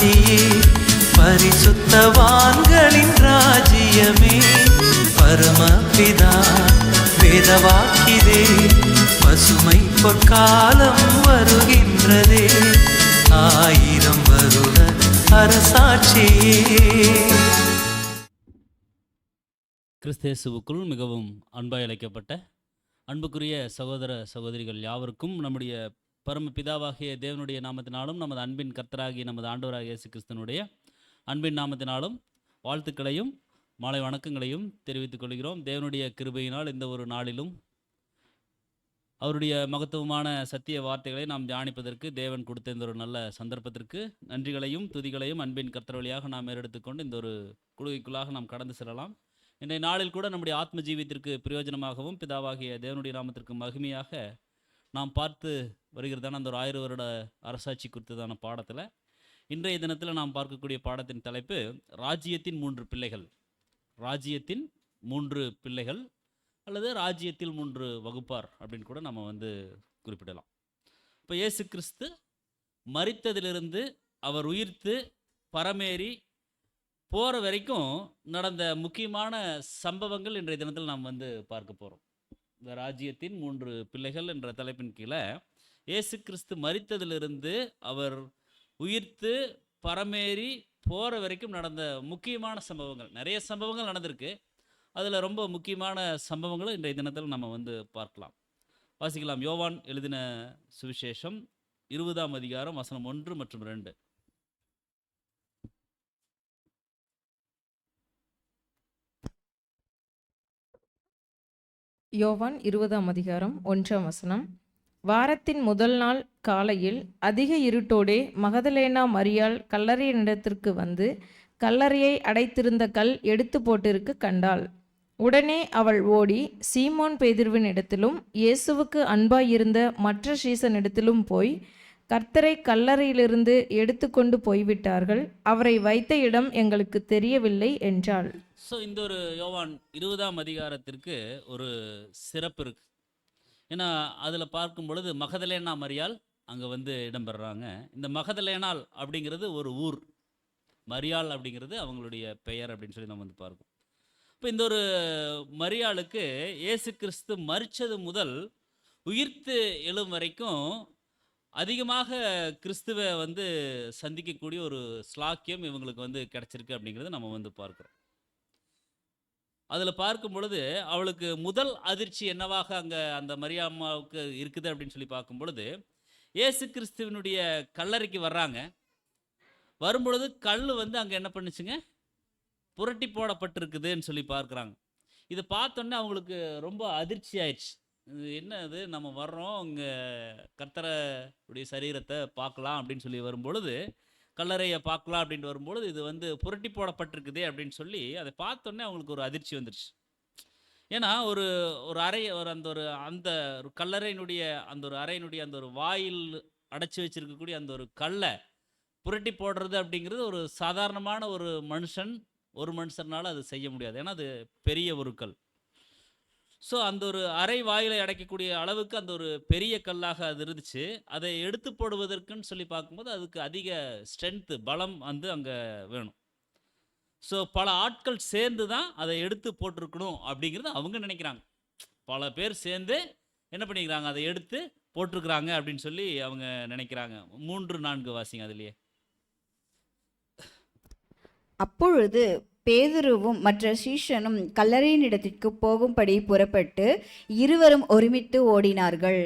அரசாட்சியே, பரிசுத்தவான்களின் ராஜ்யமே, பரமபிதா வேதவாக்கிதே, பசுமை பொற்காலம் வருகின்றதே, 1000 வருட அரசாட்சியே. கிறிஸ்தேசுவுக்குள் மிகவும் அன்பாய் அழைக்கப்பட்ட அன்புக்குரிய சகோதர சகோதரிகள் யாவருக்கும் நம்முடைய பரமபிதாவாகிய தேவனுடைய நாமத்தினாலும் நமது அன்பின் கர்த்தராகிய நமது ஆண்டவராகிய இயேசு கிறிஸ்துவனுடைய அன்பின் நாமத்தினாலும் வாழ்த்துக்களையும் மாலை வணக்கங்களையும் தெரிவித்துக் கொள்கிறோம். தேவனுடைய கிருபையினால் இந்த ஒரு நாளிலும் அவருடைய மகத்துவமான சத்திய வார்த்தைகளை நாம் தியானிப்பதற்கு தேவன் கொடுத்த இந்த ஒரு நல்ல சந்தர்ப்பத்திற்கு நன்றிகளையும் துதிகளையும் அன்பின் கர்த்தர் வழியாக நாம் ஏறெடுத்துக்கொண்டு இந்த ஒரு குழுவிற்குள்ளாக நாம் கடந்து செல்லலாம். இன்றைய நாளில் கூட நம்முடைய ஆத்ம ஜீவியத்திற்கு பிரயோஜனமாகவும் பிதாவாகிய தேவனுடைய நாமத்திற்கு மகிமையாக நாம் பார்த்து வருகிறதான அந்த ஒரு 1000 வருட அரசாட்சி குறித்ததான பாடத்தில் இன்றைய தினத்தில் நாம் பார்க்கக்கூடிய பாடத்தின் தலைப்பு ராஜ்யத்தின் 3 பிள்ளைகள். ராஜ்யத்தின் 3 பிள்ளைகள் அல்லது ராஜ்யத்தில் 3 வகுப்பார் அப்படின்னு கூட நம்ம குறிப்பிடலாம். இப்போ இயேசு கிறிஸ்து மரித்ததிலிருந்து அவர் உயிர்த்து பரமேறி போகிற வரைக்கும் நடந்த முக்கியமான சம்பவங்கள் இன்றைய தினத்தில் நாம் பார்க்க போகிறோம். இந்த ராஜ்யத்தின் 3 பிள்ளைகள் என்ற தலைப்பின் கீழே இயேசு கிறிஸ்து மரித்ததிலிருந்து அவர் உயிர்த்து பரமேறி போகிற வரைக்கும் நடந்த முக்கியமான சம்பவங்கள், நிறைய சம்பவங்கள் நடந்திருக்கு. அதில் ரொம்ப முக்கியமான சம்பவங்களை இன்றைய தினத்தில் நம்ம பார்க்கலாம், வாசிக்கலாம். யோவான் எழுதின சுவிசேஷம் 20ஆம் அதிகாரம் வசனம் 1 மற்றும் 2. யோவான் 20ஆம் அதிகாரம் 1ஆம் வசனம். வாரத்தின் முதல் நாள் காலையில் அதிக இருட்டோடே மகதலேனா மரியாள் கல்லறையினிடத்திற்கு வந்து கல்லறையை அடைத்திருந்த கல் எடுத்து போட்டிருக்க கண்டாள். உடனே அவள் ஓடி சீமோன் பேதுருவின் இடத்திலும் இயேசுவுக்கு அன்பாயிருந்த மற்ற சீசனிடத்திலும் போய், கர்த்தரை கல்லறையிலிருந்து எடுத்து கொண்டு போய்விட்டார்கள், அவரை வைத்த இடம் எங்களுக்கு தெரியவில்லை என்றாள். ஸோ இந்த ஒரு யோவான் 20ஆம் அதிகாரத்திற்கு ஒரு சிறப்பு இருக்கு. ஏன்னா அதில் பார்க்கும் பொழுது மகதலேனா மரியாள் அங்கே இடம்பெறாங்க. இந்த மகதலேனாள் அப்படிங்கிறது ஒரு ஊர், மரியாள் அப்படிங்கிறது அவங்களுடைய பெயர் அப்படின்னு சொல்லி நம்ம பார்க்கணும். இப்போ இந்த ஒரு மரியாளுக்கு இயேசு கிறிஸ்து மரித்தது முதல் உயிர்த்து எழும் வரைக்கும் அதிகமாக கிறிஸ்துவை சந்திக்கக்கூடிய ஒரு ஸ்லாக்கியம் இவங்களுக்கு கிடைச்சிருக்கு அப்படிங்கிறது நம்ம பார்க்குறோம். அதில் பார்க்கும் பொழுது அவளுக்கு முதல் அதிர்ச்சி என்னவாக அங்கே அந்த மரியாம்மாவுக்கு இருக்குது அப்படின்னு சொல்லி பார்க்கும் பொழுது, இயேசு கிறிஸ்துவனுடைய கல்லறைக்கு வர்றாங்க. வரும்பொழுது கல் அங்கே என்ன பண்ணுச்சுங்க, புரட்டி போடப்பட்டிருக்குதுன்னு சொல்லி பார்க்குறாங்க. இதை பார்த்தோன்னே அவங்களுக்கு ரொம்ப அதிர்ச்சி ஆயிடுச்சு. இது என்ன அது, நம்ம வர்றோம் இங்கே கர்த்தருடைய சரீரத்தை பார்க்கலாம் அப்படின்னு சொல்லி வரும்பொழுது, கல்லறையை பார்க்கலாம் அப்படின்ட்டு வரும்பொழுது இது புரட்டி போடப்பட்டிருக்குதே அப்படின்னு சொல்லி அதை பார்த்தோன்னே அவங்களுக்கு ஒரு அதிர்ச்சி வந்துடுச்சு. ஏன்னா ஒரு அறை அந்த ஒரு கல்லறையினுடைய அந்த ஒரு அறையினுடைய அந்த ஒரு வாயில் அடைச்சி வச்சிருக்கக்கூடிய அந்த ஒரு கல்லை புரட்டி போடுறது அப்படிங்கிறது ஒரு சாதாரணமான ஒரு மனுஷனால் அது செய்ய முடியாது. ஏன்னா அது பெரிய ஒரு கல். ஸோ அந்த ஒரு அறை வாயிலை அடைக்கக்கூடிய அளவுக்கு அந்த ஒரு பெரிய கல்லாக அது இருந்துச்சு. அதை எடுத்து போடுவதற்குன்னு சொல்லி பார்க்கும்போது அதுக்கு அதிக ஸ்ட்ரென்த்து, பலம் அங்கே வேணும். ஸோ பல ஆட்கள் சேர்ந்து தான் அதை எடுத்து போட்டிருக்கணும் அப்படிங்கிறது அவங்க நினைக்கிறாங்க. பல பேர் சேர்ந்து என்ன பண்ணிக்கிறாங்க, அதை எடுத்து போட்டிருக்கிறாங்க அப்படின்னு சொல்லி அவங்க நினைக்கிறாங்க. 3-4 வாசிங்க அதுலேயே. அப்பொழுது பேதுருவும் மற்ற சீஷனும் கல்லறையினிடத்திற்கு போகும்படி புறப்பட்டு இருவரும் ஒருமித்து ஓடினார்கள்.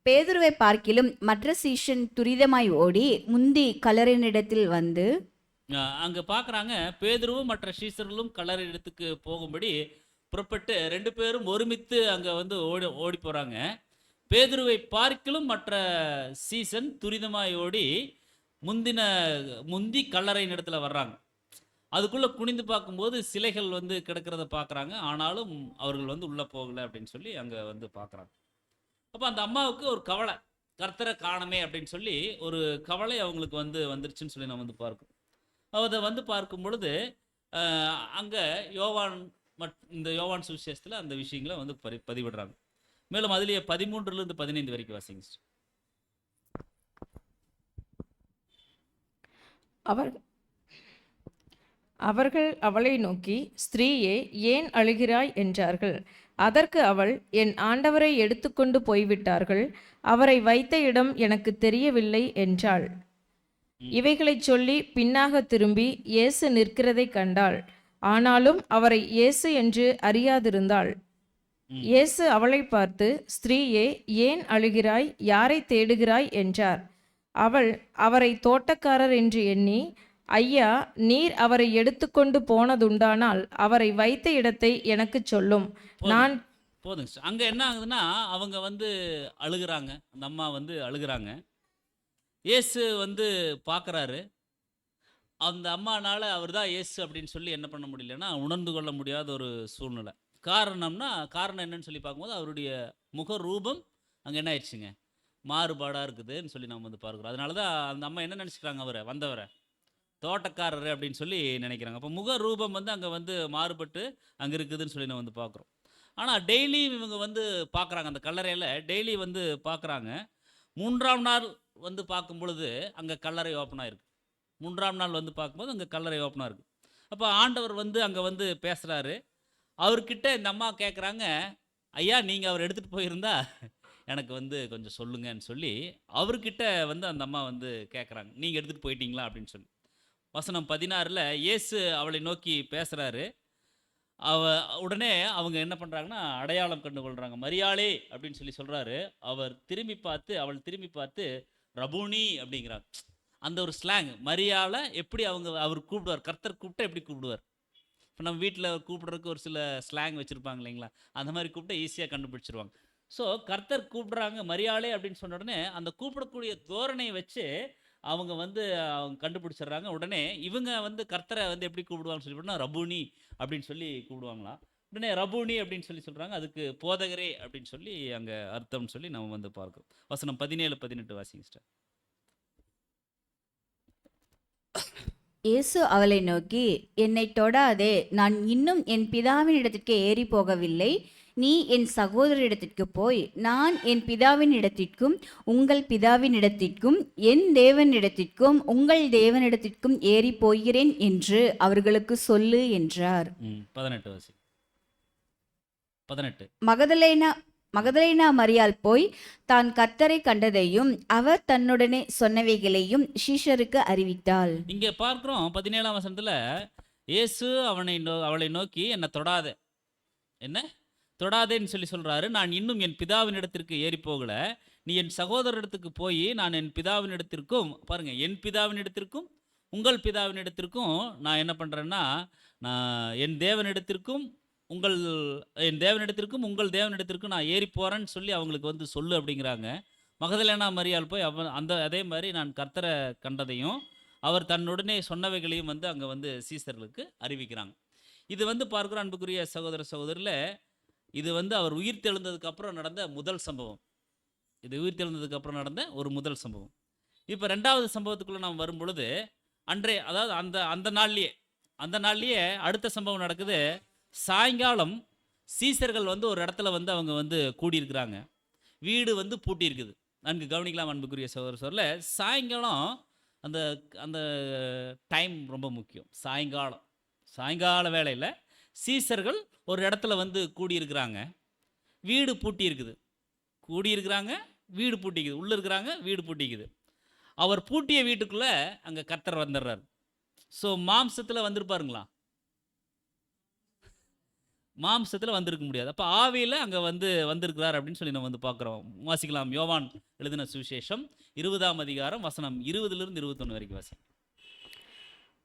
பேதுருவை பார்க்கிலும் மற்ற சீஷன் துரிதமாய் ஓடி முந்தி கல்லறையினிடத்தில் வந்து அங்கே பார்க்குறாங்க. பேதுருவும் மற்ற சீஷர்களும் கல்லறையிடத்துக்கு போகும்படி புறப்பட்டு 2 பேரும் ஒருமித்து அங்கே ஓடி போகிறாங்க. பேதுருவை பார்க்கிலும் மற்ற சீசன் துரிதமாய் ஓடி முந்தி கல்லறையின் இடத்துல வர்றாங்க. அதுக்குள்ளே குனிந்து பார்க்கும்போது சிலைகள் கிடக்கிறத பார்க்குறாங்க. ஆனாலும் அவர்கள் உள்ளே போகலை அப்படின்னு சொல்லி அங்கே பார்க்குறாங்க. அப்போ அந்த அம்மாவுக்கு ஒரு கவலை, கர்த்தரை காணமே அப்படின்னு சொல்லி ஒரு கவலை அவங்களுக்கு வந்துருச்சுன்னு சொல்லி நம்ம பார்க்கணும். அதை பார்க்கும் பொழுது அங்கே இந்த யோவான் சுவிசேஷத்தில் அந்த விஷயங்களை பதிவிடுறாங்க. மேலும் அதுலேயே 13 15 வரைக்கும் வாசிங்க. அவர் அவர்கள் அவளை நோக்கி, ஸ்திரீயே, ஏன் அழுகிறாய் என்றார்கள். அதற்கு அவள், என் ஆண்டவரை எடுத்துக்கொண்டு போய்விட்டார்கள், அவரை வைத்த இடம் எனக்கு தெரியவில்லை என்றாள். இவைகளைச் சொல்லி பின்னாக திரும்பி இயேசு நிற்கிறதைக் கண்டாள். ஆனாலும் அவரை இயேசு என்று அறியாதிருந்தாள். இயேசு அவளை பார்த்து, ஸ்திரீயே, ஏன் அழுகிறாய்? யாரை தேடுகிறாய் என்றார். அவள் அவரை தோட்டக்காரர் என்று எண்ணி, ஐயா, நீர் அவரை எடுத்துக்கொண்டு போனதுண்டானால் அவரை வைத்த இடத்தை எனக்கு சொல்லும். நான் போதுங்க சார். அங்கே என்ன ஆகுதுன்னா, அவங்க வந்து அழுகிறாங்க, அந்த அம்மா வந்து அழுகிறாங்க. இயேசு வந்து பார்க்குறாரு. அந்த அம்மானால அவர் தான் இயேசு அப்படின்னு சொல்லி என்ன பண்ண முடியலன்னா, உணர்ந்து கொள்ள முடியாத ஒரு சூழ்நிலை. காரணம் என்னன்னு சொல்லி பார்க்கும்போது, அவருடைய முக ரூபம் அங்கே என்ன ஆயிடுச்சுங்க, மாறுபாடாக இருக்குதுன்னு சொல்லி நம்ம வந்து பார்க்குறோம். அதனால தான் அந்த அம்மா என்ன நினச்சிக்கிறாங்க, வந்தவரை தோட்டக்காரர் அப்படின்னு சொல்லி நினைக்கிறாங்க. அப்போ முக ரூபம் வந்து அங்கே வந்து மாறுபட்டு அங்கே இருக்குதுன்னு சொல்லி நம்ம வந்து பார்க்குறோம். ஆனால் டெய்லி இவங்க வந்து பார்க்குறாங்க, அந்த கல்லறையில் டெய்லி வந்து பார்க்குறாங்க. 3ஆம் நாள் வந்து பார்க்கும் பொழுது அங்கே கல்லறை ஓப்பனாக இருக்குது. 3ஆம் நாள் வந்து பார்க்கும்போது அங்கே கல்லறை ஓப்பனாக இருக்குது. அப்போ ஆண்டவர் வந்து அங்கே வந்து பேசுகிறாரு. அவர்கிட்ட இந்த அம்மா கேட்குறாங்க, ஐயா, நீங்கள் அவர் எடுத்துகிட்டு போயிருந்தா எனக்கு வந்து கொஞ்சம் சொல்லுங்கன்னு சொல்லி அவர்கிட்ட வந்து அந்த அம்மா வந்து கேட்குறாங்க, நீங்கள் எடுத்துகிட்டு போயிட்டீங்களா அப்படின்னு சொல்லி. வசனம் 16 இயேசு அவளை நோக்கி பேசுகிறாரு. உடனே அவங்க என்ன பண்ணுறாங்கன்னா, அடையாளம் கண்டு கொள்கிறாங்க. மரியாளே அப்படின்னு சொல்லி சொல்கிறாரு. அவள் திரும்பி பார்த்து ரபூனி அப்படிங்கிறாங்க. அந்த ஒரு ஸ்லாங், மரியாளை எப்படி அவர் கூப்பிடுவார், கர்த்தர் கூப்பிட்டா எப்படி கூப்பிடுவார். இப்போ நம்ம வீட்டில் கூப்பிட்றதுக்கு ஒரு சில ஸ்லாங் வச்சுருப்பாங்க இல்லைங்களா, அந்த மாதிரி கூப்பிட்டா ஈஸியாக கண்டுபிடிச்சிருவாங்க. ஸோ கர்த்தர் கூப்பிட்றாங்க மரியாளே அப்படின்னு சொன்ன உடனே அந்த கூப்பிடக்கூடிய தோரணையை வச்சு அவங்க வந்து கண்டுபிடிச்சிடுறாங்க. உடனே இவங்க வந்து கர்த்தரை வந்து எப்படி கூப்பிடுவாங்கன்னு சொல்லி போனால் ரபூனி அப்படின்னு சொல்லி கூப்பிடுவாங்களாம். உடனே ரபூனி அப்படின்னு சொல்லி சொல்கிறாங்க. அதுக்கு போதகரே அப்படின்னு சொல்லி அங்கே அர்த்தம்னு சொல்லி நம்ம வந்து பார்க்குறோம். வசனம் 17-18 வாசிங்க சிஸ்டர். இயேசு அவளை நோக்கி, என்னை தொடாதே, நான் இன்னும் என் பிதாவின் இடத்திற்கு ஏறி போகவில்லை. நீ என் சகோதரிடத்திற்கு போய், நான் என் பிதாவின் இடத்திற்கும் உங்கள் பிதாவின் இடத்திற்கும் என் தேவனிடத்திற்கும் உங்கள் தேவனிடத்திற்கும் ஏறி போகிறேன் என்று அவர்களுக்கு சொல்லு என்றார். 18. மகதலேனா மரியாள் போய் தான் கர்த்தரை கண்டதையும் அவர் தன்னுடனே சொன்னவைகளையும் சீஷருக்கு அறிவித்தாள். இங்கே பார்க்கிறோம் 17ஆம் வசனத்தில் இயேசு அவளை நோக்கி, என்னை தொடாதே, என்ன தொடாதேன்னு சொல்லி சொல்கிறாரு. நான் இன்னும் என் பிதாவின் இடத்திற்கு ஏறி போகல. நீ என் சகோதரத்திற்கு போய், நான் என் பிதாவின் இடத்திற்கும், பாருங்க, என் பிதாவின் இடத்திற்கும் உங்கள் பிதாவின் இடத்திற்கும் நான் என்ன பண்ணுறேன்னா, நான் என் தேவனிடத்திற்கும் உங்கள் தேவனிடத்திற்கும் நான் ஏறி போகிறேன்னு சொல்லி அவங்களுக்கு வந்து சொல்லு அப்படிங்கிறாங்க. மகதலேனா மரியாள் போய் அதே மாதிரி நான் கர்த்தரை கண்டதையும் அவர் தன்னுடனே சொன்னவைகளையும் வந்து அங்கே வந்து சீசர்களுக்கு அறிவிக்கிறாங்க. இது வந்து பார்க்குற அன்புக்குரிய சகோதரில், இது வந்து அவர் உயிர் தெழுந்ததுக்கு அப்புறம் நடந்த முதல் சம்பவம். ஒரு முதல் சம்பவம். இப்போ 2வது சம்பவத்துக்குள்ளே நாம் வரும் பொழுது, அதாவது அந்த நாள்லேயே அடுத்த சம்பவம் நடக்குது. சாயங்காலம் சீசர்கள் வந்து ஒரு இடத்துல வந்து அவங்க வந்து கூடியிருக்கிறாங்க. வீடு வந்து பூட்டி இருக்குது. நன்கு கவனிக்கலாம் அன்புக்குரிய சகோதரில், சாயங்காலம் அந்த டைம் ரொம்ப முக்கியம். சாயங்கால வேளையில் சீசர்கள் ஒரு இடத்துல வந்து கூடியிருக்கிறாங்க. வீடு பூட்டி இருக்குது. வீடு பூட்டிக்குது. உள்ளே இருக்கிறாங்க, வீடு பூட்டிக்குது. அவர் பூட்டிய வீட்டுக்குள்ளே அங்கே கர்த்தர் வந்துடுறார். ஸோ மாம்சத்தில் வந்திருப்பாருங்களா? மாம்சத்தில் வந்திருக்க முடியாது. அப்போ ஆவியில் அங்கே வந்திருக்கிறார் அப்படின்னு சொல்லி நம்ம வந்து பார்க்குறோம். வாசிக்கலாம். யோவான் எழுதின சுவிசேஷம் 20ஆம் அதிகாரம் வசனம் 20 21 வரைக்கும் வாசி.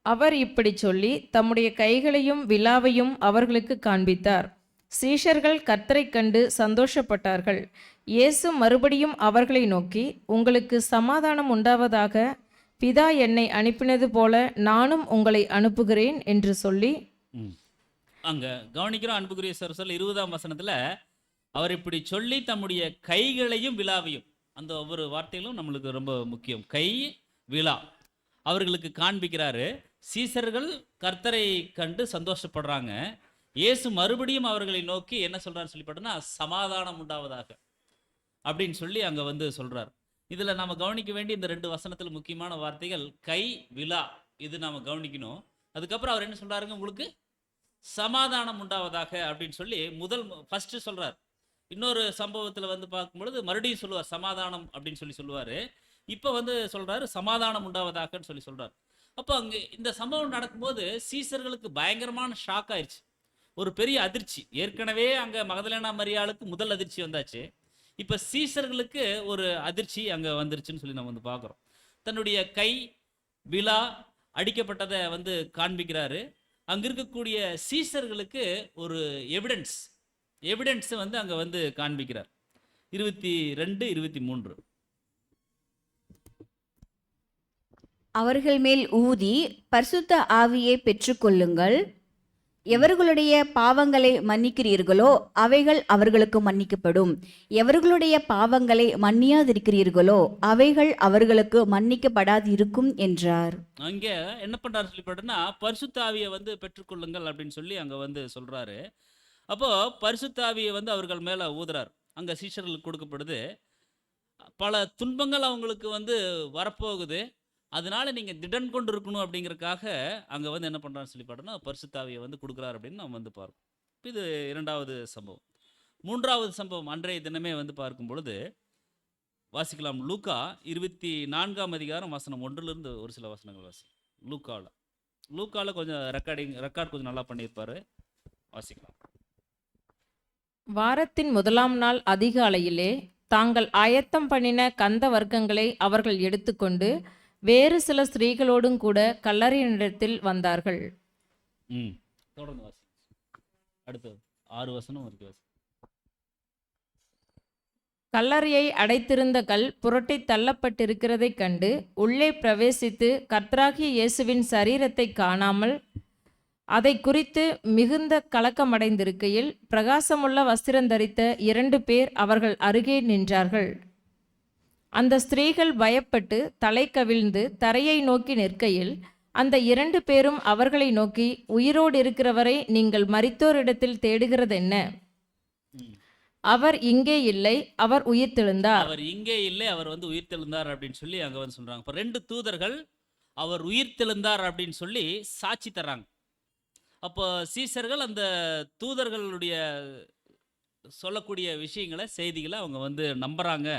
அவர் இப்படி சொல்லி தம்முடைய கைகளையும் விலாவையும் அவர்களுக்கு காண்பித்தார். சீஷர்கள் கர்த்தரைக் கண்டு சந்தோஷப்பட்டார்கள். இயேசு மறுபடியும் அவர்களை நோக்கி, உங்களுக்கு சமாதானம் உண்டாவதாக. பிதா என்னை அனுப்பினது போல நானும் உங்களை அனுப்புகிறேன் என்று சொல்லி, அங்கே கவனிக்கிறோம் அன்புக்குரிய சொல் 20ஆம் வசனத்தில் அவர் இப்படி சொல்லி தம்முடைய கைகளையும் விலாவையும், அந்த ஒவ்வொரு வார்த்தைகளும் நம்மளுக்கு ரொம்ப முக்கியம். கை, விலா அவர்களுக்கு காண்பிக்கிறாரு. சீசர்கள் கர்த்தரை கண்டு சந்தோஷப்படுறாங்க. இயேசு மறுபடியும் அவர்களை நோக்கி என்ன சொல்றாரு சொல்லி பார்த்தோன்னா, சமாதானம் உண்டாவதாக அப்படின்னு சொல்லி அங்கே வந்து சொல்றார். இதில் நம்ம கவனிக்க வேண்டிய இந்த 2 வசனத்தில் முக்கியமான வார்த்தைகள் கை, விலா இது நாம் கவனிக்கணும். அதுக்கப்புறம் அவர் என்ன சொல்கிறாருங்க, உங்களுக்கு சமாதானம் உண்டாவதாக அப்படின்னு சொல்லி ஃபஸ்ட்டு சொல்கிறார். இன்னொரு சம்பவத்தில் வந்து பார்க்கும்பொழுது மறுபடியும் சொல்லுவார் சமாதானம் அப்படின்னு சொல்லுவார். இப்போ வந்து சொல்கிறாரு சமாதானம் உண்டாவதாகன்னு சொல்கிறார். அப்போ அங்கே இந்த சம்பவம் நடக்கும்போது சீசர்களுக்கு பயங்கரமான ஷாக் ஆயிடுச்சு, ஒரு பெரிய அதிர்ச்சி. ஏற்கனவே அங்கே மகதலேனா மரியாளுக்கு முதல் அதிர்ச்சி வந்தாச்சு, இப்போ சீசர்களுக்கு ஒரு அதிர்ச்சி அங்கே வந்துருச்சுன்னு சொல்லி நம்ம வந்து பார்க்குறோம். தன்னுடைய கை விழா அடிக்கப்பட்டதை வந்து காண்பிக்கிறாரு. அங்கே இருக்கக்கூடிய சீசர்களுக்கு ஒரு எவிடன்ஸ் வந்து அங்கே வந்து காண்பிக்கிறார். 22, 23. அவர்கள் மேல் ஊதி பரிசுத்த ஆவியை பெற்றுக்கொள்ளுங்கள். எவர்களுடைய பாவங்களை மன்னிக்கிறீர்களோ அவைகள் அவர்களுக்கு மன்னிக்கப்படும். எவர்களுடைய பாவங்களை மன்னியாதிருக்கிறீர்களோ அவைகள் அவர்களுக்கு மன்னிக்கப்படாதிருக்கும் என்றார். அங்கே என்ன பண்றாரு சொல்லி பார்த்தோன்னா, பரிசுத்த ஆவியை வந்து பெற்றுக்கொள்ளுங்கள் அப்படின்னு சொல்லி அங்கே வந்து சொல்றாரு. அப்போ பரிசுத்த ஆவியை வந்து அவர்கள் மேலே ஊதுறார். அங்கே சீஷர்களுக்கு கொடுக்கப்படுது. பல துன்பங்கள் அவங்களுக்கு வந்து வரப்போகுது, அதனால நீங்கள் திடன் கொண்டு இருக்கணும் அப்படிங்கிறதுக்காக அங்கே வந்து என்ன பண்ணுறான்னு சொல்லி பார்த்தோன்னா பரிசுத்த ஆவியை வந்து கொடுக்குறாரு அப்படின்னு நம்ம வந்து பார்ப்போம். இது 2வது சம்பவம். 3வது சம்பவம் அன்றைய தினமே வந்து பார்க்கும் பொழுது வாசிக்கலாம். லூக்கா 24ஆம் அதிகாரம் வசனம் 1லிருந்து ஒரு சில வசனங்கள் வாசி. லூக்காவில் கொஞ்சம் ரெக்கார்ட் கொஞ்சம் நல்லா பண்ணியிருப்பாரு, வாசிக்கலாம். வாரத்தின் முதலாம் நாள் அதிகாலையிலே தாங்கள் ஆயத்தம் பண்ணின கந்த வர்க்கங்களை அவர்கள் எடுத்துக்கொண்டு வேறு சில ஸ்திரீகளோடும் கூட கல்லறையினிடத்தில் வந்தார்கள். தொடர்ந்து வாசி. அடுத்தது 6 வசனம் இருக்கு, வாசி. கல்லறையை அடைத்திருந்த கல் புரட்டி தள்ளப்பட்டிருக்கிறதைக் கண்டு உள்ளே பிரவேசித்து கர்த்தராகிய இயேசுவின் சரீரத்தை காணாமல் அதை குறித்து மிகுந்த கலக்கமடைந்திருக்கையில் பிரகாசமுள்ள வஸ்திரம் தரித்த 2 பேர் அவர்கள் அருகே நின்றார்கள். அந்த ஸ்திரீகள் பயப்பட்டு தலை கவிழ்ந்து தரையை நோக்கி நிற்கையில் அந்த 2 பேரும் அவர்களை நோக்கி, உயிரோடு இருக்கிறவரை நீங்கள் மரித்தோரிடத்தில் தேடுகிறதென்ன? அவர் இங்கே இல்லை, அவர் உயிர்த்தெழுந்தார். அவர் இங்கே இல்லை, அவர் வந்து உயிர்த்தெழுந்தார் அப்படின்னு சொல்லி அங்கே வந்து சொல்றாங்க. இப்போ 2 தூதர்கள் அவர் உயிர்த்தெழுந்தார் அப்படின்னு சொல்லி சாட்சி தர்றாங்க. அப்போ சீசர்கள் அந்த தூதர்களுடைய சொல்லக்கூடிய விஷயங்களை, செய்திகளை அவங்க வந்து நம்புறாங்க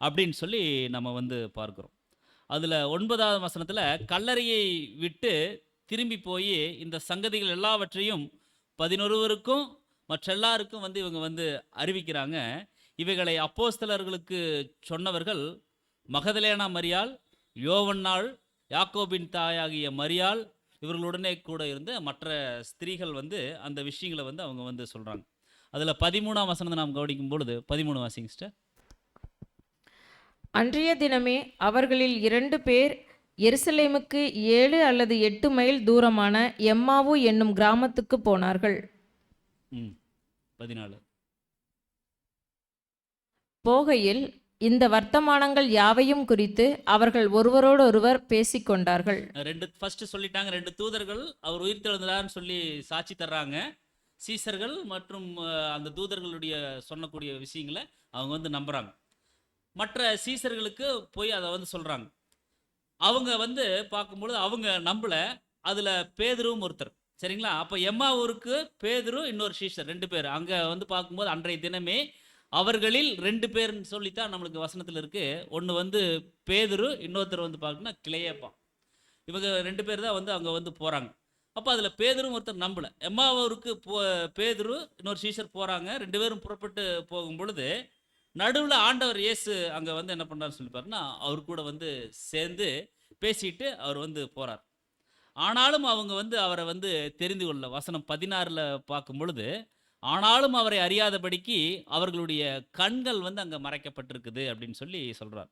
அப்படின்னு சொல்லி நம்ம வந்து பார்க்குறோம். அதில் 9வது வசனத்தில் கல்லறையை விட்டு திரும்பி போய் இந்த சங்கதிகள் எல்லாவற்றையும் 11 மற்ற எல்லாருக்கும் வந்து இவங்க வந்து அறிவிக்கிறாங்க. இவைகளை அப்போஸ்தலர்களுக்கு சொன்னவர்கள் மகதலேனா மரியாள், யோவன்னாள், யாக்கோபின் தாயாகிய மரியாள், இவர்களுடனே கூட இருந்த மற்ற ஸ்திரீகள் வந்து அந்த விஷயங்களை வந்து அவங்க வந்து சொல்கிறாங்க. அதில் 13ஆம் வசனத்தை நாம் கவனிக்கும் பொழுது 13 வாசிங்க சிஸ்டர். அன்றைய தினமே அவர்களில் 2 பேர் எருசலேமுக்கு 7 அல்லது 8 மைல் தூரமான எம்மாவு என்னும் கிராமத்துக்கு போனார்கள். 14. போகையில் இந்த வர்த்தமானங்கள் யாவையும் குறித்து அவர்கள் ஒருவரோடொருவர் பேசிக்கொண்டார்கள். ஃபர்ஸ்ட் சொல்லிட்டாங்க, 2 தூதர்கள் அவர் உயிர்த்தெழுந்தார்னு சொல்லி சாட்சி தர்றாங்க. சீசர்கள் மற்றும் அந்த தூதர்களுடைய சொல்லக்கூடிய விஷயங்களை அவங்க வந்து நம்புறாங்க. மற்ற சீசர்களுக்கு போய் அதை வந்து சொல்றாங்க. அவங்க வந்து பார்க்கும்பொழுது அவங்க நம்பல. அதுல பேதுருவும் ஒருத்தர், சரிங்களா? அப்போ எம்மாவூருக்கு பேதுரு, இன்னொரு சீசர், 2 பேர். அங்கே வந்து பார்க்கும்போது அன்றைய தினமே அவர்களில் 2 பேர்னு சொல்லித்தான் நம்மளுக்கு வசனத்தில் இருக்கு. ஒன்று வந்து பேதுரு, இன்னொருத்தர் வந்து பார்க்கணும்னா கிளையப்பா. இவங்க 2 பேர் தான் வந்து அங்கே வந்து போகிறாங்க. அப்போ அதில் பேதுரும் ஒருத்தர் நம்பலை. எம்மாவூருக்கு பேதுரு, இன்னொரு சீசர் போகிறாங்க. 2 பேரும் புறப்பட்டு போகும் பொழுது நடுவில் ஆண்டவர் இயேசு அங்கே வந்து என்ன பண்ணுறாருன்னு சொல்லி பாருன்னா, அவர் கூட வந்து சேர்ந்து பேசிட்டு அவர் வந்து போகிறார். ஆனாலும் அவங்க வந்து அவரை வந்து தெரிந்து கொள்ள, வசனம் 16 பார்க்கும் பொழுது, ஆனாலும் அவரை அறியாதபடிக்கு அவர்களுடைய கண்கள் வந்து அங்கே மறைக்கப்பட்டிருக்குது அப்படின்னு சொல்லி சொல்கிறார்.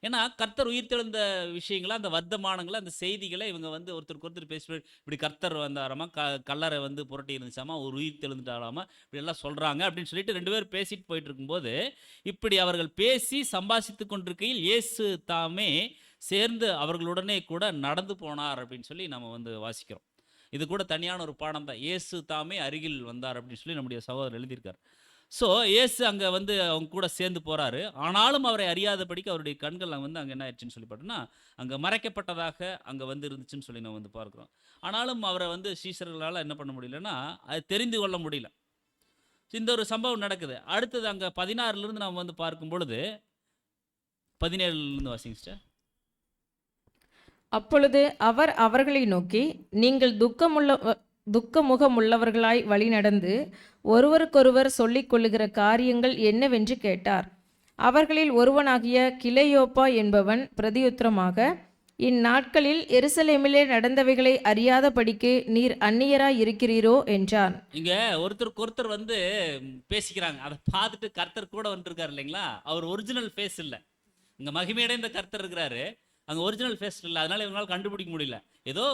ஏன்னா கர்த்தர் உயிர்த்தெழுந்த விஷயங்களை, அந்த வர்த்தமானங்களை, அந்த செய்திகளை இவங்க வந்து ஒருத்தருக்கு ஒருத்தர் பேசி, இப்படி கர்த்தர் வந்தாராமா, கல்லறை வந்து புரட்டி இருந்துச்சாமா, ஒரு உயிர்த்தெழுந்துட்டாராமா, இப்படி எல்லாம் சொல்கிறாங்க அப்படின்னு சொல்லிட்டு 2 பேர் பேசிட்டு போயிட்டு இருக்கும்போது, இப்படி அவர்கள் பேசி சம்பாஷித்து கொண்டிருக்கையில் இயேசு தாமே சேர்ந்து அவர்களுடனே கூட நடந்து போனார் அப்படின்னு சொல்லி நம்ம வந்து வாசிக்கிறோம். இது கூட தனியான ஒரு பாடம் தான். இயேசு தாமே அருகில் வந்தார் அப்படின்னு சொல்லி நம்முடைய சகோதரர் எழுதியிருக்கார். ஸோ இயேசு அங்கே வந்து அவங்க கூட சேர்ந்து போகிறாரு. ஆனாலும் அவரை அறியாதபடிக்கு அவருடைய கண்கள் வந்து அங்கே என்ன ஆயிடுச்சுன்னு சொல்லி பார்த்தோன்னா, அங்கே மறைக்கப்பட்டதாக அங்கே வந்து இருந்துச்சுன்னு சொல்லி நம்ம வந்து பார்க்குறோம். ஆனாலும் அவரை வந்து சீஷர்களால் என்ன பண்ண முடியலன்னா, அது தெரிந்து கொள்ள முடியல. இந்த ஒரு சம்பவம் நடக்குது. அடுத்தது அங்கே 16லேருந்து நம்ம வந்து பார்க்கும் பொழுது 17லேருந்து வாசிங்க சிஸ்டர். அப்பொழுது அவர் அவர்களை நோக்கி, நீங்கள் துக்கமுகமுள்ளவர்களாய் வழிநடந்து ஒருவருக்கொருவர் சொல்லிக் கொள்ளுகிற காரியங்கள் என்னவென்று கேட்டார். அவர்களில் ஒருவனாகிய கிளையோப்பா என்பவன் பிரதியுத்தரமாக, இந்நாட்களில் எருசலேமிலே நடந்தவைகளை அறியாதபடிக்கு நீர் அந்நியராய் இருக்கிறீரோ என்றான். இங்க ஒருத்தருக்கு ஒருத்தர் வந்து பேசிக்கிறாங்க. அதை பார்த்துட்டு கர்த்தர் கூட வந்துருக்காரு இல்லைங்களா? அவர் ஒரிஜினல் ஃபேஸ் இல்லை. இங்க மகிமையடைந்த கர்த்தர் இருக்கிறாரு, அங்கே ஒரிஜினல் ஃபேஸ் இல்லை. அதனால இவங்களால கண்டுபிடிக்க முடியல. ஏதோ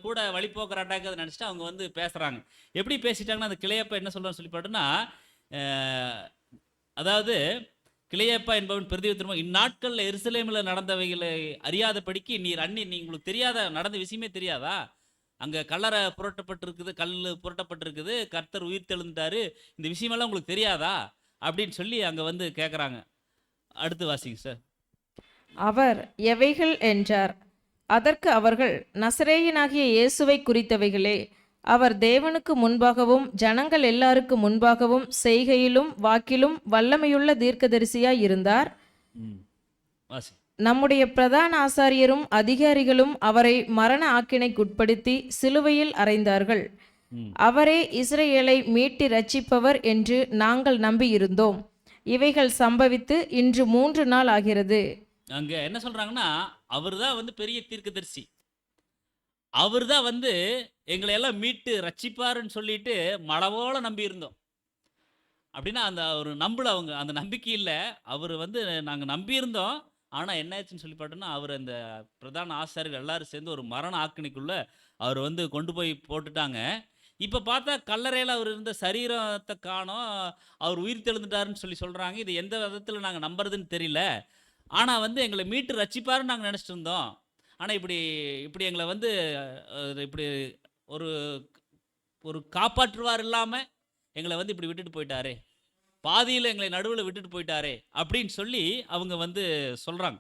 கூட வழிபோக்குறாட்டாக்க அதை நினச்சிட்டு அவங்க வந்து பேசுகிறாங்க. எப்படி பேசிட்டாங்கன்னா, அந்த கிளையப்பா என்ன சொல்கிறான்னு சொல்லி பார்த்தோன்னா, அதாவது கிளையப்பா என்பவன் பிரதியுத்தரமாக, இந்நாட்களில் எருசலேமில் நடந்தவைகளை அறியாதபடிக்கு நீர் நீ உங்களுக்கு தெரியாத நடந்த விஷயமே தெரியாதா? அங்கே கல்லறை புரட்டப்பட்டிருக்குது, கல் புரட்டப்பட்டிருக்குது, கர்த்தர் உயிர் தெழுந்தாரு, இந்த விஷயமெல்லாம் உங்களுக்கு தெரியாதா அப்படின்னு சொல்லி அங்கே வந்து கேட்குறாங்க. அடுத்து வாசிங்க சார். அவர் எவைகள் என்றார். அதற்கு அவர்கள், நசரேயனாகிய இயேசுவை குறித்தவைகளே. அவர் தேவனுக்கு முன்பாகவும் ஜனங்கள் எல்லாருக்கு முன்பாகவும் செய்கையிலும் வாக்கிலும் வல்லமையுள்ள தீர்க்கதரிசியாய் இருந்தார். நம்முடைய பிரதான ஆசாரியரும் அதிகாரிகளும் அவரை மரண ஆக்கினைக்குட்படுத்தி சிலுவையில் அறைந்தார்கள். அவரே இஸ்ரவேலை மீட்டு ரட்சிப்பவர் என்று நாங்கள் நம்பியிருந்தோம். இவைகள் சம்பவித்து இன்று 3 நாள் ஆகிறது. அங்க என்ன சொல்றாங்கன்னா, அவர் தான் வந்து பெரிய தீர்க்கதரிசி, அவர் தான் வந்து எங்களை எல்லாம் மீட்டு ரட்சிப்பாருன்னு சொல்லிட்டு மலவோல நம்பி இருந்தோம். அப்படின்னா அந்த ஒரு நம்பல, அவங்க அந்த நம்பிக்கை இல்லை. அவர் வந்து நாங்கள் நம்பியிருந்தோம், ஆனால் என்ன ஆச்சுன்னு சொல்லி பார்த்தோன்னா, அவர் அந்த பிரதான ஆசாரியர்கள் எல்லாரும் சேர்ந்து ஒரு மரண ஆக்கினைக்குள்ள அவர் வந்து கொண்டு போய் போட்டுட்டாங்க. இப்போ பார்த்தா கல்லறையில் அவர் இருந்த சரீரத்தை காணோம், அவர் உயிர் தெழுந்துட்டாருன்னு சொல்லி சொல்கிறாங்க. இது எந்த விதத்தில் நாங்கள் நம்புறதுன்னு தெரியல. ஆனால் வந்து எங்களை மீட்டு ரட்சிப்பாருன்னு நாங்கள் நினச்சிட்டு இருந்தோம். ஆனால் இப்படி இப்படி எங்களை வந்து இப்படி ஒரு ஒரு காப்பாற்றுவார் இல்லாமல் எங்களை வந்து இப்படி விட்டுட்டு போயிட்டாரே, பாதியில் எங்களை நடுவில் விட்டுட்டு போயிட்டாரே அப்படின்னு சொல்லி அவங்க வந்து சொல்கிறாங்க.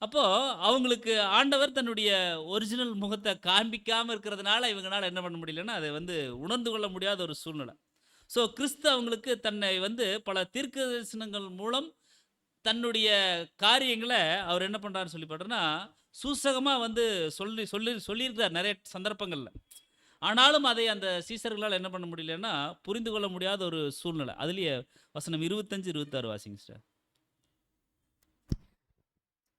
அப்போது அவங்களுக்கு ஆண்டவர் தன்னுடைய ஒரிஜினல் முகத்தை காண்பிக்காமல் இருக்கிறதுனால இவங்களால என்ன பண்ண முடியலன்னா, அதை வந்து உணர்ந்து கொள்ள முடியாத ஒரு சூழ்நிலை. ஸோ கிறிஸ்து அவங்களுக்கு தன்னை வந்து பல தீர்க்க தரிசனங்கள் மூலம் தன்னுடைய காரியங்களை அவர் என்ன பண்ணுறாருன்னு சொல்லி பார்த்தோன்னா, சூசகமாக வந்து சொல்லியிருக்கிறார் நிறைய சந்தர்ப்பங்களில். ஆனாலும் அதை அந்த சீசர்களால் என்ன பண்ண முடியலன்னா, புரிந்து கொள்ள முடியாத ஒரு சூழ்நிலை. அதுலேயே வசனம் 25-26 வாசிங்க சார்.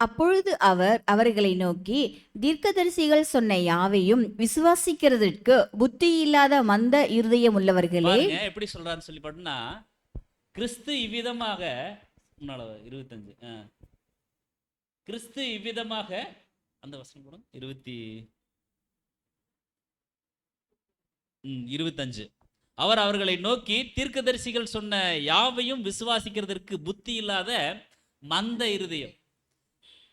அப்பொழுது அவர் அவர்களை நோக்கி, தீர்க்கதரிசிகள் சொன்ன யாவையும் விசுவாசிக்கிறதற்கு புத்தி இல்லாத மந்த இருதயம் உள்ளவர்களே. எப்படி சொல்றாருன்னு சொல்லி பார்த்தோம்னா, கிறிஸ்து இவ்விதமாக 25 கிறிஸ்து இவ்விதமாக அந்த வசனம் கூட 25 அவர் அவர்களை நோக்கி, தீர்க்கதரிசிகள் சொன்ன யாவையும் விசுவாசிக்கிறதற்கு புத்தி இல்லாத மந்த இருதயம்.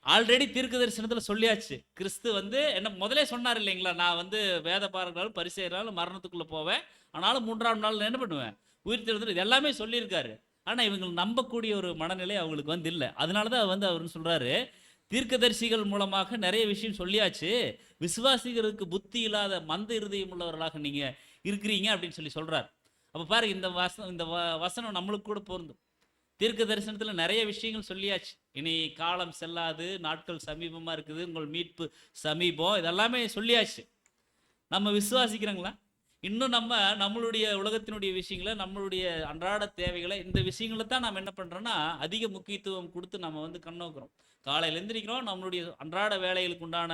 ஆல்ரெடி தீர்க்க தரிசனத்தில் சொல்லியாச்சு, கிறிஸ்து வந்து என்ன முதலே சொன்னார் இல்லைங்களா, நான் வந்து வேத பாரகர்களாலும் பரிசேயர்களாலும் மரணத்துக்குள்ளே போவேன், ஆனாலும் 3ஆம் நாள் என்ன பண்ணுவேன், உயிர் தெழுந்து, இது எல்லாமே சொல்லியிருக்காரு. ஆனால் இவங்க நம்பக்கூடிய ஒரு மனநிலை அவங்களுக்கு வந்து இல்லை. அதனால தான் வந்து அவர்னு சொல்கிறாரு, தீர்க்கதரிசிகள் மூலமாக நிறைய விஷயம் சொல்லியாச்சு, விசுவாசிகளுக்கு புத்தி இல்லாத மந்த இருதயம் உள்ளவர்களாக நீங்கள் இருக்கிறீங்க அப்படின்னு சொல்லி சொல்கிறார். அப்போ பாருங்க, இந்த வசனம் நம்மளுக்கு கூட பொருந்தும். தீர்க்க தரிசனத்தில் நிறைய விஷயங்கள் சொல்லியாச்சு. இனி காலம் செல்லாது, நாட்கள் சமீபமாக இருக்குது, உங்கள் மீட்பு சமீபம், இதெல்லாமே சொல்லியாச்சு. நம்ம விசுவாசிக்கிறோங்களா? இன்னும் நம்மளுடைய உலகத்தினுடைய விஷயங்களை, நம்மளுடைய அன்றாட தேவைகளை, இந்த விஷயங்களை தான் நம்ம என்ன பண்ணுறோன்னா அதிக முக்கியத்துவம் கொடுத்து நம்ம வந்து கண்ணோக்கிறோம். காலையில் எழுந்திரிக்கிறோம், நம்மளுடைய அன்றாட வேலைகளுக்கு உண்டான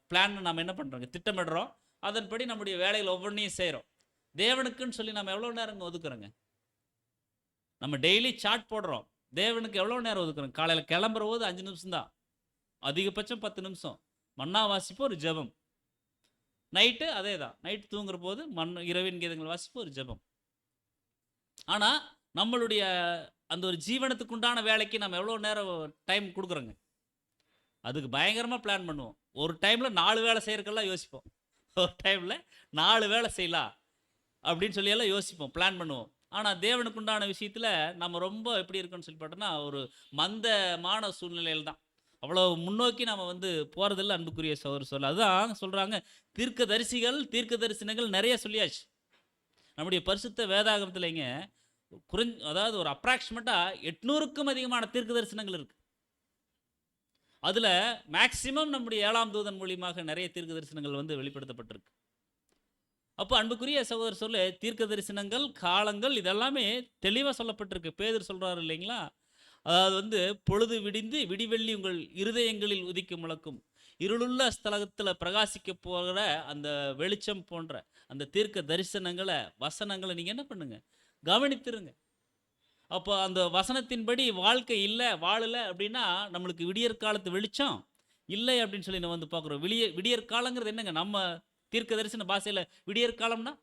பிளான் நம்ம என்ன பண்ணுறோங்க, திட்டமிடுறோம், அதன்படி நம்முடைய வேலைகள் ஒவ்வொன்றையும் செய்கிறோம். தேவனுக்குன்னு சொல்லி நம்ம எவ்வளோ நேரம் ஒதுக்குறோங்க? நம்ம டெய்லி சார்ட் போடுறோம், தேவனுக்கு எவ்வளோ நேரம் ஒதுக்குறோம்? காலையில் கிளம்புற போது 5 நிமிஷம் தான், அதிகபட்சம் 10 நிமிஷம் மன்னா வாசிப்பு, ஒரு ஜெபம். நைட்டு அதே தான், நைட்டு தூங்குற போது இரவின் கீதங்கள் வாசிப்பு, ஒரு ஜெபம். ஆனால் நம்மளுடைய அந்த ஒரு ஜீவனத்துக்கு உண்டான வேலைக்கு நம்ம எவ்வளோ நேரம் டைம் கொடுக்குறோங்க? அதுக்கு பயங்கரமாக பிளான் பண்ணுவோம். ஒரு டைமில் 4 வேலை செய்யறதுக்கெல்லாம் யோசிப்போம், ஒரு டைமில் 4 வேலை செய்யலாம் அப்படின்னு சொல்லி எல்லாம் யோசிப்போம், பிளான் பண்ணுவோம். ஆனால் தேவனுக்கு உண்டான விஷயத்தில் நம்ம ரொம்ப எப்படி இருக்கோன்னு சொல்லி பார்த்தோன்னா ஒரு மந்தமான சூழ்நிலையில் தான், அவ்வளோ முன்னோக்கி நம்ம வந்து போகிறதில்ல அன்புக்குரிய சகோதர சொல்ல. அதுதான் சொல்கிறாங்க, தீர்க்க தரிசனங்கள் நிறைய சொல்லியாச்சு நம்முடைய பரிசுத்த வேதாகமத்திலேங்க. அதாவது ஒரு அப்ராக்சிமேட்டாக 800க்கும் அதிகமான தீர்க்க தரிசனங்கள் இருக்குது. அதில் மேக்சிமம் நம்முடைய 7ஆம் தூதன் மூலியமாக நிறைய தீர்க்க தரிசனங்கள் வந்து வெளிப்படுத்தப்பட்டிருக்கு. அப்போ அன்புக்குரிய சகோதரர் சொல்ல, தீர்க்க தரிசனங்கள், காலங்கள் இதெல்லாமே தெளிவாக சொல்லப்பட்டிருக்கு. பேதுரு சொல்கிறாரு இல்லைங்களா, அதாவது வந்து பொழுது விடிந்து விடிவெள்ளி உங்கள் இருதயங்களில் உதிக்கும் முழக்கும், இருளுள்ள ஸ்தலத்தில் பிரகாசிக்க போகிற அந்த வெளிச்சம் போன்ற அந்த தீர்க்க தரிசனங்களை, வசனங்களை நீங்கள் என்ன பண்ணுங்க, கவனித்திருங்க. அப்போ அந்த வசனத்தின்படி வாழ்க்கை இல்லை, வாழலை அப்படின்னா நம்மளுக்கு விடியற் காலத்து வெளிச்சம் இல்லை அப்படின்னு சொல்லி நம்ம வந்து பார்க்குறோம். விடியற் காலங்கிறது என்னங்க, நம்ம தீர்க்க தரிசன பாஷையில் விடியற் காலம்னா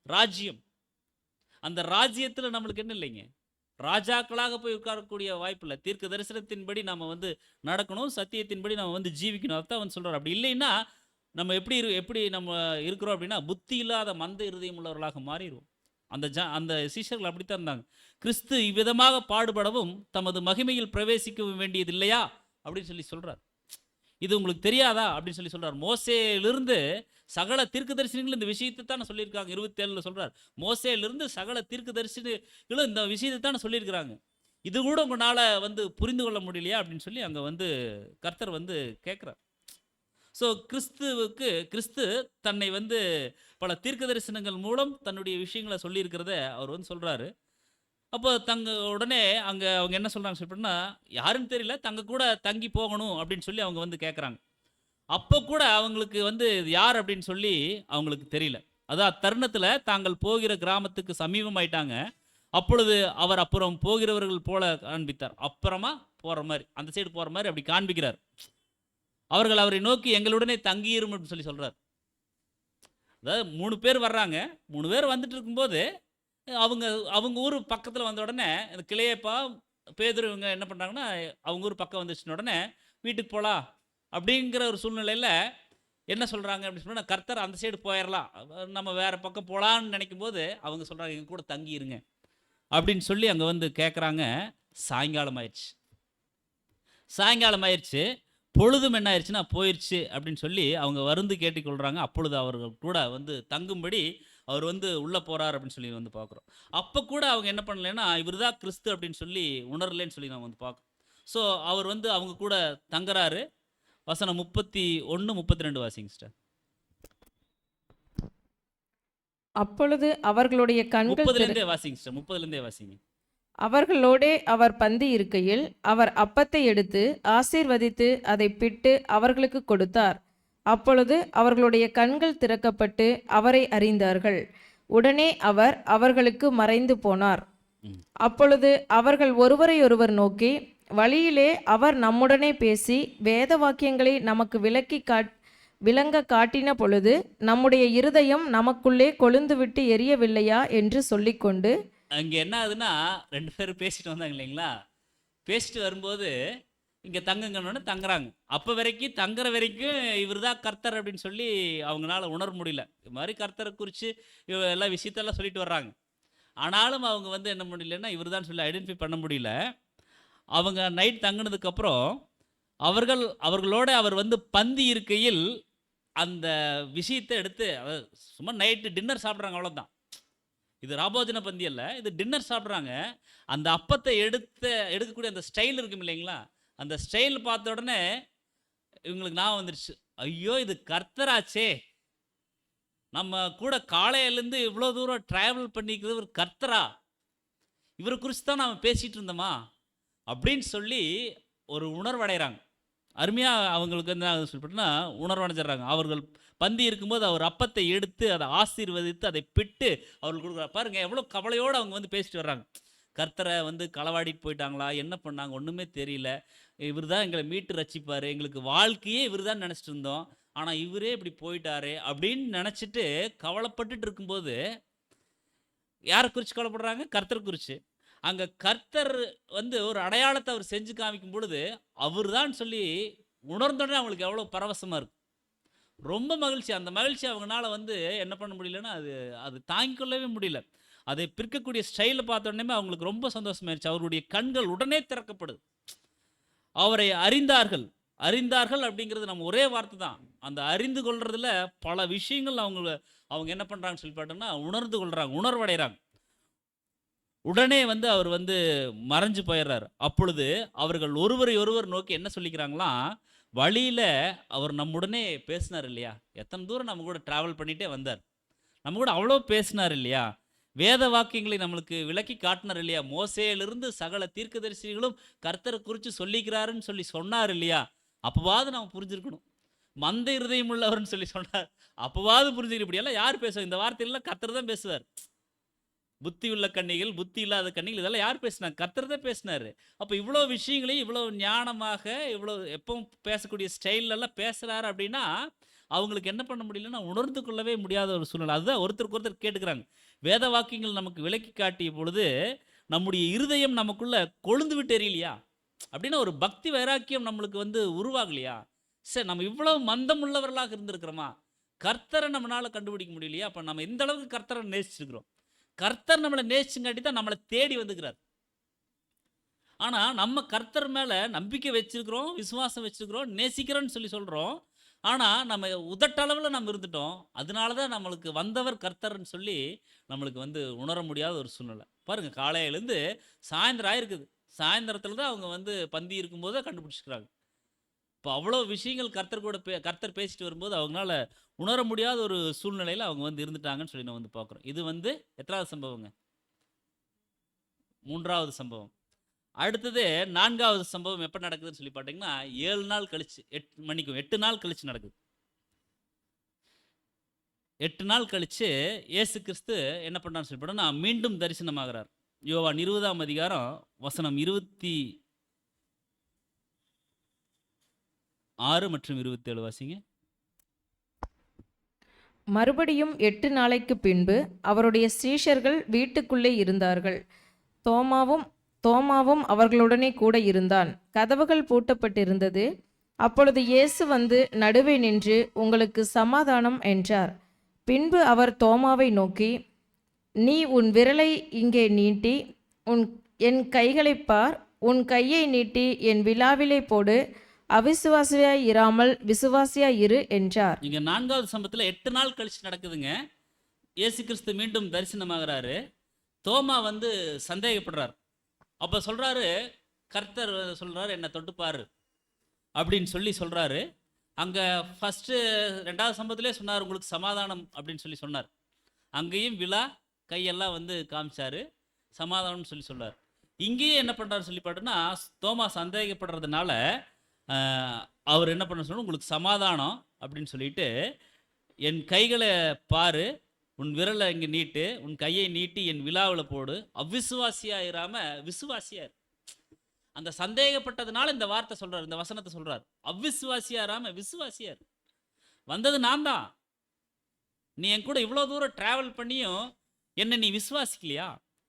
ராஜ்யம். அந்த ராஜ்யத்தில் நம்மளுக்கு என்ன இல்லைங்க, ராஜாக்களாக போய் உட்காரக்கூடிய வாய்ப்பு இல்லை. தீர்க்க தரிசனத்தின்படி நம்ம வந்து நடக்கணும், சத்தியத்தின்படி நம்ம வந்து ஜீவிக்கணும். அதான் வந்து சொல்கிறார். அப்படி இல்லைன்னா நம்ம எப்படி நம்ம இருக்கிறோம் அப்படின்னா புத்தி இல்லாத மந்த இருதயம் உள்ளவர்களாக மாறிடுவோம். அந்த சீஷர்கள் அப்படித்தான் இருந்தாங்க. கிறிஸ்து இவ்விதமாக பாடுபடவும் தமது மகிமையில் பிரவேசிக்க வேண்டியது இல்லையா அப்படின்னு சொல்லி சொல்கிறார். இது உங்களுக்கு தெரியாதா அப்படின்னு சொல்லி சொல்கிறார். மோசேலிருந்து சகல தீர்க்கதரிசனிகளும் இந்த விஷயத்தை தானே சொல்லியிருக்காங்க. 27 சொல்கிறார், மோசேலிருந்து சகல தீர்க்கதரிசனிகளும் இந்த விஷயத்தை தானே சொல்லியிருக்கிறாங்க. இது கூட உங்களால் வந்து புரிந்து கொள்ள முடியலையா அப்படின்னு சொல்லி அங்கே வந்து கர்த்தர் வந்து கேட்குறார். ஸோ கிறிஸ்து தன்னை வந்து பல தீர்க்க தரிசனங்கள் மூலம் தன்னுடைய விஷயங்களை சொல்லியிருக்கிறத அவர் வந்து சொல்கிறாரு. அப்போ உடனே அங்கே அவங்க என்ன சொல்கிறாங்க சொல்லிட்டுனா, யாருன்னு தெரியல, கூட தங்கி போகணும் அப்படின்னு சொல்லி அவங்க வந்து கேட்குறாங்க. அப்போ கூட அவங்களுக்கு வந்து யார் அப்படின்னு சொல்லி அவங்களுக்கு தெரியல. அதான் தருணத்தில் தாங்கள் போகிற கிராமத்துக்கு சமீபமாயிட்டாங்க. அப்பொழுது அவர் அப்புறம் போகிறவர்கள் போல காண்பித்தார். அப்புறமா போகிற மாதிரி, அந்த சைடு போகிற மாதிரி அப்படி காண்பிக்கிறார். அவர்கள் அவரை நோக்கி எங்களுடனே தங்கியிரும் அப்படின்னு சொல்லி சொல்கிறார். அதாவது 3 பேர் வர்றாங்க. 3 பேர் வந்துட்டு இருக்கும்போது அவங்க ஊர் பக்கத்தில் வந்த உடனே இந்த கிளையப்பா பேதுரு இவங்க என்ன பண்ணுறாங்கன்னா, அவங்க ஊர் பக்கம் வந்துச்சுன உடனே வீட்டுக்கு போகலாம் அப்படிங்கிற ஒரு சூழ்நிலையில் என்ன சொல்கிறாங்க அப்படின்னு சொன்னால், கர்த்தர் அந்த சைடு போயிடலாம், நம்ம வேறு பக்கம் போகலான்னு நினைக்கும் போது அவங்க சொல்கிறாங்க எங்கள் கூட தங்கியிருங்க அப்படின்னு சொல்லி அங்கே வந்து கேட்குறாங்க. சாயங்காலம் ஆயிடுச்சு. பொழுதும் என்ன ஆயிடுச்சுன்னா போயிடுச்சு அப்படின்னு சொல்லி அவங்க வருந்து கேட்டுக்கொள்கிறாங்க. அப்பொழுது அவர்கள் கூட வந்து தங்கும்படி அவர் வந்து உள்ளே போகிறார் அப்படின்னு சொல்லி வந்து பார்க்குறோம். அப்போ கூட அவங்க என்ன பண்ணலைன்னா இவர் தான் கிறிஸ்து அப்படின்னு சொல்லி உணரலைன்னு சொல்லி நம்ம வந்து பார்க்குறோம். ஸோ அவர் வந்து அவங்க கூட தங்குறாரு. வசனம் 31, 32 வாசிங்க சிஸ்டர். அப்பொழுது அவர்களுடைய கண்கள் 30லேருந்தே வாசிங்க சிஸ்டர், 30லேருந்தே வாசிங்க. அவர்களோடே அவர் பந்தி இருக்கையில் அவர் அப்பத்தை எடுத்து ஆசீர்வதித்து அதை பிட்டு அவர்களுக்கு கொடுத்தார். அப்பொழுது அவர்களுடைய கண்கள் திறக்கப்பட்டு அவரை அறிந்தார்கள். உடனே அவர் அவர்களுக்கு மறைந்து போனார். அப்பொழுது அவர்கள் ஒருவரையொருவர் நோக்கி, வழியிலே அவர் நம்முடனே பேசி வேத வாக்கியங்களை நமக்கு விளங்க காட்டின பொழுது நம்முடைய இருதயம் நமக்குள்ளே கொழுந்துவிட்டு எரியவில்லையா என்று சொல்லிக்கொண்டு, அங்கே என்ன ஆகுதுன்னா 2 பேரும் பேசிட்டு வந்தாங்க இல்லைங்களா, பேசிட்டு வரும்போது இங்கே தங்குங்கன்னு தங்குறாங்க. அப்போ வரைக்கும் தங்குற வரைக்கும் இவர் தான் கர்த்தர் அப்படின்னு சொல்லி அவங்களால உணர முடியல. இது மாதிரி கர்த்தரை குறித்து எல்லா விஷயத்தெல்லாம் சொல்லிட்டு வர்றாங்க. ஆனாலும் அவங்க வந்து என்ன முடியலன்னா இவர் தான் சொல்லி ஐடென்டிஃபை பண்ண முடியல. அவங்க நைட் தங்கினதுக்கப்புறம் அவர்களோட அவர் வந்து பந்தி இருக்கையில் அந்த விஷயத்தை எடுத்து, சும்மா நைட்டு டின்னர் சாப்பிட்றாங்க, அவ்வளோதான். இது ராபோஜன பந்தி அல்ல, இது டின்னர் சாப்பிட்றாங்க. அந்த அப்பத்தை எடுக்கக்கூடிய அந்த ஸ்டைல் இருக்கும் இல்லைங்களா, அந்த ஸ்டைல் பார்த்த உடனே இவங்களுக்கு ஞாபகம் வந்துருச்சு, ஐயோ இது கர்த்தராச்சே, நம்ம கூட காலையிலேருந்து இவ்வளோ தூரம் ட்ராவல் பண்ணிக்கிறது ஒரு கர்த்தரா, இவரை குறித்து தான் நாம் பேசிகிட்டு இருந்தோமா அப்படின்னு சொல்லி ஒரு உணர்வடைகிறாங்க. அருமையாக அவங்களுக்கு என்ன சொல்லிட்டுனா உணர்வடைஞ்சிடறாங்க. அவர்கள் பந்தி இருக்கும்போது அவர் அப்பத்தை எடுத்து அதை ஆசீர்வதித்து அதை பிட்டு அவர்கள் கொடுக்குறாரு. பாருங்கள் எவ்வளோ கவலையோடு அவங்க வந்து பேசிட்டு வர்றாங்க. கர்த்தரை வந்து களவாடிட்டு போயிட்டாங்களா, என்ன பண்ணாங்க ஒன்றுமே தெரியல, இவர் தான் எங்களை மீட்டு ரசிப்பார், எங்களுக்கு வாழ்க்கையே இவர் தான் நினச்சிட்டு இருந்தோம், ஆனால் இவரே இப்படி போயிட்டாரு அப்படின்னு நினச்சிட்டு கவலைப்பட்டுட்டு இருக்கும்போது யாரை குறித்து கவலைப்படுறாங்க, கர்த்தரை குறித்து. அங்கே கர்த்தர் வந்து ஒரு அடையாளத்தை அவர் செஞ்சு காமிக்கும் பொழுது அவர் தான் சொல்லி உணர்ந்தோடனே அவங்களுக்கு எவ்வளோ பரவசமாக இருக்கும், ரொம்ப மகிழ்ச்சி. அந்த மகிழ்ச்சி அவங்களால வந்து என்ன பண்ண முடியலன்னா அது தாங்கிக் கொள்ளவே முடியல. அதை பிற்கக்கூடிய ஸ்டைலை பார்த்த உடனே அவங்களுக்கு ரொம்ப சந்தோஷமாயிருச்சு. அவருடைய கண்கள் உடனே திறக்கப்படுது. அவரை அறிந்தார்கள். அறிந்தார்கள் அப்படிங்கிறது நம்ம ஒரே வார்த்தை தான். அந்த அறிந்து கொள்றதுல பல விஷயங்கள் அவங்க என்ன பண்றாங்கன்னு சொல்லி பார்த்தோம்னா, உணர்ந்து கொள்றாங்க, உணர்வடைறாங்க. உடனே வந்து அவர் வந்து மறைஞ்சு போயிடுறாரு. அப்பொழுது அவர்கள் ஒருவரை ஒருவர் நோக்கி என்ன சொல்லிக்கிறாங்களாம், வழியில அவர் நம்முடனே பேசினார் இல்லையா? எத்தனை தூரம் நம்ம கூட டிராவல் பண்ணிட்டே வந்தார். நம்ம கூட அவ்வளோ பேசினார் இல்லையா? வேத வாக்கியங்களை நம்மளுக்கு விளக்கி காட்டினார் இல்லையா? மோசேயிலிருந்து சகல தீர்க்கதரிசிகளும் கர்த்தரை குறித்து சொல்லிக்கிறாருன்னு சொல்லி சொன்னார் இல்லையா? அப்பவாவது நம்ம புரிஞ்சிருக்கணும். மந்த இருதயம் உள்ளவர்னு சொல்லி சொன்னார். அப்பவாவது புரிஞ்சுக்கிட்டு, இப்படியெல்லாம் யார் பேசுவார்? இந்த வார்த்தையெல்லாம் கர்த்தர் தான் பேசுவார். புத்தி உள்ள கன்னிகள், புத்தி இல்லாத கன்னிகள், இதெல்லாம் யார் பேசினாங்க? கர்த்தர் தான் பேசினாரு. அப்போ இவ்வளோ விஷயங்களையும் இவ்வளோ ஞானமாக, இவ்வளோ எப்பவும் பேசக்கூடிய ஸ்டைலெல்லாம் பேசுகிறாரு அப்படின்னா, அவங்களுக்கு என்ன பண்ண முடியலன்னா உணர்ந்து கொள்ளவே முடியாத ஒரு சூழ்நிலை. அதுதான் ஒருத்தருக்கு ஒருத்தர் கேட்டுக்கிறாங்க. வேத வாக்கியங்கள் நமக்கு விளக்கி காட்டிய பொழுது நம்முடைய இருதயம் நமக்குள்ள கொழுந்து விட்டு எரியலையா? அப்படின்னா ஒரு பக்தி வைராக்கியம் நம்மளுக்கு வந்து உருவாகலையா? சரி, நம்ம இவ்வளவு மந்தம் உள்ளவர்களாக இருந்திருக்கிறோமா? கர்த்தரை நம்மளால கண்டுபிடிக்க முடியலையா? அப்போ நம்ம எந்த அளவுக்கு கர்த்தரை நேசிச்சிருக்கிறோம்? கர்த்தர் நம்மளை நேசிச்சுங்காட்டி தான் நம்மளை தேடி வந்துக்கிறார். ஆனால் நம்ம கர்த்தர் மேலே நம்பிக்கை வச்சிருக்கிறோம், விசுவாசம் வச்சிருக்கிறோம், நேசிக்கிறோன்னு சொல்லி சொல்கிறோம். ஆனால் நம்ம உதட்டளவில் நம்ம இருந்துட்டோம். அதனால தான் நம்மளுக்கு வந்தவர் கர்த்தர்ன்னு சொல்லி நம்மளுக்கு வந்து உணர முடியாத ஒரு சூழ்நிலை. பாருங்கள், காலையிலேருந்து சாயந்தரம் ஆயிருக்குது. சாயந்தரத்தில் தான் அவங்க வந்து பந்தி இருக்கும்போது தான் கண்டுபிடிச்சிக்கிறாங்க. இப்போ அவ்வளோ விஷயங்கள் கர்த்தர் கூட கர்த்தர் பேசிட்டு வரும்போது அவங்களால உணர முடியாத ஒரு சூழ்நிலையில் அவங்க வந்து இருந்துட்டாங்கன்னு சொல்லி நம்ம வந்து பார்க்குறோம். இது வந்து எத்தனாவது சம்பவங்க? 3வது சம்பவம். அடுத்தது 4வது சம்பவம் எப்போ நடக்குதுன்னு சொல்லி பார்த்தீங்கன்னா 7 நாள் கழிச்சு, 8 நாள் கழிச்சு நடக்குது. 8 நாள் கழிச்சு இயேசு கிறிஸ்து என்ன பண்ணான்னு சொல்லி பார்த்தோம்னா மீண்டும் தரிசனமாகிறார். யோவான் 20ஆம் அதிகாரம் வசனம் 26 மற்றும் 27 வாசிங்க. மறுபடியும் 8 நாளைக்கு பின்பு அவருடைய சீஷர்கள் வீட்டுக்குள்ளே இருந்தார்கள். தோமாவும் அவர்களுடனே கூட இருந்தான். கதவுகள் பூட்டப்பட்டிருந்தது. அப்பொழுது இயேசு வந்து நடுவே நின்று, உங்களுக்கு சமாதானம் என்றார். பின்பு அவர் தோமாவை நோக்கி, நீ உன் விரலை இங்கே நீட்டி என் கைகளைப் பார், உன் கையை நீட்டி என் விலாவிலே போடு, அவிசுவாசியாய் இராமல் விசுவாசியாய் இரு என்றார். இங்க 4வது சம்பவத்தில் 8 நாள் கழிச்சு நடக்குதுங்க. இயேசு கிறிஸ்து மீண்டும் தரிசனமாகிறாரு. தோமா வந்து சந்தேகப்படுறார். அப்போ சொல்றாரு, கர்த்தர் சொல்றாரு, என்னை தொட்டுப்பாரு அப்படின்னு சொல்லி சொல்றாரு. அங்க ஃபர்ஸ்ட் 2வது சம்பவத்திலே சொன்னார், உங்களுக்கு சமாதானம் அப்படின்னு சொல்லி சொன்னார். அங்கேயும் விழா கையெல்லாம் வந்து காமிச்சாரு, சமாதானம்னு சொல்லி சொல்றார். இங்கேயும் என்ன பண்றாரு சொல்லி பார்த்தோன்னா, தோமா சந்தேகப்படுறதுனால அவர் என்ன பண்ண சொன்னார், உங்களுக்கு சமாதானம் அப்படின்னு சொல்லிட்டு, என் கைகளை பாரு, உன் விரலை இங்கே நீட்டு, உன் கையை நீட்டி என் விழாவில் போடு, அவ்விசுவாசியாயிராம விசுவாசியார். அந்த சந்தேகப்பட்டதுனால இந்த வார்த்தை சொல்றார், இந்த வசனத்தை சொல்றார், அவ்விசுவாசியாராம விசுவாசியார். வந்தது நான் தான். நீ என் கூட இவ்வளோ தூரம் டிராவல் பண்ணியும் என்ன நீ விசுவாசிக்கலையா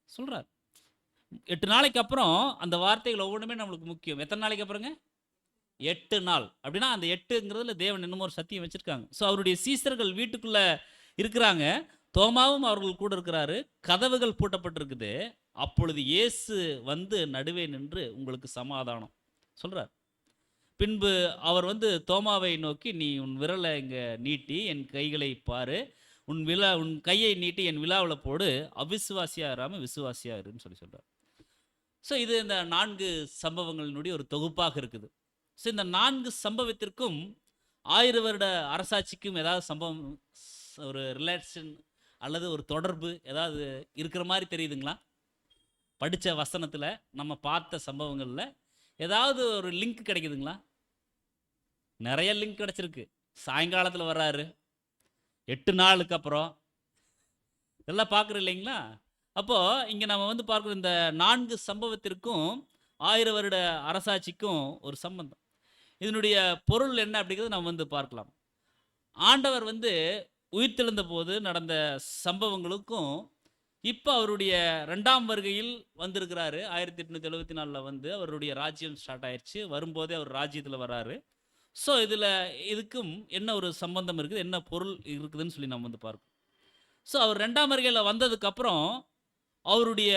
சொல்றார். 8 நாளைக்கு அப்புறம் அந்த வார்த்தைகள் ஒவ்வொன்றுமே நம்மளுக்கு முக்கியம். எத்தனை நாளைக்கு அப்புறங்க? 8 நாள். அப்படின்னா அந்த 8ங்கிறதுல தேவன் இன்னும் ஒரு சத்தியம் வச்சிருக்காங்க. ஸோ அவருடைய சீசர்கள் வீட்டுக்குள்ள இருக்கிறாங்க. தோமாவும் அவர்கள் கூட இருக்கிறாரு. கதவுகள் பூட்டப்பட்டிருக்குது. அப்பொழுது இயேசு வந்து நடுவே நின்று, உங்களுக்கு சமாதானம் சொல்றார். பின்பு அவர் வந்து தோமாவை நோக்கி, நீ உன் விரலை இங்கே நீட்டி என் கைகளை பாரு, உன் கையை நீட்டி என் விழாவில் போடு, அவிசுவாசியா இராம விசுவாசியா இருன்னு சொல்லி சொல்றார். ஸோ இது இந்த 4 சம்பவங்களினுடைய ஒரு தொகுப்பாக இருக்குது. ஸோ இந்த 4 சம்பவத்திற்கும் 1000 வருட அரசாட்சிக்கும் ஏதாவது சம்பவம், ஒரு ரிலேஷன் அல்லது ஒரு தொடர்பு ஏதாவது இருக்கிற மாதிரி தெரியுதுங்களா? படித்த வசனத்தில் நம்ம பார்த்த சம்பவங்களில் ஏதாவது ஒரு லிங்க் கிடைக்குதுங்களா? நிறைய லிங்க் கிடைச்சிருக்கு. சாயங்காலத்தில் வர்றாரு, 8 நாளுக்கு அப்புறம் இதெல்லாம் பார்க்குறோம் இல்லைங்களா? அப்போது இங்கே நம்ம வந்து பார்க்குற இந்த 4 சம்பவத்திற்கும் 1000 வருட அரசாட்சிக்கும் ஒரு சம்பந்தம். இதனுடைய பொருள் என்ன அப்படிங்கிறது நம்ம வந்து பார்க்கலாம். ஆண்டவர் வந்து உயிர்த்தெழுந்த போது நடந்த சம்பவங்களுக்கும் இப்போ அவருடைய 2ஆம் வருகையில் வந்திருக்கிறாரு. 1874 வந்து அவருடைய ராஜ்யம் ஸ்டார்ட் ஆயிடுச்சு. வரும்போதே அவர் ராஜ்யத்தில் வர்றாரு. ஸோ இதுக்கும் என்ன ஒரு சம்பந்தம் இருக்குது, என்ன பொருள் இருக்குதுன்னு சொல்லி நம்ம வந்து பார்க்கணும். ஸோ அவர் 2ஆம் வருகையில் வந்ததுக்கப்புறம் அவருடைய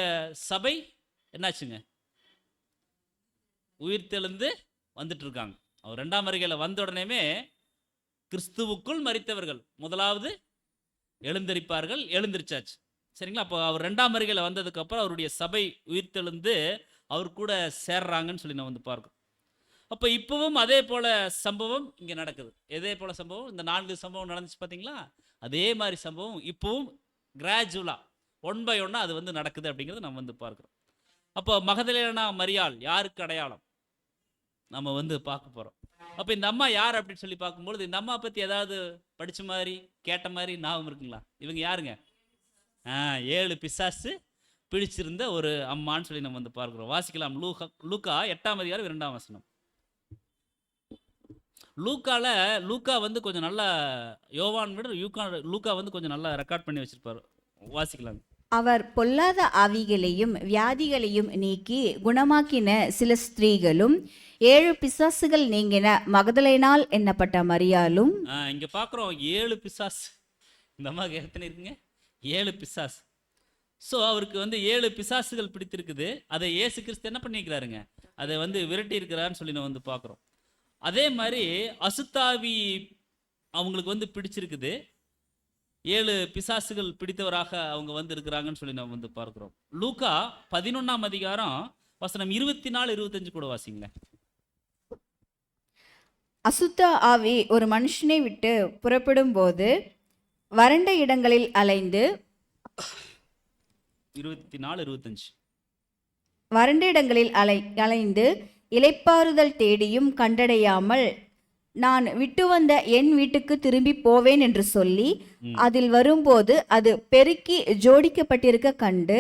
சபை என்னாச்சுங்க? உயிர்த்தெழுந்து வந்துட்டு இருக்காங்க. அவர் 2ஆம் வருகையில் வந்த உடனேமே கிறிஸ்துவுக்குள் மரித்தவர்கள் முதலாவது எழுந்தரிப்பார்கள், எழுந்திருச்சாச்சு. சரிங்களா? அப்போ அவர் 2ஆம் வருகையில் வந்ததுக்கப்புறம் அவருடைய சபை உயிர்த்தெழுந்து அவர் கூட சேர்றாங்கன்னு சொல்லி நான் வந்து பார்க்குறோம். அப்போ இப்போவும் அதே போல சம்பவம் இங்கே நடக்குது. எதே போல சம்பவம்? இந்த 4 சம்பவம் நடந்துச்சு பார்த்தீங்களா? அதே மாதிரி சம்பவம் இப்போவும் கிராஜுவலாக 1 by 1 அது வந்து நடக்குது அப்படிங்கிறது நம்ம வந்து பார்க்குறோம். அப்போ மகதலேனா மரியாள் யாருக்கு அடையாளம் நம்ம வந்து பார்க்க போகிறோம். அப்போ இந்த அம்மா யார் அப்படின்னு சொல்லி பார்க்கும்பொழுது இந்த அம்மா பற்றி ஏதாவது படித்த மாதிரி கேட்ட மாதிரி ஞாபகம் இருக்குங்களா? இவங்க யாருங்க? 7 பிசாசு பிடிச்சிருந்த ஒரு அம்மான்னு சொல்லி நம்ம வந்து பார்க்குறோம். வாசிக்கலாம். லூக்கா 8ஆம் அதிகாரம் 2ஆம் வசனம். லூக்கா வந்து கொஞ்சம் நல்லா யோவான் விட லூக்கா வந்து கொஞ்சம் நல்லா ரெக்கார்ட் பண்ணி வச்சிருப்பாரு. வாசிக்கலாம். அவர் பொல்லாத ஆவிகளையும் வியாதிகளையும் நீக்கி குணமாக்கின சில ஸ்திரீகளும் 7 பிசாசுகள் நீங்கின மகதலேனாள் என்னப்பட்ட மரியாளும். இங்க பார்க்குறோம் 7 பிசாசு. இந்த அம்மாவுக்கு எத்தனை இருக்குங்க? 7 பிசாசு. ஸோ அவருக்கு வந்து 7 பிசாசுகள் பிடித்திருக்குது. அதை இயேசு கிறிஸ்து என்ன பண்ணிக்கிறாருங்க? அதை வந்து விரட்டி இருக்கிறான்னு சொல்லி நம்ம வந்து பார்க்குறோம். அதே மாதிரி அசுத்தாவி அவங்களுக்கு வந்து பிடிச்சிருக்குது. 7 பிசாசுகள் பிடித்தவராக அவங்க வந்து இருக்கிறாங்கன்னு சொல்லி நம்ம வந்து பார்க்குறோம். லூக்கா 11ஆம் அதிகாரம் வசனம் 24, 25 கூட வாசிங்களேன். அசுத்த ஆவி ஒரு மனுஷனை விட்டு புறப்படும் போது வறண்ட இடங்களில் அலைந்து 24, 25 வறண்ட இடங்களில் அலைந்து இளைப்பாறுதல் தேடியும் கண்டடையாமல் நான் விட்டு வந்த என் வீட்டுக்கு திரும்பி போவேன் என்று சொல்லி அதில் வரும்போது அது பெருக்கி ஜோடிக்கப்பட்டிருக்க கண்டு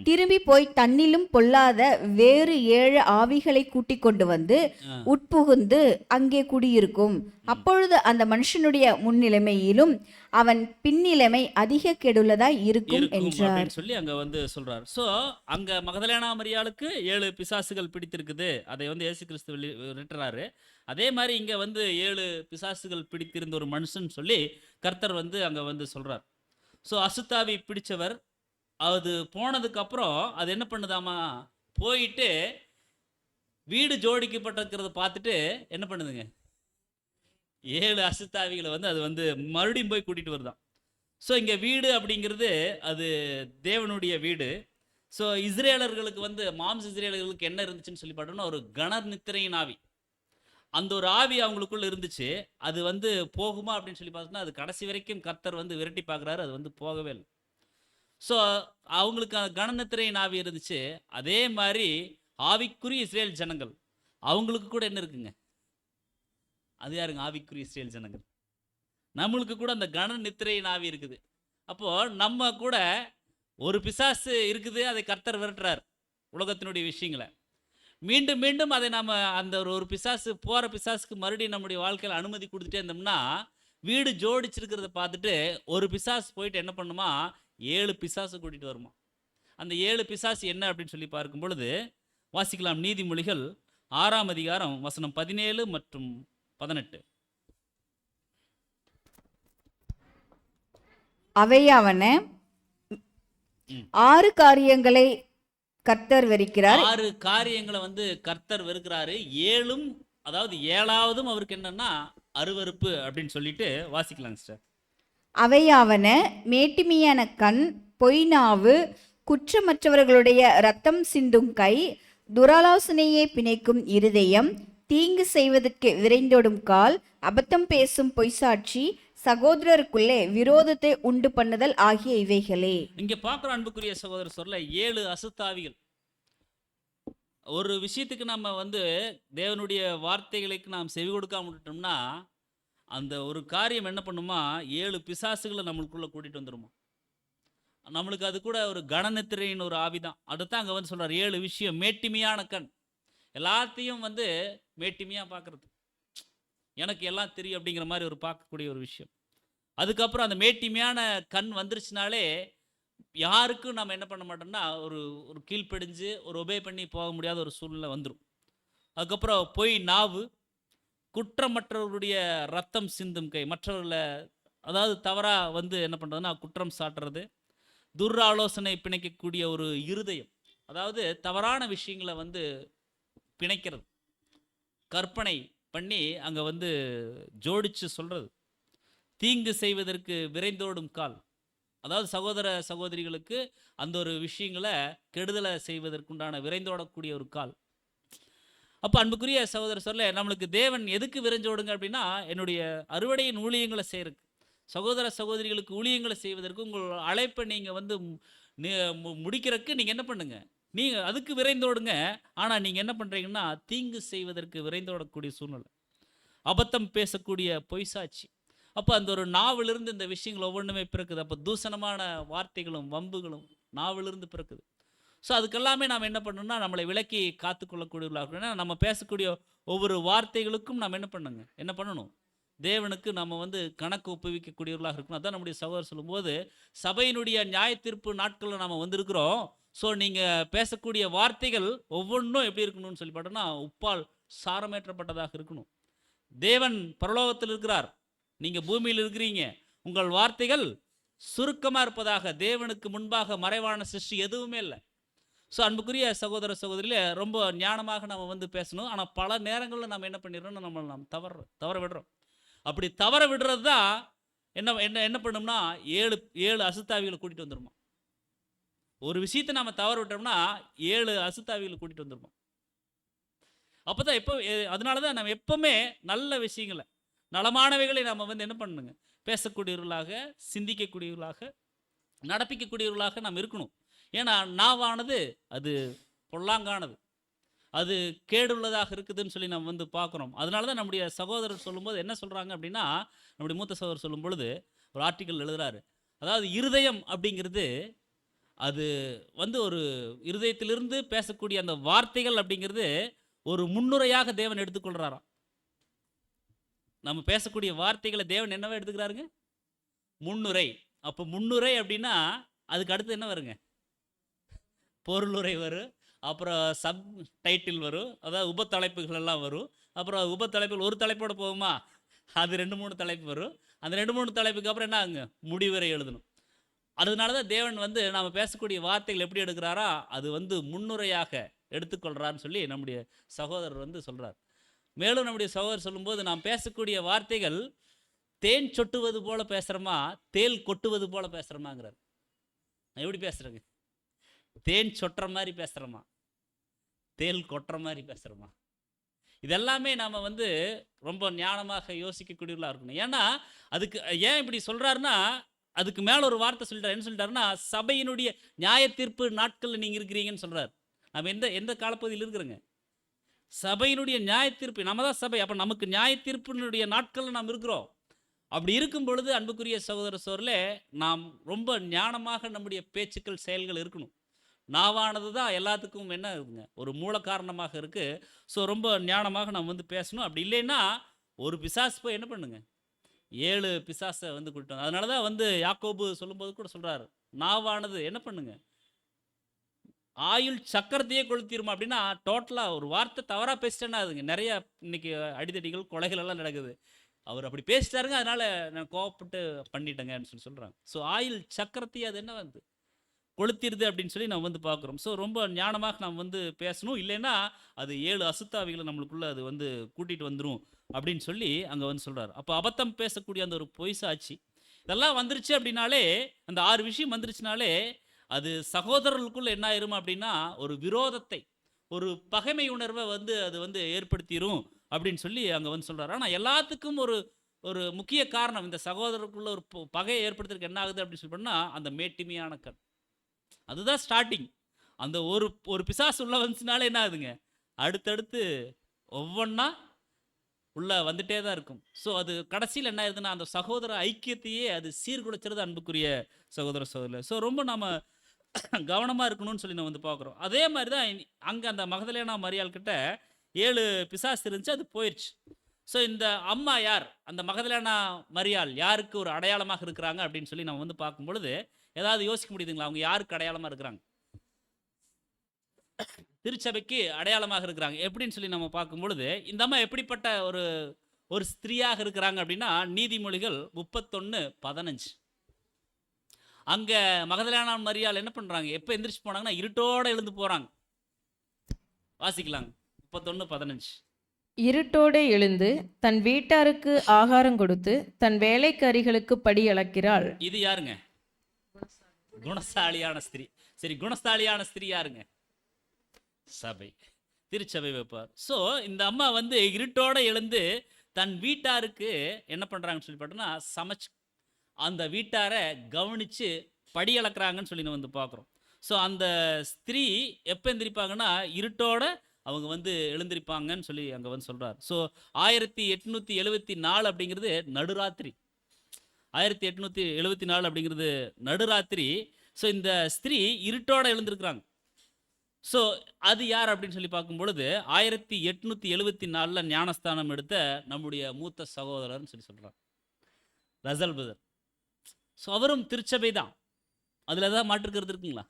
திரும்பி போய் தன்னிலும் பொல்லாத வேறு 7 ஆவிகளை கூட்டிக் கொண்டு வந்து உட்புகுந்து அங்கே குடியிருக்கும். அப்பொழுது அந்த மனுஷனுடைய முன்னிலைமையிலும் அவன் பின்னிலைமை அதிக கெடுள்ளதாய் இருக்கும் என்றார் சொல்லி அங்க வந்து சொல்றார். சோ அங்க மகதலேனா மரியாளுக்கு 7 பிசாசுகள் பிடித்திருக்குது. அதை வந்து இயேசு கிறிஸ்து விரட்டுறாரு. அதே மாதிரி இங்க வந்து 7 பிசாசுகள் பிடித்திருந்த ஒரு மனுஷன் சொல்லி கர்த்தர் வந்து அங்க வந்து சொல்றார். ஸோ அசுத்தாவி பிடிச்சவர் அது போனதுக்கு அப்புறம் அது என்ன பண்ணுதாமா? போயிட்டு வீடு ஜோடிக்கப்பட்டிருக்கிறத பார்த்துட்டு என்ன பண்ணுதுங்க? 7 அசுத்தாவிகளை வந்து அது வந்து மறுபடியும் போய் கூட்டிட்டு வருதான். ஸோ இங்க வீடு அப்படிங்கிறது அது தேவனுடைய வீடு. ஸோ இஸ்ரேலர்களுக்கு வந்து இஸ்ரேலர்களுக்கு என்ன இருந்துச்சுன்னு சொல்லி பார்த்தோம்னா ஒரு கன நித்திரையின் ஆவி. அந்த ஒரு ஆவி அவங்களுக்குள்ள இருந்துச்சு. அது வந்து போகுமா அப்படின்னு சொல்லி பார்த்தோம்னா அது கடைசி வரைக்கும் கர்த்தர் வந்து விரட்டி பார்க்குறாரு. அது வந்து போகவே இல்லை. ஸோ அவங்களுக்கு கனநித்திரையின் ஆவி இருந்துச்சு. அதே மாதிரி ஆவிக்குரிய இஸ்ரேல் ஜனங்கள் அவங்களுக்கு கூட என்ன இருக்குங்க? அது யாருங்க? ஆவிக்குரிய இஸ்ரேல் ஜனங்கள். நம்மளுக்கு கூட அந்த கனநித்திரையின் ஆவி இருக்குது. அப்போ நம்ம கூட ஒரு பிசாசு இருக்குது. அதை கர்த்தர் விரட்டுறார் உலகத்தினுடைய விஷயங்களை. மீண்டும் மீண்டும் அதை நம்ம அந்த ஒரு பிசாசு போகிற பிசாசுக்கு மறுபடியும் நம்முடைய வாழ்க்கையில் அனுமதி கொடுத்துட்டே இருந்தோம்னா வீடு ஜோடிச்சிருக்கிறத பார்த்துட்டு ஒரு பிசாசு போயிட்டு என்ன பண்ணுமா? 7 பிசாசு கூட்டிகிட்டு வருமா. அந்த 7 பிசாசு என்ன அப்படின்னு சொல்லி பார்க்கும் பொழுது வாசிக்கலாம். நீதிமொழிகள் 6ஆம் அதிகாரம் வசனம் 17 மற்றும் 18. அவையாவன 6 காரியங்களை கர்த்தர் வெறுக்கிறார். 6 காரியங்களை வந்து கர்த்தர் வெறுக்கிறாரு. 7ம் அதாவது 7ஆவதும் அவருக்கு என்னன்னா அருவருப்பு அப்படின்னு சொல்லிட்டு வாசிக்கலாம் சிஸ்டர். அவையாவன மேட்டிமையான கண், பொய்நாவு, குற்றமற்றவர்களுடைய இரத்தம் சிந்தும் கை, துராலோசனையை பிணைக்கும் இருதயம், தீங்கு செய்வதற்கு விரைந்தோடும் கால், அபத்தம் பேசும் பொய்சாட்சி, சகோதரருக்குள்ளே விரோதத்தை உண்டு பண்ணுதல் ஆகிய இவைகளே. இங்க பார்க்குற அன்புக்குரிய சகோதர சொல்ல 7 அசுத்தாவிகள். ஒரு விஷயத்துக்கு நம்ம வந்து தேவனுடைய வார்த்தைகளுக்கு நாம் செவி கொடுக்காம விட்டுட்டோம்னா அந்த ஒரு காரியம் என்ன பண்ணுமா? 7 பிசாசுகளை நம்மளுக்குள்ள கூட்டிட்டு வந்துருமா. நம்மளுக்கு அது கூட ஒரு கனநித்திரையின் ஒரு ஆவிதான். அடுத்தான் அங்கே வந்து சொல்றார் 7 விஷயம். மேட்டிமையான கண், எல்லாத்தையும் வந்து மேட்டிமையாக பார்க்கறது, எனக்கு எல்லாம் தெரியும் அப்படிங்கிற மாதிரி ஒரு பார்க்கக்கூடிய ஒரு விஷயம். அதுக்கப்புறம் அந்த மேட்டிமையான கண் வந்துருச்சுனாலே யாருக்கும் நம்ம என்ன பண்ண மாட்டோம்னா ஒரு கீழ்ப்படிஞ்சு ஒரு ஒபே பண்ணி போக முடியாத ஒரு சூழ்நிலை வந்துடும். அதுக்கப்புறம் பொய் நாவு, குற்றமற்றவருடைய ரத்தம் சிந்தும் கை, மற்றவர்களை அதாவது தவறாக வந்து என்ன பண்ணுறதுன்னா குற்றம் சாட்டுறது, துராலோசனை பிணைக்கக்கூடிய ஒரு இருதயம், அதாவது தவறான விஷயங்களை வந்து பிணைக்கிறது, கற்பனை பண்ணி அங்கே வந்து ஜோடிச்சு சொல்கிறது, தீங்கு செய்வதற்கு விரைந்தோடும் கால், அதாவது சகோதர சகோதரிகளுக்கு அந்த ஒரு விஷயங்களை கெடுதலை செய்வதற்குண்டான விரைந்தோடக்கூடிய ஒரு கால். அப்போ அன்புக்குரிய சகோதர சொல்ல நம்மளுக்கு தேவன் எதுக்கு விரைஞ்சோடுங்க அப்படின்னா, என்னுடைய அறுவடையின் ஊழியங்களை செய்கிறதுக்கு, சகோதர சகோதரிகளுக்கு ஊழியங்களை செய்வதற்கு, உங்கள் அழைப்பை நீங்கள் வந்து முடிக்கிறதுக்கு நீங்கள் என்ன பண்ணுங்க, நீங்கள் அதுக்கு விரைந்தோடுங்க. ஆனால் நீங்கள் என்ன பண்ணுறீங்கன்னா தீங்கு செய்வதற்கு விரைந்தோடக்கூடிய சூழ்நிலை, அபத்தம் பேசக்கூடிய பொய் சாட்சி. அப்போ அந்த ஒரு நாவிலிருந்து இந்த விஷயங்கள் ஒவ்வொன்றுமே பிறக்குது. அப்போ தூசணமான வார்த்தைகளும் வம்புகளும் நாவிலிருந்து பிறக்குது. ஸோ அதுக்கெல்லாமே நாம் என்ன பண்ணணும்னா நம்மளை விலக்கி காத்துக்கொள்ளக்கூடியவர்களாக, ஏன்னா நம்ம பேசக்கூடிய ஒவ்வொரு வார்த்தைகளுக்கும் நாம் என்ன பண்ணணும், தேவனுக்கு நம்ம வந்து கணக்கு ஒப்புவிக்கக்கூடியவர்களாக இருக்கணும். அதான் நம்முடைய சகோதரர் சொல்லும்போது, சபையினுடைய நியாய தீர்ப்பு நாட்களில் நாம் வந்திருக்கிறோம். ஸோ நீங்கள் பேசக்கூடிய வார்த்தைகள் ஒவ்வொன்றும் எப்படி இருக்கணும்னு சொல்லி பார்த்தோன்னா, உப்பால் சாரமேற்றப்பட்டதாக இருக்கணும். தேவன் பரலோகத்தில் இருக்கிறார், நீங்கள் பூமியில் இருக்கிறீங்க, உங்கள் வார்த்தைகள் சுருக்கமாக இருப்பதாக. தேவனுக்கு முன்பாக மறைவான சிருஷ்டி எதுவுமே இல்லை. ஸோ அன்புக்குரிய சகோதர சகோதரியில் ரொம்ப ஞானமாக நம்ம வந்து பேசணும். ஆனால் பல நேரங்களில் நம்ம என்ன பண்ணிடுறோம்னா நம்ம தவற விடுறோம். அப்படி தவற விடுறது தான் என்ன பண்ணோம்னா ஏழு அசுத்தாவிகளை கூட்டிகிட்டு வந்துடுமா. ஒரு விஷயத்தை நம்ம தவற விட்டோம்னா 7 அசுத்தாவிகளை கூட்டிகிட்டு வந்துடுமா. அப்போ தான் அதனால தான் நம்ம எப்போவுமே நல்ல விஷயங்களை, நலமானவைகளை நம்ம வந்து என்ன பண்ணணுங்க, பேசக்கூடியவர்களாக, சிந்திக்கக்கூடியவர்களாக, நடப்பிக்கக்கூடியவர்களாக நாம் இருக்கணும். ஏன்னா நாவானது அது பொல்லாங்கானது, அது கேடுள்ளதாக இருக்குதுன்னு சொல்லி நம்ம வந்து பார்க்குறோம். அதனால தான் நம்முடைய சகோதரர் சொல்லும்போது என்ன சொல்கிறாங்க அப்படின்னா, நம்முடைய மூத்த சகோதரர் சொல்லும் பொழுது ஒரு ஆர்டிக்கல் எழுதுகிறாரு. அதாவது இருதயம் அப்படிங்கிறது அது வந்து ஒரு இருதயத்திலிருந்து பேசக்கூடிய அந்த வார்த்தைகள் அப்படிங்கிறது ஒரு முன்னுரையாக தேவன் எடுத்துக்கொள்கிறாராம். நம்ம பேசக்கூடிய வார்த்தைகளை தேவன் என்னவா எடுத்துக்கிறாருங்க, முன்னுரை. அப்போ முன்னுரை அப்படின்னா அதுக்கு அடுத்து என்ன வருங்க, பொருளுரை வரும், அப்புறம் சப் டைட்டில் வரும், அதாவது உபத்தலைப்புகள் எல்லாம் வரும். அப்புறம் உபத்தலைப்புகள் ஒரு தலைப்போடு போகுமா, அது 2-3 தலைப்பு வரும். அந்த 2-3 தலைப்புக்கு அப்புறம் என்ன ஆகுங்க, முடிவுரை எழுதணும். அதனால தான் தேவன் வந்து நாம் பேசக்கூடிய வார்த்தைகள் எப்படி எடுக்கிறாரா, அது வந்து முன்னுரையாக எடுத்துக்கொள்கிறான்னு சொல்லி நம்முடைய சகோதரர் வந்து சொல்கிறார். மேலும் நம்முடைய சகோதரர் சொல்லும்போது, நாம் பேசக்கூடிய வார்த்தைகள் தேன் சொட்டுவது போல பேசுகிறோமா, தேல் கொட்டுவது போல பேசுகிறோமாங்கிறார். எப்படி பேசுகிறேங்க, தேன் சொட்டுற மாதிரி பேசுகிறோமா, தேல் கொட்டுற மாதிரி பேசுகிறோமா? இதெல்லாமே நாம் வந்து ரொம்ப ஞானமாக யோசிக்கக்கூடியவர்களாக இருக்கணும். ஏன்னா அதுக்கு ஏன் இப்படி சொல்கிறாருன்னா, அதுக்கு மேலே ஒரு வார்த்தை சொல்லிட்டார். என்ன சொல்லிட்டாருன்னா, சபையினுடைய நியாய தீர்ப்பு நாட்களில் நீங்கள் இருக்கிறீங்கன்னு சொல்கிறார். நம்ம எந்த காலப்பகுதியில் இருக்கிறோங்க, சபையினுடைய நியாய தீர்ப்பு, நம்ம தான் சபை. அப்போ நமக்கு நியாய தீர்ப்பினுடைய நாட்களில் நாம் இருக்கிறோம். அப்படி இருக்கும் பொழுது அன்புக்குரிய சகோதர சோர்களே, நாம் ரொம்ப ஞானமாக நம்முடைய பேச்சுக்கள், செயல்கள் இருக்கணும். நாவானது தான் எல்லாத்துக்கும் என்ன இருக்குங்க, ஒரு மூல காரணமாக இருக்குது. ஸோ ரொம்ப ஞானமாக நம்ம வந்து பேசணும். அப்படி இல்லைன்னா ஒரு பிசாசு போய் என்ன பண்ணுங்க, 7 பிசாசை வந்து கூட்டிட்டு. அதனால தான் வந்து யாக்கோபு சொல்லும்போது கூட சொல்கிறாரு, நாவானது என்ன பண்ணுங்க, ஆயுள் சக்கரத்தையே கொளுத்திருமா. அப்படின்னா டோட்டலாக ஒரு வார்த்தை தவறாக பேசிட்டேன்னா அதுங்க நிறைய இன்னைக்கு அடிதடிகள், கொலைகள் எல்லாம் நடக்குது. அவர் அப்படி பேசிட்டாருங்க, அதனால நான் கோவப்பட்டு பண்ணிட்டேங்கன்னு சொல்கிறாங்க. ஸோ ஆயுள் சக்கரத்தையே அது என்ன வந்து கொளுத்திடுது அப்படின்னு சொல்லி நம்ம வந்து பார்க்குறோம். ஸோ ரொம்ப ஞானமாக நாம் வந்து பேசணும். இல்லைன்னா அது 7 அசுத்தாவிகளை நம்மளுக்குள்ளே அது வந்து கூட்டிகிட்டு வந்துடும் அப்படின்னு சொல்லி அங்கே வந்து சொல்கிறார். அப்போ அபத்தம் பேசக்கூடிய அந்த ஒரு பொய் சாட்சி இதெல்லாம் வந்துருச்சு அப்படின்னாலே, அந்த 6 விஷயம் வந்துருச்சுனாலே, அது சகோதரர்களுக்குள்ளே என்ன ஆயிரும் அப்படின்னா, ஒரு விரோதத்தை, ஒரு பகைமை உணர்வை வந்து அது வந்து ஏற்படுத்திடும் அப்படின்னு சொல்லி அங்கே வந்து சொல்கிறார். ஆனால் எல்லாத்துக்கும் ஒரு முக்கிய காரணம், இந்த சகோதரருக்குள்ள ஒரு பகையை ஏற்படுத்துறதுக்கு என்ன ஆகுது அப்படின்னு சொல்லி பண்ணால், அந்த மேட்டிமையான கண், அதுதான் ஸ்டார்டிங். அந்த ஒரு பிசாசு உள்ள வந்துச்சுனாலே என்ன ஆகுதுங்க, அடுத்தடுத்து ஒவ்வொன்றா உள்ளே வந்துட்டே தான் இருக்கும். ஸோ அது கடைசியில் என்ன ஆகுதுன்னா, அந்த சகோதர ஐக்கியத்தையே அது சீர்குலைச்சிறது அன்புக்குரிய சகோதர சகோதரர். ஸோ ரொம்ப நம்ம கவனமாக இருக்கணும்னு சொல்லி நம்ம வந்து பார்க்குறோம். அதே மாதிரி தான் அங்கே அந்த மகதலேனா மரியாள் கிட்ட 7 பிசாசு இருந்துச்சு, அது போயிடுச்சு. ஸோ இந்த அம்மா யார், அந்த மகதலேனா மரியாள் யாருக்கு ஒரு அடையாளமாக இருக்கிறாங்க அப்படின்னு சொல்லி நம்ம வந்து பார்க்கும் பொழுது ஏதாவது யோசிக்க முடியுதுங்களா, அவங்க யாருக்கு அடையாளமாக இருக்கிறாங்க? திருச்சபைக்கு அடையாளமாக இருக்கிறாங்க. எப்படின்னு சொல்லி நம்ம பார்க்கும் பொழுது, இந்த அம்மா எப்படிப்பட்ட ஒரு ஸ்திரீயாக இருக்கிறாங்க அப்படின்னா, நீதிமொழிகள் 31:15. அங்கே மகதலேனா மரியாள் என்ன பண்ணுறாங்க? எப்போ எந்திரிச்சு போனாங்கன்னா இருட்டோடு எழுந்து போகிறாங்க. வாசிக்கலாங்க 31:15. இருட்டோடே எழுந்து தன் வீட்டாருக்கு ஆகாரம் கொடுத்து தன் வேலைக்காரிகளுக்கு படி அளக்கிறாள். இது யாருங்க? குணசாலியான ஸ்திரீ. சரி, குணசாலியான ஸ்திரீ யாருங்க? சபை, திருச்சபை வைப்பார். ஸோ இந்த அம்மா வந்து இருட்டோட எழுந்து தன் வீட்டாருக்கு என்ன பண்ணுறாங்கன்னு சொல்லி பார்த்தோன்னா சமைச்சு அந்த வீட்டாரை கவனித்து படி அளக்குறாங்கன்னு சொல்லி நம்ம வந்து பார்க்குறோம். ஸோ அந்த ஸ்திரீ எப்போ எந்திரிப்பாங்கன்னா இருட்டோட அவங்க வந்து எழுந்திருப்பாங்கன்னு சொல்லி அங்கே வந்து சொல்கிறார். ஸோ 1874 அப்படிங்கிறது நடுராத்திரி. 1874 அப்படிங்கிறது நடுராத்திரி. ஸோ இந்த ஸ்திரீ இருட்டோட எழுந்திருக்கிறாங்க. ஸோ அது யார் அப்படின்னு சொல்லி பார்க்கும் பொழுது 1874 ஞானஸ்தானம் எடுத்த நம்முடைய மூத்த சகோதரர்னு சொல்லி சொல்கிறார், ரசல் பிரதர். ஸோ அவரும் திருச்சபை தான். அதில் ஏதாவது மாற்றுக்கிறது இருக்குங்களா?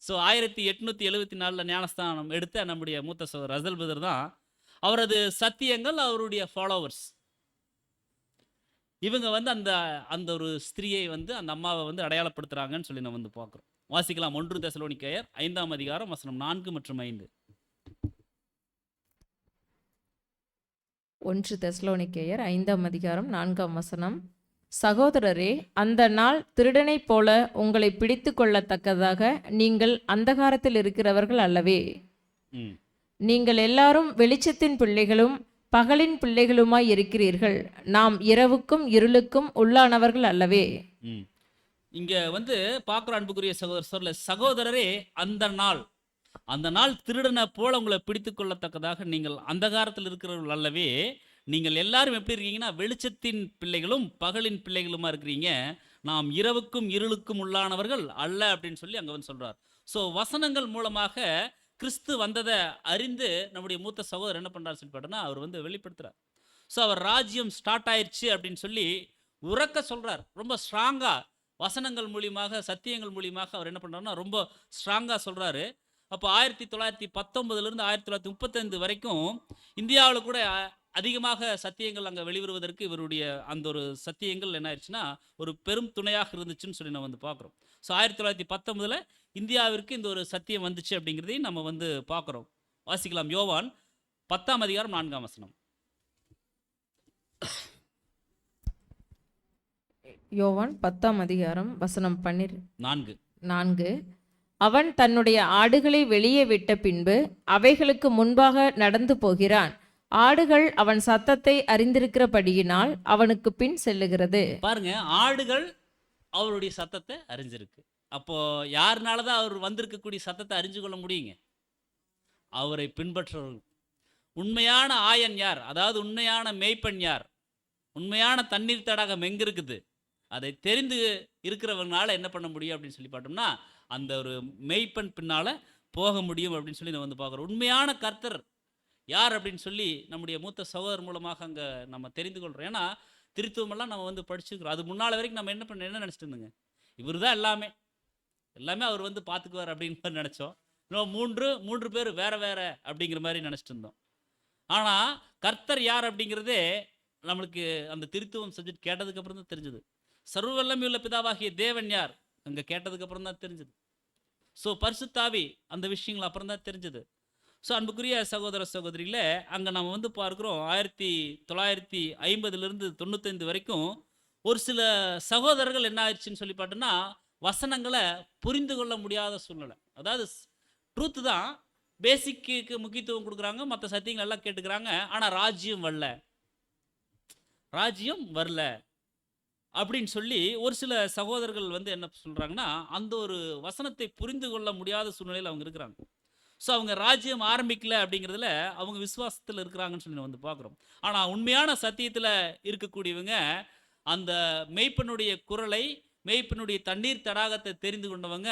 ஸோ 1874 ஞானஸ்தானம் எடுத்த நம்முடைய மூத்த சகோதரர் ரசல் பிரதர் தான். அவரது சத்தியங்கள், அவருடைய ஃபாலோவர்ஸ் இவங்க வந்து அந்த அந்த ஒரு ஸ்திரீயை வந்து அந்த அம்மாவை வந்து அடையாளப்படுத்துகிறாங்கன்னு சொல்லி நம்ம வந்து பார்க்குறோம். வாசிக்கலாம் 1 தெசலோனிக்கேயர் 5ஆம் அதிகாரம் வசனம் 4 மற்றும் 5. 1 தெசலோனிக்கேயர் 5ஆம் அதிகாரம் 4ஆம் வசனம். சகோதரரே, அந்த நாள் திருடனைப் போல உங்களை பிடித்து கொள்ளத்தக்கதாக நீங்கள் அந்தகாரத்தில் இருக்கிறவர்கள் அல்லவே. நீங்கள் எல்லாரும் வெளிச்சத்தின் பிள்ளைகளும் பகலின் பிள்ளைகளுமாய் இருக்கிறீர்கள். நாம் இரவுக்கும் இருளுக்கும் உள்ளானவர்கள் அல்லவே. இங்கே வந்து பார்க்குற அன்புக்குரிய சகோதரரே, அந்த நாள் திருடனை போல உங்களை பிடித்து கொள்ளத்தக்கதாக நீங்கள் அந்தகாரத்தில் இருக்கிறவர்கள் அல்லவே. நீங்கள் எல்லாரும் எப்படி இருக்கீங்கன்னா வெளிச்சத்தின் பிள்ளைகளும் பகலின் பிள்ளைகளுமா இருக்கிறீங்க. நாம் இரவுக்கும் இருளுக்கும் உள்ளானவர்கள் அல்ல அப்படின்னு சொல்லி அங்கே வந்து சொல்கிறார். ஸோ வசனங்கள் மூலமாக கிறிஸ்து வந்ததை அறிந்து நம்முடைய மூத்த சகோதரர் என்ன பண்ணுறாரு சொல்லி பார்த்தோன்னா அவர் வந்து வெளிப்படுத்துகிறார். ஸோ அவர் ராஜ்யம் ஸ்டார்ட் ஆயிடுச்சு அப்படின்னு சொல்லி உறக்க சொல்கிறார். ரொம்ப ஸ்ட்ராங்காக வசனங்கள் மூலியமாக சத்தியங்கள் மூலியமாக அவர் என்ன பண்ணுறாருன்னா ரொம்ப ஸ்ட்ராங்காக சொல்கிறாரு. அப்போ 1919 1935 வரைக்கும் இந்தியாவில் கூட அதிகமாக சத்தியங்கள் அங்கே வெளிவருவதற்கு இவருடைய அந்த ஒரு சத்தியங்கள் என்ன ஆயிடுச்சுன்னா ஒரு பெரும் துணையாக இருந்துச்சுன்னு சொல்லி நம்ம வந்து பார்க்குறோம். ஸோ 1919 இந்தியாவிற்கு இந்த ஒரு சத்தியம் வந்துச்சு அப்படிங்கிறதையும் நம்ம வந்து பார்க்குறோம். வாசிக்கலாம் யோவான் 10ஆம் அதிகாரம் 4ஆம் வசனம். யோவான் 10ஆம் அதிகாரம் வசனம் 4. அவன் தன்னுடைய ஆடுகளை வெளியே விட்ட பின்பு அவைகளுக்கு முன்பாக நடந்து போகிறான். ஆடுகள் அவன் சத்தத்தை அறிந்திருக்கிறபடியினால் அவனுக்கு பின் செல்லுகிறது. பாருங்க, ஆடுகள் அவருடைய சத்தத்தை அறிஞ்சிருக்கு. அப்போ யாருனால தான் அவர் வந்திருக்கக்கூடிய சத்தத்தை அறிஞ்சு கொள்ள முடியுங்க? அவரை பின்பற்றுறவர்கள். உண்மையான ஆயன் யார், அதாவது உண்மையான மேய்ப்பன் யார், உண்மையான தண்ணீர் தடாகம் எங்க இருக்குது, அதை தெரிந்து இருக்கிறவங்களால என்ன பண்ண முடியும் அப்படின்னு சொல்லி பார்த்தோம்னா அந்த ஒரு மெய்ப்பன் பின்னால போக முடியும் அப்படின்னு சொல்லி நம்ம வந்து பார்க்குறோம். உண்மையான கர்த்தர் யார் அப்படின்னு சொல்லி நம்முடைய மூத்த சகோதரர் மூலமாக அங்கே நம்ம தெரிந்து கொள்கிறோம். ஏன்னா திருத்துவமெல்லாம் நம்ம வந்து படிச்சுக்கிறோம். அது முன்னால் வரைக்கும் நம்ம என்ன நினச்சிட்டு இருந்தோங்க, இவர் தான் எல்லாமே அவர் வந்து பார்த்துக்குவார் அப்படின்னு மாதிரி நினச்சோம். இன்னும் மூன்று பேர் வேற அப்படிங்கிற மாதிரி நினச்சிட்டு இருந்தோம். ஆனால் கர்த்தர் யார் அப்படிங்கிறதே நம்மளுக்கு அந்த திருத்துவம் சப்ஜெக்ட் கேட்டதுக்கப்புறம் தான் தெரிஞ்சுது. சர்வ வல்லமையுள்ள பிதாவாகிய தேவன் யார் அங்கே கேட்டதுக்கப்புறம் தான் தெரிஞ்சுது. ஸோ பரிசுத்தாவி அந்த விஷயங்கள் அப்புறம் தான் தெரிஞ்சுது. ஸோ அன்புக்குரிய சகோதர சகோதரியில் அங்கே நம்ம வந்து பார்க்குறோம் 1950 95 வரைக்கும் ஒரு சில சகோதரர்கள் என்ன ஆயிடுச்சுன்னு சொல்லி பார்த்தோன்னா வசனங்களை புரிந்து கொள்ள முடியாத சூழ்நிலை. அதாவது ட்ரூத்து தான், பேசிக்கு முக்கியத்துவம் கொடுக்குறாங்க, மற்ற சத்தியங்கள் எல்லாம் கேட்டுக்கிறாங்க. ஆனால் ராஜ்யம் வரல அப்படின்னு சொல்லி ஒரு சில சகோதரர்கள் வந்து என்ன சொல்கிறாங்கன்னா அந்த ஒரு வசனத்தை புரிந்து கொள்ள முடியாத சூழ்நிலையில் அவங்க இருக்கிறாங்க. ஸோ அவங்க ராஜ்யம் ஆரம்பிக்கல அப்படிங்கிறதுல அவங்க விசுவாசத்தில் இருக்கிறாங்கன்னு சொல்லி வந்து பார்க்குறோம். ஆனால் உண்மையான சத்தியத்தில் இருக்கக்கூடியவங்க அந்த மெய்ப்பனுடைய குரலை, மெய்ப்பனுடைய தண்ணீர் தடாகத்தை தெரிந்து கொண்டவங்க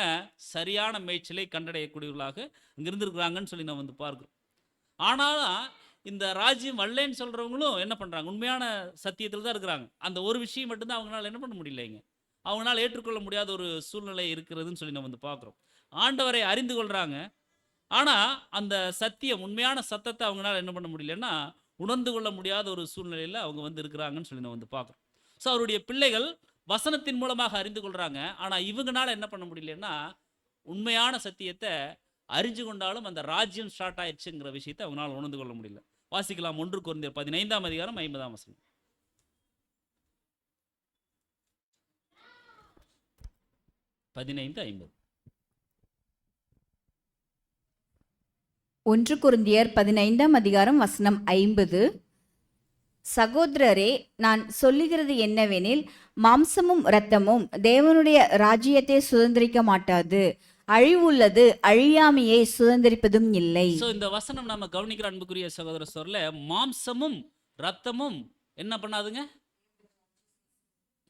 சரியான மேய்ச்சலை கண்டடையக்கூடியவர்களாக இங்கே இருந்திருக்கிறாங்கன்னு சொல்லி நம்ம வந்து பார்க்குறோம். ஆனாலும் இந்த ராஜ்யம் வரலன்னு சொல்கிறவங்களும் என்ன பண்ணுறாங்க, உண்மையான சத்தியத்தில் தான் இருக்கிறாங்க. அந்த ஒரு விஷயம் மட்டும்தான் அவங்களால என்ன பண்ண முடியலைங்க, அவங்களால ஏற்றுக்கொள்ள முடியாத ஒரு சூழ்நிலை இருக்கிறதுன்னு சொல்லி நம்ம வந்து பார்க்குறோம். ஆண்டவரை அறிந்து கொள்கிறாங்க, ஆனால் அந்த சத்தியம் உண்மையான சத்தத்தை அவங்களால என்ன பண்ண முடியலன்னா உணர்ந்து கொள்ள முடியாத ஒரு சூழ்நிலையில் அவங்க வந்து இருக்கிறாங்கன்னு சொல்லி நம்ம வந்து பார்க்குறோம். ஸோ அவருடைய பிள்ளைகள் வசனத்தின் மூலமாக அறிந்து கொள்கிறாங்க. ஆனால் இவங்கனால என்ன பண்ண முடியலன்னா உண்மையான சத்தியத்தை அறிஞ்சு கொண்டாலும் அந்த ராஜ்யம் ஸ்டார்ட் ஆயிடுச்சுங்கிற விஷயத்தை அவங்களால உணர்ந்து கொள்ள முடியல. வாசிக்கலாம் 1 கொரிந்தியர் 15ஆம் அதிகாரம் 50ஆம் வசனம். 15:50. 1 கொரிந்தியர் 15ஆம் அதிகாரம் வசனம் 50. சகோதரரே, நான் சொல்லுகிறது என்னவெனில், மாம்சமும் இரத்தமும் தேவனுடைய ராஜ்யத்தை சுதந்திரிக்க மாட்டாது, அழிவுள்ளது அழியாமையை சுதந்திரிப்பதும் இல்லை. இந்த வசனம் நம்ம கவனிக்கிற அன்புக்குரிய சகோதர சொல்ல, மாம்சமும் ரத்தமும் என்ன பண்ணாதுங்க,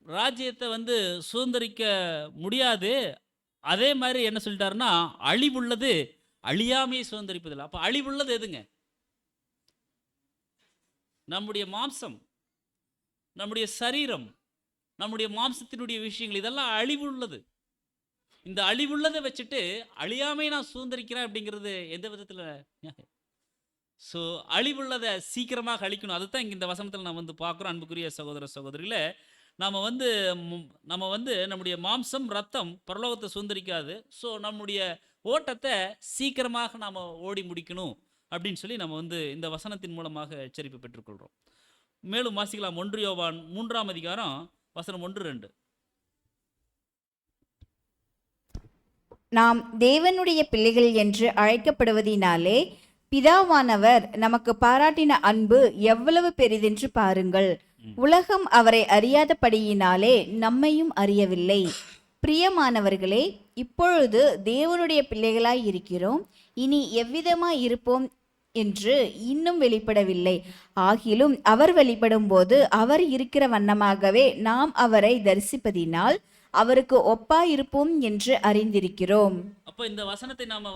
ராஜ்யத்தை சுதந்திரிக்க முடியாது. அதே மாதிரி என்ன சொல்லிட்டாருன்னா, அழிவுள்ளது அழியாமையை சுதந்திரிப்பதில்லை. அப்போ அழிவுள்ளது எதுங்க? நம்முடைய மாம்சம், நம்முடைய சரீரம், நம்முடைய மாம்சத்தினுடைய விஷயங்கள், இதெல்லாம் அழிவுள்ளது. இந்த அழிவுள்ளதை வச்சுட்டு அழியாமை நான் சுதந்திரிக்கிறேன் அப்படிங்கிறது எந்த விதத்தில்? ஸோ அழிவுள்ளதை சீக்கிரமாக அழிக்கணும். அதுதான் இங்கே இந்த வசனத்தில் நான் பார்க்குறோம். அன்புக்குரிய சகோதர சகோதரியில் நம்ம நம்முடைய மாம்சம் ரத்தம் பரலோகத்தை சுதந்திரிக்காது. ஸோ நம்முடைய ஓட்டத்தை சீக்கிரமாக நாம் ஓடி முடிக்கணும் அப்படின்னு சொல்லி நம்ம இந்த வசனத்தின் மூலமாக எச்சரிப்பு பெற்றுக்கொள்கிறோம். மேலும் வாசிக்கலாம் 1 யோவான் 3ஆம் அதிகாரம் வசனம் 1-2. நாம் தேவனுடைய பிள்ளைகள் என்று அழைக்கப்படுவதினாலே பிதாவானவர் நமக்கு பாராட்டின அன்பு எவ்வளவு பெரிதென்று பாருங்கள். உலகம் அவரை அறியாதபடியினாலே நம்மையும் அறியவில்லை. பிரியமானவர்களே, இப்பொழுது தேவனுடைய பிள்ளைகளாய் இருக்கிறோம், இனி எவ்விதமாய் இருப்போம் என்று இன்னும் வெளிப்படவில்லை. ஆகிலும் அவர் வெளிப்படும் போது அவர் இருக்கிற வண்ணமாகவே நாம் அவரை தரிசிப்பதினால் அவருக்கு ஒப்பாயிருப்போம் என்று அறிந்திருக்கிறோம். அப்போ இந்த வசனத்தை நாம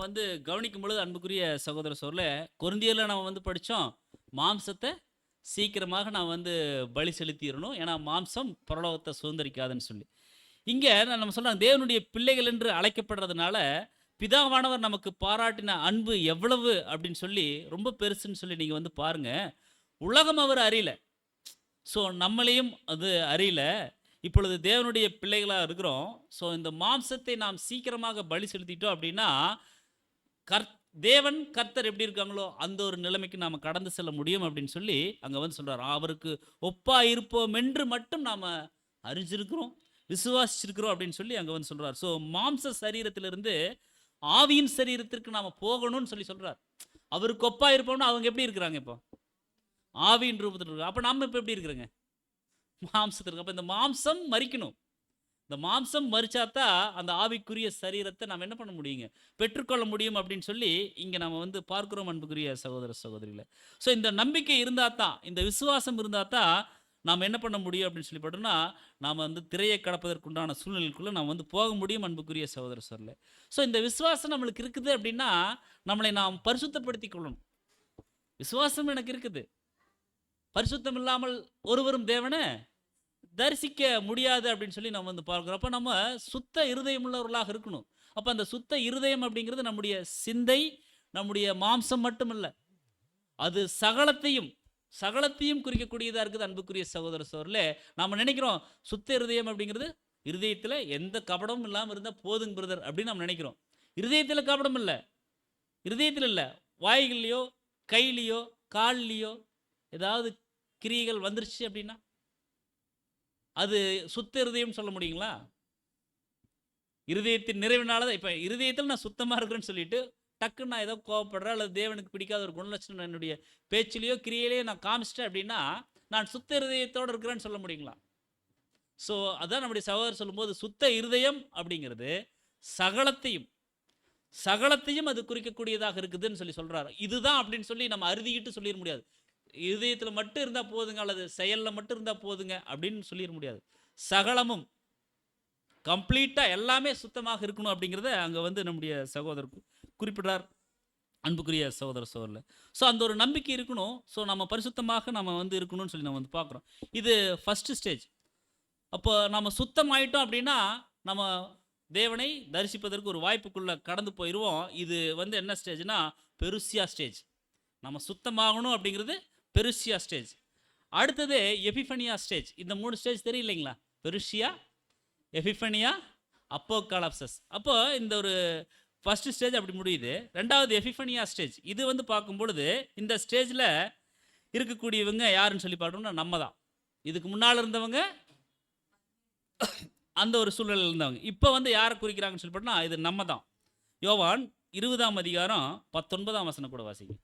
கவனிக்கும் பொழுது அன்புக்குரிய சகோதர சொல்ல, கொரிந்தியர்ல நம்ம படித்தோம், மாம்சத்தை சீக்கிரமாக நான் பலி செலுத்திடணும், ஏன்னா மாம்சம் பரலோகத்தை சுதந்திரிக்காதுன்னு சொல்லி. இங்கே நம்ம சொல்கிறோம், தேவனுடைய பிள்ளைகள் என்று அழைக்கப்படுறதுனால பிதாவானவர் நமக்கு பாராட்டின அன்பு எவ்வளவு அப்படின்னு சொல்லி ரொம்ப பெருசுன்னு சொல்லி நீங்கள் பாருங்கள். உலகம் அவர் அறியல, ஸோ நம்மளையும் அது அறியல. இப்பொழுது தேவனுடைய பிள்ளைகளாக இருக்கிறோம். ஸோ இந்த மாம்சத்தை நாம் சீக்கிரமாக பலி செலுத்திட்டோம் அப்படின்னா தேவன் கர்த்தர் எப்படி இருக்காங்களோ அந்த ஒரு நிலைமைக்கு நாம் கடந்து செல்ல முடியும் அப்படின்னு சொல்லி அங்கே சொல்கிறார். அவருக்கு ஒப்பா இருப்போம் என்று மட்டும் நாம் அறிஞ்சிருக்கிறோம், விசுவாசிச்சிருக்கிறோம் அப்படின்னு சொல்லி அங்கே சொல்கிறார். ஸோ மாம்ச சரீரத்திலிருந்து ஆவியின் சரீரத்திற்கு நாம் போகணும்னு சொல்லி சொல்கிறார். அவருக்கு ஒப்பா இருப்போம்னா அவங்க எப்படி இருக்கிறாங்க? இப்போ ஆவியின் ரூபத்தில் இருக்கிறாங்க. அப்போ நம்ம இப்போ எப்படி இருக்கிறோங்க? மாம்சத்திற்கு. அப்போ இந்த மாம்சம் மரிக்கணும். இந்த மாம்சம் மரிச்சாதான் அந்த ஆவிக்குரிய சரீரத்தை நம்ம என்ன பண்ண முடியுங்க, பெற்றுக்கொள்ள முடியும் அப்படின்னு சொல்லி இங்கே நம்ம பார்க்குறோம் அன்புக்குரிய சகோதர சகோதரிகளை. ஸோ இந்த நம்பிக்கை இருந்தால் தான், இந்த விசுவாசம் இருந்தால் தான் நாம் என்ன பண்ண முடியும் அப்படின்னு சொல்லி பார்த்தோம்னா, நாம் திரையை கடப்பதற்குண்டான சூழ்நிலைக்குள்ளே நாம் போக முடியும் அன்புக்குரிய சகோதர சொல்ல. ஸோ இந்த விசுவாசம் நம்மளுக்கு இருக்குது அப்படின்னா நம்மளை நாம் பரிசுத்தப்படுத்தி கொள்ளணும். விசுவாசம் எனக்கு இருக்குது, பரிசுத்தம் இல்லாமல் ஒருவரும் தேவனை தரிசிக்க முடியாது அப்படின்னு சொல்லி நம்ம பார்க்குறோம். அப்போ நம்ம சுத்த இருதயம் உள்ளவர்களாக இருக்கணும். அப்போ அந்த சுத்த இருதயம் அப்படிங்கிறது நம்முடைய சிந்தை, நம்முடைய மாம்சம் மட்டும் இல்லை, அது சகலத்தையும் குறிக்கக்கூடியதாக இருக்குது அன்புக்குரிய சகோதர சோழர்களே. நாம் நினைக்கிறோம் சுத்த இருதயம் அப்படிங்கிறது இருதயத்தில் எந்த கபடமும் இல்லாமல் இருந்தால் போதுங்க பிரதர் அப்படின்னு நம்ம நினைக்கிறோம். இருதயத்தில் கபடம் இல்லை, இருதயத்தில் இல்லை, வாய்கள்லையோ கையிலையோ கால்லையோ ஏதாவது கிரியைகள் வந்துருச்சு அப்படின்னா அது சுத்த இருதயம் சொல்ல முடியுங்களா? இருதயத்தின் நிறைவினால தான். இப்போ இருதயத்தில் நான் சுத்தமாக இருக்கிறேன்னு சொல்லிட்டு டக்குன்னு நான் ஏதோ கோவப்படுறேன் அல்லது தேவனுக்கு பிடிக்காத ஒரு குணலட்சணம் என்னுடைய பேச்சிலையோ கிரியையிலையோ நான் காமிச்சிட்டேன் அப்படின்னா நான் சுத்த இருதயத்தோடு இருக்கிறேன்னு சொல்ல முடியுங்களா? ஸோ அதான் நம்முடைய சகோதரர் சொல்லும்போது சுத்த இருதயம் அப்படிங்கிறது சகலத்தையும் அது குறிக்கக்கூடியதாக இருக்குதுன்னு சொல்லி சொல்கிறாரு. இதுதான் அப்படின்னு சொல்லி நம்ம அறுதிக்கிட்டு சொல்லிட முடியாது. இருதயத்தில் மட்டும் இருந்தால் போதுங்க அல்லது செயலில் மட்டும் இருந்தால் போதுங்க அப்படின்னு சொல்லிட முடியாது. சகலமும் கம்ப்ளீட்டாக எல்லாமே சுத்தமாக இருக்கணும் அப்படிங்கிறத அங்கே நம்முடைய சகோதரர் குறிப்பிடுறார் அன்புக்குரிய சகோதர சோதரில். ஸோ அந்த ஒரு நம்பிக்கை இருக்கணும். ஸோ நம்ம பரிசுத்தமாக நம்ம இருக்கணும்னு சொல்லி நம்ம பார்க்குறோம். இது ஃபஸ்ட்டு ஸ்டேஜ். அப்போ நம்ம சுத்தமாயிட்டோம் அப்படின்னா நம்ம தேவனை தரிசிப்பதற்கு ஒரு வாய்ப்புக்குள்ளே கடந்து போயிடுவோம். இது என்ன ஸ்டேஜ்னா பெருசியா ஸ்டேஜ். நம்ம சுத்தமாகணும் அப்படிங்கிறது பெருசியா ஸ்டேஜ். அடுத்தது எபிஃபனியா ஸ்டேஜ். இந்த 3 ஸ்டேஜ் தெரியும் இல்லைங்களா? பெருசியா, எபிஃபனியா, அப்போகாலிப்சஸ். அப்போ இந்த ஒரு ஃபர்ஸ்ட் ஸ்டேஜ் அப்படி முடியுது. ரெண்டாவது எபிஃபனியா ஸ்டேஜ். இது வந்து பார்க்கும் பொழுது இந்த ஸ்டேஜில் இருக்கக்கூடியவங்க யாருன்னு சொல்லி பார்த்தோம்னா நம்ம தான். இதுக்கு முன்னால் இருந்தவங்க அந்த ஒரு சூழ்நிலையில் இருந்தவங்க. இப்போ வந்து யாரை குறிக்கிறாங்கன்னு சொல்லி பார்த்தோம்னா இது நம்ம தான். யோவான் 20ஆம் அதிகாரம் 19ஆம் வசனம் கூட வாசிங்க.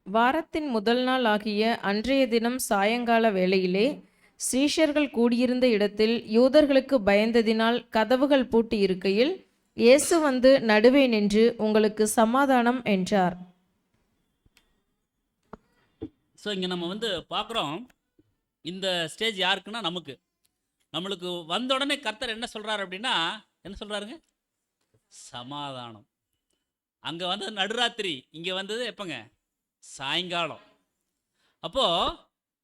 வாரத்தின் முதல் நாள் ஆகிய அன்றைய தினம் சாயங்கால வேளையிலே சீஷர்கள் கூடியிருந்த இடத்தில் யூதர்களுக்கு பயந்ததினால் கதவுகள் பூட்டி இருக்கையில் இயேசு வந்து நடுவே நின்று, உங்களுக்கு சமாதானம் என்றார். ஸோ இங்கே நம்ம வந்து பார்க்குறோம், இந்த ஸ்டேஜ் யாருக்குன்னா நம்மளுக்கு வந்த உடனே கர்த்தர் என்ன சொல்கிறார் அப்படின்னா, என்ன சொல்கிறாருங்க? சமாதானம். அங்கே வந்தது நடுராத்திரி, இங்கே வந்தது எப்போங்க? சாயங்காலம். அப்போது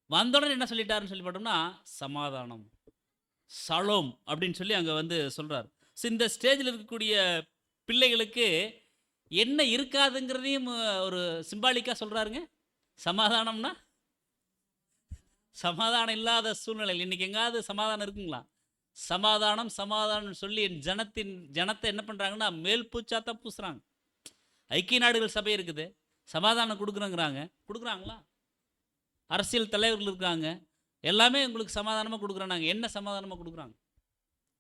வந்த உடனே என்ன சொல்லிட்டாருன்னு சொல்லி பார்த்தோம்னா சமாதானம், சலோம் அப்படின்னு சொல்லி அங்கே வந்து சொல்கிறார். ஸோ இந்த ஸ்டேஜில் இருக்கக்கூடிய பிள்ளைகளுக்கு என்ன இருக்காதுங்கிறதையும் ஒரு சிம்பாலிக்காக சொல்கிறாருங்க. சமாதானம்னா சமாதானம் இல்லாத சூழ்நிலையில் இன்றைக்கி எங்காவது சமாதானம் இருக்குங்களா? சமாதானம் சொல்லி என் ஜனத்தை என்ன பண்ணுறாங்கன்னா மேல் பூச்சாத்தான் பூசுகிறாங்க. ஐக்கிய நாடுகள் சபை இருக்குது, சமாதானம் கொடுக்குறாங்களா? அரசியல் தலைவர்கள் இருக்காங்க, எல்லாமே உங்களுக்கு சமாதானமாக கொடுக்குறாங்க. என்ன சமாதானமாக கொடுக்குறாங்க?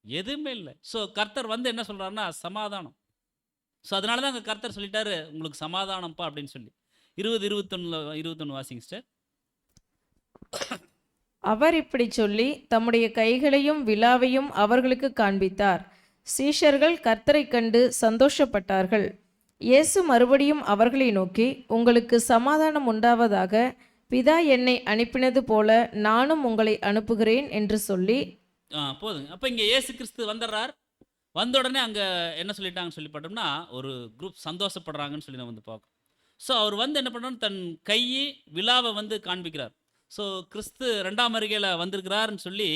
எதுவுமே இல்லை. ஸோ கர்த்தர் வந்து என்ன சொல்கிறாருன்னா சமாதானம். ஸோ அதனால தான் அங்கே கர்த்தர் சொல்லிட்டாரு உங்களுக்கு சமாதானம்ப்பா அப்படின்னு சொல்லி. 21 வாசிங்க சிஸ்டர். அவர் இப்படி சொல்லி தம்முடைய கைகளையும் விலாவையும் அவர்களுக்கு காண்பித்தார். சீஷர்கள் கர்த்தரை கண்டு சந்தோஷப்பட்டார்கள். இயேசு மறுபடியும் அவர்களை நோக்கி, உங்களுக்கு சமாதானம் உண்டாவதாக, பிதா என்னை அனுப்பினது போல நானும் உங்களை அனுப்புகிறேன் என்று சொல்லி போதுங்க. அப்போ இங்கே இயேசு கிறிஸ்து வந்துடுறார். வந்த உடனே அங்கே என்ன சொல்லிட்டாங்கன்னு சொல்லி பார்த்தோம்னா ஒரு குரூப் சந்தோஷப்படுறாங்கன்னு சொல்லி நம்ம வந்து பார்க்கணும். ஸோ அவர் வந்து என்ன பண்ணுறோம், தன் கையை விலாவை வந்து காண்பிக்கிறார். ஸோ கிறிஸ்து 2ஆம் வருகையில் வந்திருக்கிறாருன்னு சொல்லி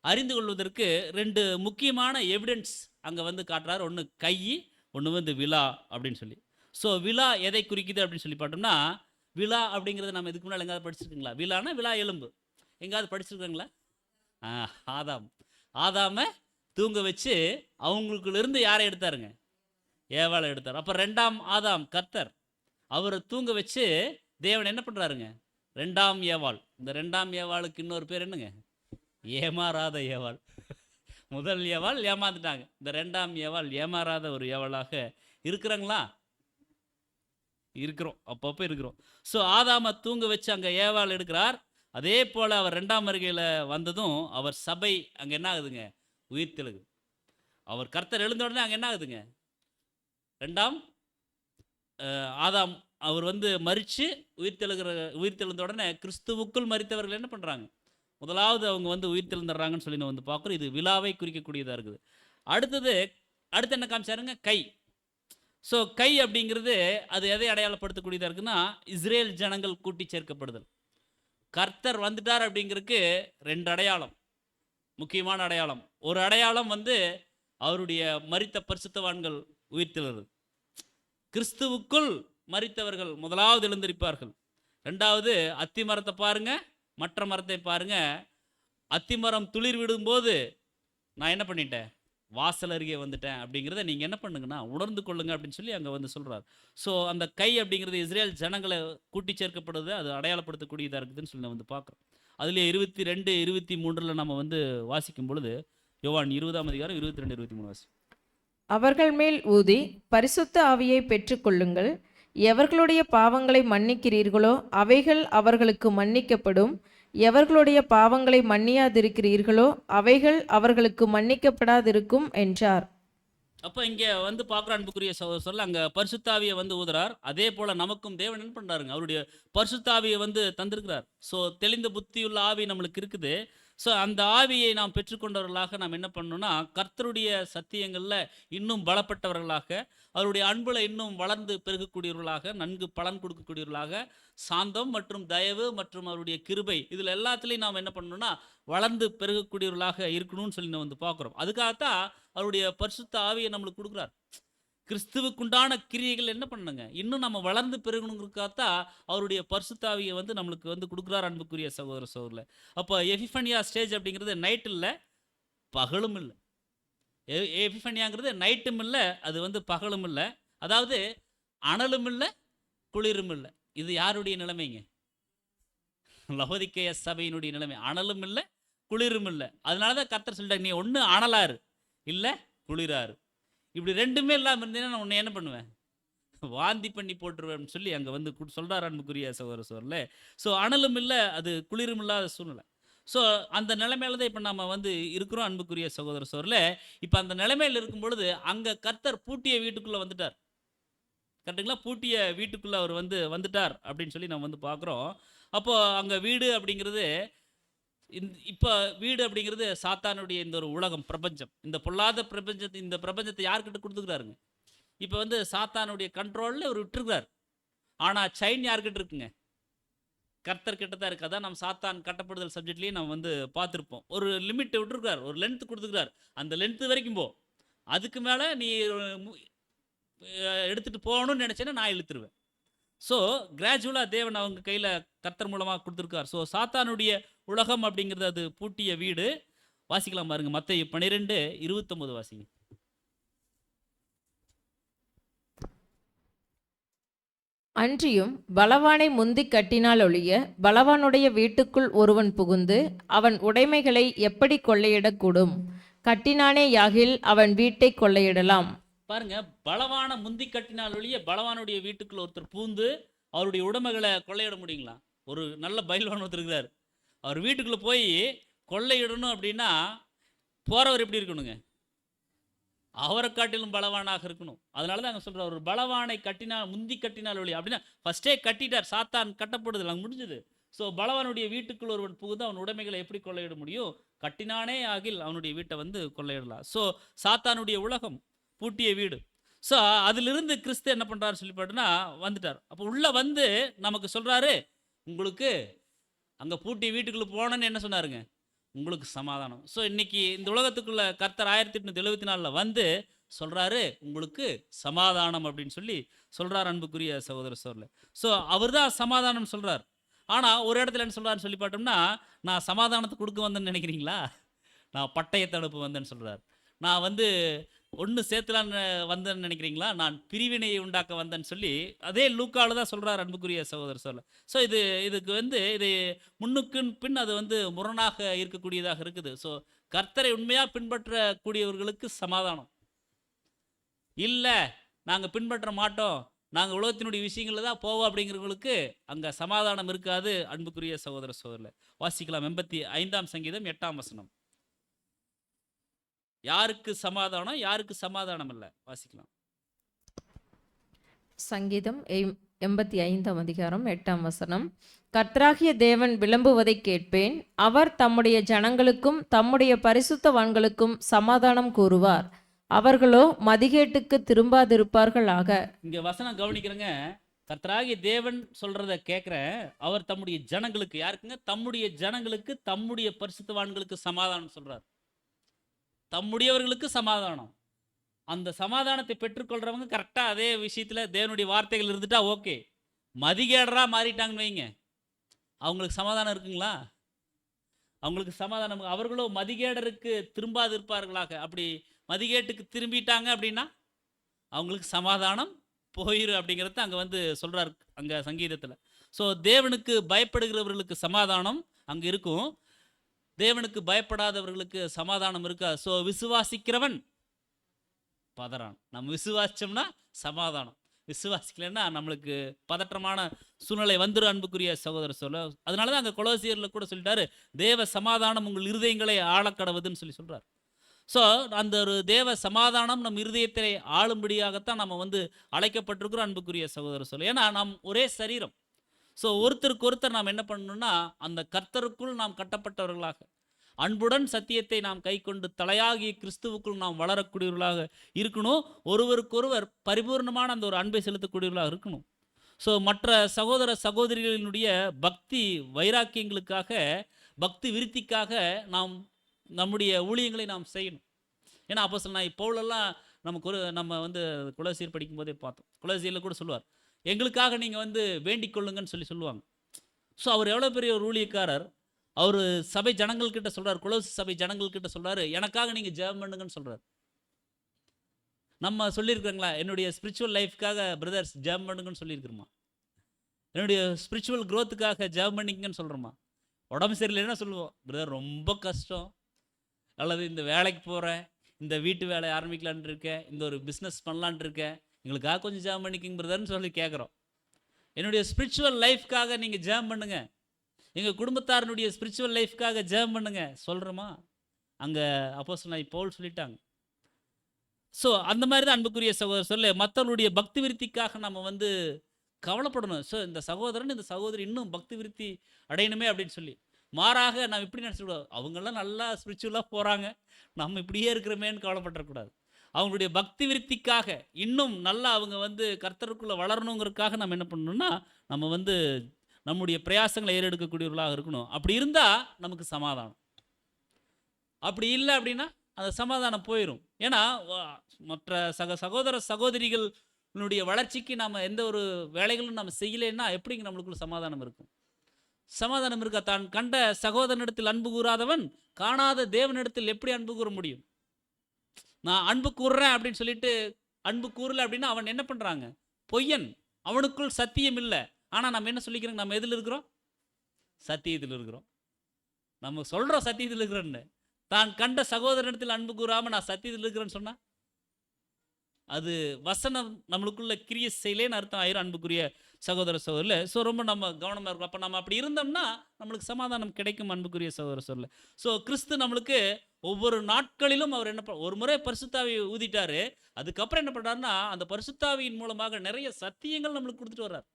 அறிந்து கொள்வதற்கு 2 முக்கியமான எவிடன்ஸ் அங்கே வந்து காட்டுறாரு. ஒன்று கை, ஒன்று வந்து விலா அப்படின்னு சொல்லி. ஸோ விலா எதை குறிக்குது அப்படின்னு சொல்லி பார்த்தோம்னா, விலா அப்படிங்கிறது நம்ம இதுக்கு முன்னால் எங்காவது படிச்சிருக்கீங்களா? விலானா விலா எலும்பு எங்காவது படிச்சிருக்காங்களா? ஆதாமை தூங்க வச்சு அவங்களுக்குள்ளேருந்து யாரை எடுத்தாருங்க? ஏவாளை எடுத்தார். அப்போ 2ஆம் ஆதாம் கர்த்தர், அவரை தூங்க வச்சு தேவன் என்ன பண்ணுறாருங்க? 2ஆம் ஏவாள். இந்த 2ஆம் ஏவாளுக்கு இன்னொரு பேர் என்னங்க? ஏமாறாத ஏவாள். முதல் ஏவாள் ஏமாந்துட்டாங்க. இந்த 2ஆம் ஏவாள் ஏமாறாத ஒரு ஏவாளாக இருக்கிறாங்களா? இருக்கிறோம், அப்பப்போ இருக்கிறோம். ஸோ ஆதாமை தூங்க வச்சு அங்கே ஏவாள் எடுக்கிறார். அதே போல் அவர் 2ஆம் வருகையில் வந்ததும் அவர் சபை அங்கே என்ன ஆகுதுங்க? உயிர் தெழுகுது. அவர் கர்த்தர் எழுந்த உடனே அங்கே என்ன ஆகுதுங்க? 2ஆம் ஆதாம் அவர் வந்து மரித்து உயிர் தெழுந்த உடனே கிறிஸ்துவுக்குள் மரித்தவர்கள் என்ன பண்ணுறாங்க? முதலாவது அவங்க வந்து உயிர் தெழுந்துடுறாங்கன்னு சொல்லி நம்ம வந்து பார்க்குறோம். இது விழாவை குறிக்கக்கூடியதாக இருக்குது. அடுத்து என்ன காமிச்சாருங்க? கை. ஸோ கை அப்படிங்கிறது அது எதை அடையாளப்படுத்தக்கூடியதாக இருக்குன்னா, இஸ்ரேல் ஜனங்கள் கூட்டி சேர்க்கப்படுதல். கர்த்தர் வந்துட்டார் அப்படிங்கிறதுக்கு 2 அடையாளம், முக்கியமான அடையாளம். ஒரு அடையாளம் வந்து அவருடைய மரித்த பரிசுத்தவான்கள் உயிர்த்தெழுறது. கிறிஸ்துவுக்குள் மரித்தவர்கள் முதலாவது எழுந்திருப்பார்கள். 2வது அத்தி மரத்தை பாருங்க, மற்ற மரத்தை பாருங்க. அத்திமரம் துளிர் விடும்போது நான் என்ன பண்ணிட்டேன்? வாசல் அருகே வந்துட்டேன் அப்படிங்கிறத நீங்கள் என்ன பண்ணுங்கன்னா உணர்ந்து கொள்ளுங்க அப்படின்னு சொல்லி அங்கே வந்து சொல்கிறார். ஸோ அந்த கை அப்படிங்கிறது இஸ்ரேல் ஜனங்களை கூட்டி சேர்க்கப்படுது, அது அடையாளப்படுத்தக்கூடியதாக இருக்குதுன்னு சொல்லி நம்ம வந்து பார்க்குறோம். அதுலேயே 22, 23 நம்ம வந்து வாசிக்கும் பொழுது யோவான் 20ஆம் அதிகாரம் 22, 23 வாசி. அவர்கள் மேல் ஊதி பரிசுத்த ஆவியை பெற்றுக்கொள்ளுங்கள். எவர்களுடைய பாவங்களை மன்னிக்கிறீர்களோ அவைகள் அவர்களுக்கு மன்னிக்கப்படும். எவர்களுடைய பாவங்களை மன்னியாதிருக்கிறீர்களோ அவைகள் அவர்களுக்கு மன்னிக்கப்படாதிருக்கும் என்றார். அப்போ இங்கே வந்து பார்க்குற அன்புக்குரிய சொல்ல அங்கே பரிசுத்தாவியை வந்து ஊதுறார். அதே போல் நமக்கும் தேவன் என்ன பண்ணுறாருங்க? அவருடைய பரிசுத்தாவியை வந்து தந்திருக்கிறார். ஸோ தெளிந்த புத்தியுள்ள ஆவி நம்மளுக்கு இருக்குது. ஸோ அந்த ஆவியை நாம் பெற்றுக்கொண்டவர்களாக நாம் என்ன பண்ணணும்னா, கர்த்தருடைய சத்தியங்களில் இன்னும் பலப்பட்டவர்களாக, அவருடைய அன்பில் இன்னும் வளர்ந்து பெருகக்கூடியவர்களாக, நன்கு பலன் கொடுக்கக்கூடியவர்களாக, சாந்தம் மற்றும் தயவு மற்றும் அவருடைய கிருபை இதில் எல்லாத்துலேயும் நாம் என்ன பண்ணணும்னா வளர்ந்து பெருகக்கூடியவர்களாக இருக்கணும்னு சொல்லி நம்ம வந்து பார்க்குறோம். அதுக்காகத்தான் அவருடைய பரிசுத்த ஆவியை நம்மளுக்கு கொடுக்குறார். கிறிஸ்துவுக்குண்டான கிரியைகள் என்ன பண்ணுங்க, இன்னும் நம்ம வளர்ந்து பெருகணுங்கிறதுக்காகத்தான் அவருடைய பரிசுத்தாவியை வந்து நம்மளுக்கு வந்து கொடுக்குறார் அன்புக்குரிய சகோதர சகோதரில். அப்போ எபிஃபனியா ஸ்டேஜ் அப்படிங்கிறது நைட் இல்லை, பகலும் இல்லை. எபிஃபனியாங்கிறது நைட்டும் இல்லை, அது வந்து பகலும் இல்லை. அதாவது அனலும் இல்லை, குளிரும் இல்லை. இது யாருடைய நிலைமைங்க? லவோதிக்கேய சபையினுடைய நிலைமை. அனலும் இல்லை, குளிரும் இல்லை. அதனால தான் கர்த்தர் சொல்லிட்டாங்க, நீ ஒன்று அனலாரு இல்லை குளிராரு. இப்படி ரெண்டுமே இல்லாமல் இருந்தீங்கன்னா நான் உன்னை என்ன பண்ணுவேன், வாந்தி பண்ணி போட்டுருவேன்னு சொல்லி அங்கே வந்து சொல்கிறார் அன்புக்குரிய சகோதர சகோதரர்களே. ஸோ அனலும் இல்லை, அது குளிரும் இல்லாத சூழ்நிலை. ஸோ அந்த நிலைமையில தான் இப்போ நம்ம வந்து இருக்கிறோம் அன்புக்குரிய சகோதர சகோதரர்களே. இப்போ அந்த நிலைமையில் இருக்கும் பொழுது அங்கே கர்த்தர் பூட்டிய வீட்டுக்குள்ளே வந்துட்டார். கரெக்டுங்களா? பூட்டிய வீட்டுக்குள்ளே அவர் வந்து வந்துட்டார் அப்படின்னு சொல்லி நம்ம வந்து பார்க்குறோம். அப்போது அங்கே வீடு அப்படிங்கிறது இப்போ வீடு அப்படிங்கிறது சாத்தானுடைய இந்த ஒரு உலகம், பிரபஞ்சம். இந்த பொல்லாத பிரபஞ்சத்தை யார்கிட்ட கொடுத்துக்கிறாருங்க? இப்போ வந்து சாத்தானுடைய கண்ட்ரோலில் அவர் விட்டுருக்கிறார். ஆனால் செயின் யார்கிட்ட இருக்குங்க? கர்த்தர் கிட்ட தான் இருக்குது. அதான் நம்ம சாத்தான் கட்டப்படுதல் சப்ஜெக்ட்லேயே நம்ம வந்து பார்த்துருப்போம். ஒரு லிமிட்டை விட்டுருக்கார், ஒரு லென்த்து கொடுத்துக்கிறார். அந்த லென்த்து வரைக்கும் போ, அதுக்கு மேலே நீ எடுத்துகிட்டு போகணும்னு நினச்சேன்னா நான் இழுத்துருவேன். ஸோ கிராஜுவலாக தேவன் அவங்க கையில் கர்த்தர் மூலமாக கொடுத்துருக்கார். ஸோ சாத்தானுடைய உலகம் அப்படிங்கிறது அது பூட்டிய வீடு. வாசிக்கலாம் பாருங்க, மத்தேயு 12:29 வாசிங்க. அன்றியும் பலவானை முந்தி கட்டினால் ஒழிய பலவானுடைய வீட்டுக்குள் ஒருவன் புகுந்து அவன் உடைமைகளை எப்படி கொள்ளையிடக்கூடும்? கட்டினானே யாகில் அவன் வீட்டை கொள்ளையிடலாம். பாருங்க, பலவான முந்தி கட்டினால் ஒழிய பலவானுடைய வீட்டுக்குள்ள ஒருத்தர் பூந்து அவருடைய உடைமைகளை கொள்ளையிட முடியுங்களா? ஒரு நல்ல பயில்வான் ஒருத்தர் இருக்கிறார், அவர் வீட்டுக்குள்ளே போய் கொள்ளையிடணும் அப்படின்னா போகிறவர் எப்படி இருக்கணுங்க? அவரை காட்டிலும் பலவானாக இருக்கணும். அதனால தான் அங்கே சொல்கிறார், ஒரு பலவானை முந்தி கட்டினால் ஒழிய அப்படின்னா ஃபஸ்ட்டே கட்டிட்டார். சாத்தான் கட்டப்படுதல் அங்கே முடிஞ்சது. ஸோ பலவானுடைய வீட்டுக்குள் ஒருவன் புகுந்து அவன் உடைமைகளை எப்படி கொள்ளையிட முடியும்? கட்டினானே ஆகில் அவனுடைய வீட்டை வந்து கொள்ளையிடலாம். ஸோ சாத்தானுடைய உலகம் பூட்டிய வீடு. ஸோ அதிலிருந்து கிறிஸ்து என்ன பண்ணுறாரு சொல்லி பாட்டுனா வந்துட்டார். அப்போ உள்ளே வந்து நமக்கு சொல்கிறாரு, உங்களுக்கு அங்கே பூட்டிய வீட்டுக்குள்ளே போனோன்னு என்ன சொன்னாருங்க? உங்களுக்கு சமாதானம். ஸோ இன்னைக்கு இந்த உலகத்துக்குள்ள கர்த்தர் 1874 வந்து சொல்கிறாரு, உங்களுக்கு சமாதானம் அப்படின்னு சொல்லி சொல்கிறார் அன்புக்குரிய சகோதர சகோதரர்களே. ஸோ அவர் தான் சமாதானம் சொல்கிறார். ஆனால் ஒரு இடத்துல என்ன சொல்கிறாருன்னு சொல்லி பார்த்தோம்னா, நான் சமாதானத்தை கொடுக்க வந்தேன்னு நினைக்கிறீங்களா? நான் பட்டயத்தை அனுப்ப வந்தேன்னு சொல்கிறார். நான் வந்து ஒன்று சேர்த்துலான்னு வந்தேன்னு நினைக்கிறீங்களா? நான் பிரிவினையை உண்டாக்க வந்தேன்னு சொல்லி அதே லூக்கால தான் சொல்கிறார் அன்புக்குரிய சகோதர சொல்ல. ஸோ இதுக்கு வந்து இது முன்னுக்கு பின் அது வந்து முரணாக இருக்கக்கூடியதாக இருக்குது. ஸோ கர்த்தரை உண்மையாக பின்பற்றக்கூடியவர்களுக்கு சமாதானம் இல்லை, நாங்கள் பின்பற்ற மாட்டோம், நாங்கள் உலகத்தினுடைய விஷயங்களில் தான் போவோம் அப்படிங்கிறவங்களுக்கு அங்கே சமாதானம் இருக்காது அன்புக்குரிய சகோதர சகோதரில். வாசிக்கலாம் 85ஆம் சங்கீதம் 8ஆம் வசனம். யாருக்கு சமாதானம், யாருக்கு சமாதானம் இல்லை? வாசிக்கலாம். சங்கீதம் 85ஆம் அதிகாரம் 8ஆம் வசனம். கர்த்தராகிய தேவன் விளம்புவதை கேட்பேன், அவர் தம்முடைய ஜனங்களுக்கும் தம்முடைய பரிசுத்தவான்களுக்கும் சமாதானம் கூறுவார், அவர்களோ மதிகேட்டுக்கு திரும்பாதிருப்பார்களாக. இங்க வசனம் கவனிக்கிறேங்க. கர்த்தராகிய தேவன் சொல்றத கேட்கிறேன், அவர் தம்முடைய ஜனங்களுக்கு, யாருக்குங்க? தம்முடைய ஜனங்களுக்கு தம்முடைய பரிசுத்தவான்களுக்கு சமாதானம் சொல்றார். தம்முடையவர்களுக்கு சமாதானம். அந்த சமாதானத்தை பெற்றுக்கொள்றவங்க கரெக்டாக அதே விஷயத்தில் தேவனுடைய வார்த்தைகள் இருந்துட்டா ஓகே. மதிகேடரா மாறிட்டாங்கன்னு வைங்க, அவங்களுக்கு சமாதானம் இருக்குங்களா? அவங்களுக்கு சமாதானம். அவர்களோ மதிகேடருக்கு திரும்பாது இருப்பார்களாக. அப்படி மதிகேட்டுக்கு திரும்பிட்டாங்க அப்படின்னா அவங்களுக்கு சமாதானம் போயிரு அப்படிங்கிறத அங்கே வந்து சொல்கிறார் அங்கே சங்கீதத்தில். ஸோ தேவனுக்கு பயப்படுகிறவர்களுக்கு சமாதானம் அங்கே இருக்கும், தேவனுக்கு பயப்படாதவர்களுக்கு சமாதானம் இருக்கா. ஸோ விசுவாசிக்கிறவன் பதறான். நம்ம விசுவாசிச்சோம்னா சமாதானம், விசுவாசிக்கலைன்னா நம்மளுக்கு பதற்றமான சூழ்நிலை வந்துடும் அன்புக்குரிய சகோதர சொல்ல. அதனால தான் அங்கே கொலோசியரில் கூட சொல்லிட்டாரு, தேவ சமாதானம் உங்கள் இருதயங்களை ஆளக்கடவுதுன்னு சொல்லி சொல்கிறார். ஸோ அந்த ஒரு தேவ சமாதானம் நம் இருதயத்தை ஆளும்படியாகத்தான் நம்ம வந்து அழைக்கப்பட்டிருக்கிறோம் அன்புக்குரிய சகோதர சொல்ல. ஏன்னா நாம் ஒரே சரீரம். ஸோ ஒருத்தருக்கு ஒருத்தர் நாம் என்ன பண்ணணும்னா, அந்த கர்த்தருக்குள் நாம் கட்டப்பட்டவர்களாக அன்புடன் சத்தியத்தை நாம் கை கொண்டு தலையாகிய கிறிஸ்துவுக்குள் நாம் வளரக்கூடியவர்களாக இருக்கணும். ஒருவருக்கொருவர் பரிபூர்ணமான அந்த ஒரு அன்பை செலுத்தக்கூடியவர்களாக இருக்கணும். ஸோ மற்ற சகோதர சகோதரிகளினுடைய பக்தி வைராக்கியங்களுக்காக, பக்தி விருத்திக்காக நாம் நம்முடைய ஊழியங்களை நாம் செய்யணும். ஏன்னா அப்போஸ்தலனாகிய பவுலெல்லாம் நம்ம வந்து குலசீர் படிக்கும்போதே பார்த்தோம். குலசீரில் கூட சொல்லுவார், எங்களுக்காக நீங்கள் வந்து வேண்டிக் கொள்ளுங்கன்னு சொல்லுவாங்க. ஸோ அவர் எவ்வளோ பெரிய ஒரு ஊழியக்காரர். அவர் சபை ஜனங்கள்கிட்ட சொல்கிறார், குலோசி சபை ஜனங்கள்கிட்ட சொல்கிறாரு, எனக்காக நீங்கள் ஜெபம் பண்ணுங்கன்னு சொல்கிறார். நம்ம சொல்லியிருக்கிறோங்களா, என்னுடைய ஸ்பிரிச்சுவல் லைஃப்க்காக பிரதர்ஸ் ஜெபம் பண்ணுங்கன்னு சொல்லியிருக்கிறோமா? என்னுடைய ஸ்பிரிச்சுவல் க்ரோத்துக்காக ஜெபம் பண்ணிங்கன்னு சொல்கிறோமா? உடம்பு சரியில்லைன்னா சொல்லுவோம், பிரதர் ரொம்ப கஷ்டம், அல்லது இந்த வேலைக்கு போகிறேன், இந்த வீட்டு வேலை ஆரம்பிக்கலான் இருக்கேன், இந்த ஒரு பிஸ்னஸ் பண்ணலான் இருக்கேன், எங்களுக்காக கொஞ்சம் ஜெபம் பண்ணிக்கிங்க பிரதர்னு சொல்லி கேட்குறோம். என்னுடைய ஸ்பிரிச்சுவல் லைஃப்க்காக நீங்கள் ஜெபம் பண்ணுங்க, எங்கள் குடும்பத்தாரனுடைய ஸ்பிரிச்சுவல் லைஃப்க்காக ஜெபம் பண்ணுங்க சொல்கிறோமா? அங்கே அப்போஸ்தலனாகிய பவுல் சொல்லிட்டாங்க. ஸோ அந்த மாதிரி தான் அன்புக்குரிய சகோதரர் மற்றவர்களுடைய பக்தி விருத்திக்காக நம்ம வந்து கவலைப்படணும். ஸோ இந்த சகோதரன் இந்த சகோதரி இன்னும் பக்தி விருத்தி அடையணுமே அப்படின்னு சொல்லி, மாறாக நாம் இப்படி நினச்சிக்கூடாது, அவங்களாம் நல்லா ஸ்பிரிச்சுவலாக போகிறாங்க, நம்ம இப்படியே இருக்கிறோமேன்னு கவலைப்படக்கூடாது. அவங்களுடைய பக்தி விருத்திக்காக இன்னும் நல்லா அவங்க வந்து கர்த்தருக்குள்ளே வளரணுங்கிறதுக்காக நம்ம என்ன பண்ணணும்னா, நம்ம வந்து நம்முடைய பிரயாசங்களை ஏறெடுக்கக்கூடியவர்களாக இருக்கணும். அப்படி இருந்தால் நமக்கு சமாதானம். அப்படி இல்லை அப்படின்னா அந்த சமாதானம் போயிடும். ஏன்னா மற்ற சகோதர சகோதரிகளுடைய வளர்ச்சிக்கு நாம் எந்த ஒரு வேலைகளும் நம்ம செய்யலைன்னா எப்படிங்க நம்மளுக்குள்ள சமாதானம் இருக்கும்? சமாதானம் இருக்கா? தான் கண்ட சகோதரனிடத்தில் அன்பு கூறாதவன் காணாத தேவனிடத்தில் எப்படி அன்பு கூற முடியும்? நான் அன்பு கூறுறேன் அப்படின்னு சொல்லிட்டு அன்பு கூறல அப்படின்னா அவன் என்ன பண்ணுறாங்க? பொய்யன், அவனுக்குள் சத்தியம் இல்லை. ஆனால் நம்ம என்ன சொல்லிக்கிறோங்க? நம்ம எதில் இருக்கிறோம்? சத்தியத்தில் இருக்கிறோம். நம்ம சொல்கிறோம் சத்தியத்தில் இருக்கிறோன்னு. தான் கண்ட சகோதரனிடத்தில் அன்பு கூறாமல் நான் சத்தியத்தில் இருக்கிறேன்னு சொன்னால் அது வசனம் நம்மளுக்குள்ள கிரியை செய்யலேன்னு அர்த்தம் ஆயிரும் அன்புக்குரிய சகோதர சகோதரில். ஸோ ரொம்ப நம்ம கவனமாக இருக்கும். அப்போ நம்ம அப்படி இருந்தோம்னா நம்மளுக்கு சமாதானம் கிடைக்கும் அன்புக்குரிய சகோதர சகோதரில். ஸோ கிறிஸ்து நம்மளுக்கு ஒவ்வொரு நாட்களிலும் அவர் என்ன ஒரு முறை பரிசுத்தாவியை ஊதிட்டாரு, அதுக்கப்புறம் என்ன பண்ணுறாருன்னா அந்த பரிசுத்தாவியின் மூலமாக நிறைய சத்தியங்கள் நம்மளுக்கு கொடுத்துட்டு வர்றார்.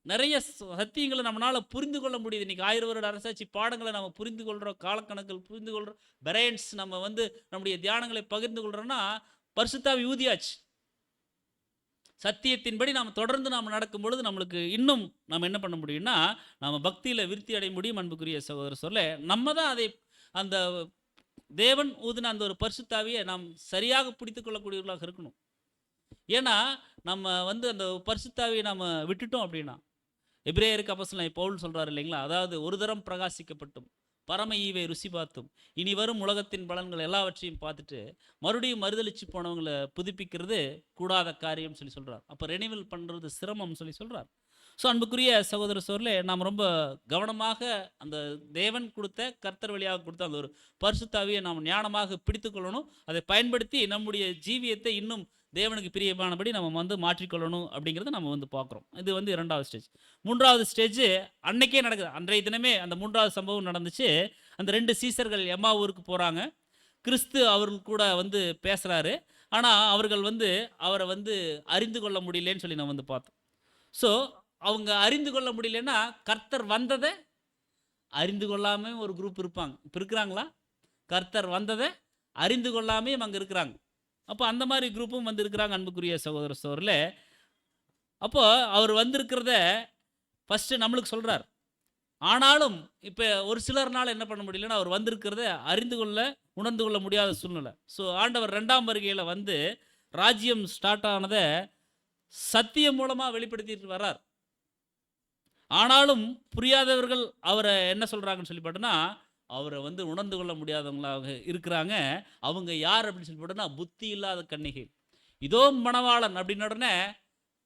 நிறைய சத்தியங்களை நம்மளால் புரிந்து கொள்ள முடியுது. இன்றைக்கி 1000 வருட அரசாட்சி பாடங்களை நம்ம புரிந்து கொள்கிறோம், காலக்கணக்கில் புரிந்து கொள்கிறோம், பெரைன்ஸ் நம்ம வந்து நம்முடைய தியானங்களை பகிர்ந்து கொள்கிறோன்னா பரிசுத்தாவி ஊதியாச்சு. சத்தியத்தின்படி நாம் தொடர்ந்து நாம் நடக்கும் பொழுது நம்மளுக்கு இன்னும் நம்ம என்ன பண்ண முடியும்னா நம்ம பக்தியில் விருத்தி அடைய முடியும் அன்புக்குரிய சகோதர சொல்ல. நம்ம தான் அதை அந்த தேவன் ஊதின அந்த ஒரு பரிசுத்தாவியை நாம் சரியாக பிடித்து கொள்ளக்கூடியவர்களாக இருக்கணும். ஏன்னா நம்ம வந்து அந்த பரிசுத்தாவியை நம்ம விட்டுட்டோம் அப்படின்னா, எபிரேயருக்கு அப்போஸ்தலனாகிய பவுல் சொல்கிறார் இல்லைங்களா, அதாவது ஒரு தரம் பிரகாசிக்கப்பட்டும் பரம ஈவை ருசி பார்த்தும் இனி வரும் உலகத்தின் பலன்கள் எல்லாவற்றையும் பார்த்துட்டு மறுபடியும் மறுதளிச்சு போனவங்களை புதுப்பிக்கிறது கூடாத காரியம் சொல்லி சொல்கிறார். அப்போ ரெனிவல் பண்ணுறது சிரமம் சொல்லி சொல்கிறார். ஸோ அன்புக்குரிய சகோதர சோர்லே நாம் ரொம்ப கவனமாக அந்த தேவன் கொடுத்த கர்த்தர் வழியாக கொடுத்த அந்த ஒரு பரிசுத்தாவியை நாம் ஞானமாக பிடித்து கொள்ளணும். அதை பயன்படுத்தி நம்முடைய ஜீவியத்தை இன்னும் தேவனுக்கு பிரியமானபடி நம்ம வந்து மாற்றிக்கொள்ளணும் அப்படிங்கிறத நம்ம வந்து பார்க்குறோம். இது வந்து 2வது ஸ்டேஜ். 3வது ஸ்டேஜ் அன்னைக்கே நடக்குது. அன்றைய தினமே அந்த 3வது சம்பவம் நடந்துச்சு. அந்த 2 சீசர்கள் எம்மா ஊருக்கு போகிறாங்க. கிறிஸ்து அவர்கள் கூட வந்து பேசுகிறாரு. ஆனால் அவர்கள் வந்து அவரை வந்து அறிந்து கொள்ள முடியலன்னு சொல்லி நம்ம வந்து பார்த்தோம். ஸோ அவங்க அறிந்து கொள்ள முடியலன்னா கர்த்தர் வந்ததை அறிந்து கொள்ளாமல் ஒரு குரூப் இருப்பாங்க. இப்போ இருக்கிறாங்களா? கர்த்தர் வந்ததை அறிந்து கொள்ளாமையும் அங்கே இருக்கிறாங்க. அப்போ அந்த மாதிரி குரூப்பும் வந்து இருக்கிறாங்க அன்புக்குரிய சகோதர சோரில். அப்போ அவர் வந்திருக்கிறத ஃபஸ்ட்டு நம்மளுக்கு சொல்கிறார். ஆனாலும் இப்போ ஒரு சிலர்னால் என்ன பண்ண முடியலன்னா அவர் வந்திருக்கிறத அறிந்து கொள்ள உணர்ந்து கொள்ள முடியாத சூழ்நிலை. ஸோ ஆண்டவர் 2ஆம் வருகையில் வந்து ராஜ்யம் ஸ்டார்ட் ஆனதை சத்தியம் மூலமாக வெளிப்படுத்திட்டு வர்றார். ஆனாலும் புரியாதவர்கள் அவரை என்ன சொல்கிறாங்கன்னு சொல்லி பார்த்தோன்னா அவரை வந்து உணர்ந்து கொள்ள முடியாதவங்களாக இருக்கிறாங்க. அவங்க யார் அப்படின்னு சொல்லி போட்டோன்னா புத்தி இல்லாத கன்னிகை. இதோ மணவாளன் அப்படின்னு உடனே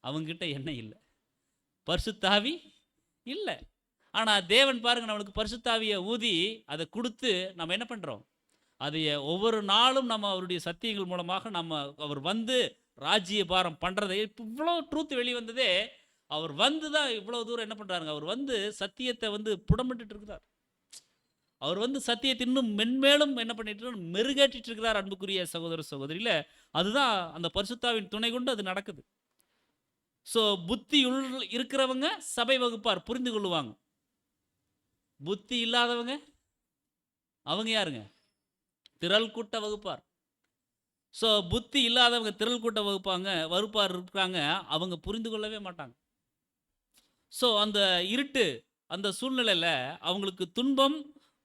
அவங்ககிட்ட என்ன இல்லை, பரிசுத்தாவி இல்லை. ஆனால் தேவன் பாருங்க நம்மளுக்கு பரிசுத்தாவியை ஊதி அதை கொடுத்து நம்ம என்ன பண்ணுறோம், அதை ஒவ்வொரு நாளும் நம்ம அவருடைய சத்தியங்கள் மூலமாக நம்ம அவர் வந்து ராஜ்ய பாரம் பண்ணுறதை இவ்வளோ ட்ரூத் வெளிவந்ததே அவர் வந்து தான் இவ்வளோ தூரம் என்ன பண்ணுறாருங்க, அவர் வந்து சத்தியத்தை வந்து புடமிட்டு இருக்கிறார். அவர் வந்து சத்தியத்தை இன்னும் மென்மேலும் என்ன பண்ணிட்டு மெருகேற்றிட்டு இருக்கிறார் அன்புக்குரிய சகோதர சகோதரியில். அதுதான் அந்த பரிசுத்தாவின் துணை கொண்டு அது நடக்குது. ஸோ புத்தி இருக்கிறவங்க சபை வகுப்பார் புரிந்து கொள்ளுவாங்க. புத்தி இல்லாதவங்க அவங்க யாருங்க, திரள் கூட்ட வகுப்பார். ஸோ புத்தி இல்லாதவங்க திரள் கூட்ட வகுப்பார் இருக்காங்க, அவங்க புரிந்து கொள்ளவே மாட்டாங்க. ஸோ அந்த இருட்டு அந்த சூழ்நிலையில் அவங்களுக்கு துன்பம்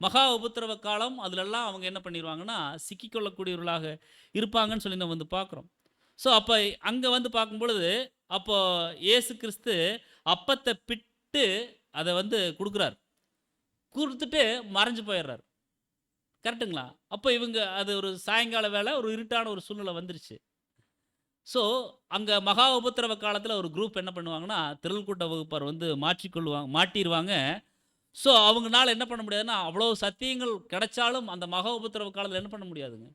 மகா உபத்திரவ காலம் அதிலெல்லாம் அவங்க என்ன பண்ணிடுவாங்கன்னா சிக்கிக்கொள்ளக்கூடியவர்களாக இருப்பாங்கன்னு சொல்லி நம்ம வந்து பார்க்குறோம். ஸோ அப்போ அங்கே வந்து பார்க்கும் பொழுது அப்போ இயேசு கிறிஸ்து அப்பத்தை பிட்டு அதை வந்து கொடுக்குறார், கொடுத்துட்டு மறைஞ்சு போயிடுறார். கரெக்டுங்களா? அப்போ இவங்க அது ஒரு சாயங்கால வேலை, ஒரு இருட்டான ஒரு சூழ்நிலை வந்துருச்சு. ஸோ அங்கே மகா உபத்திரவ காலத்தில் ஒரு குரூப் என்ன பண்ணுவாங்கன்னா திரள் கூட்ட வகுப்பார் வந்து மாட்டிடுவாங்க. ஸோ அவங்களால என்ன பண்ண முடியாதுன்னா அவ்வளோ சத்தியங்கள் கிடைச்சாலும் அந்த மகா உபத்திரவ காலத்தில் என்ன பண்ண முடியாதுங்க,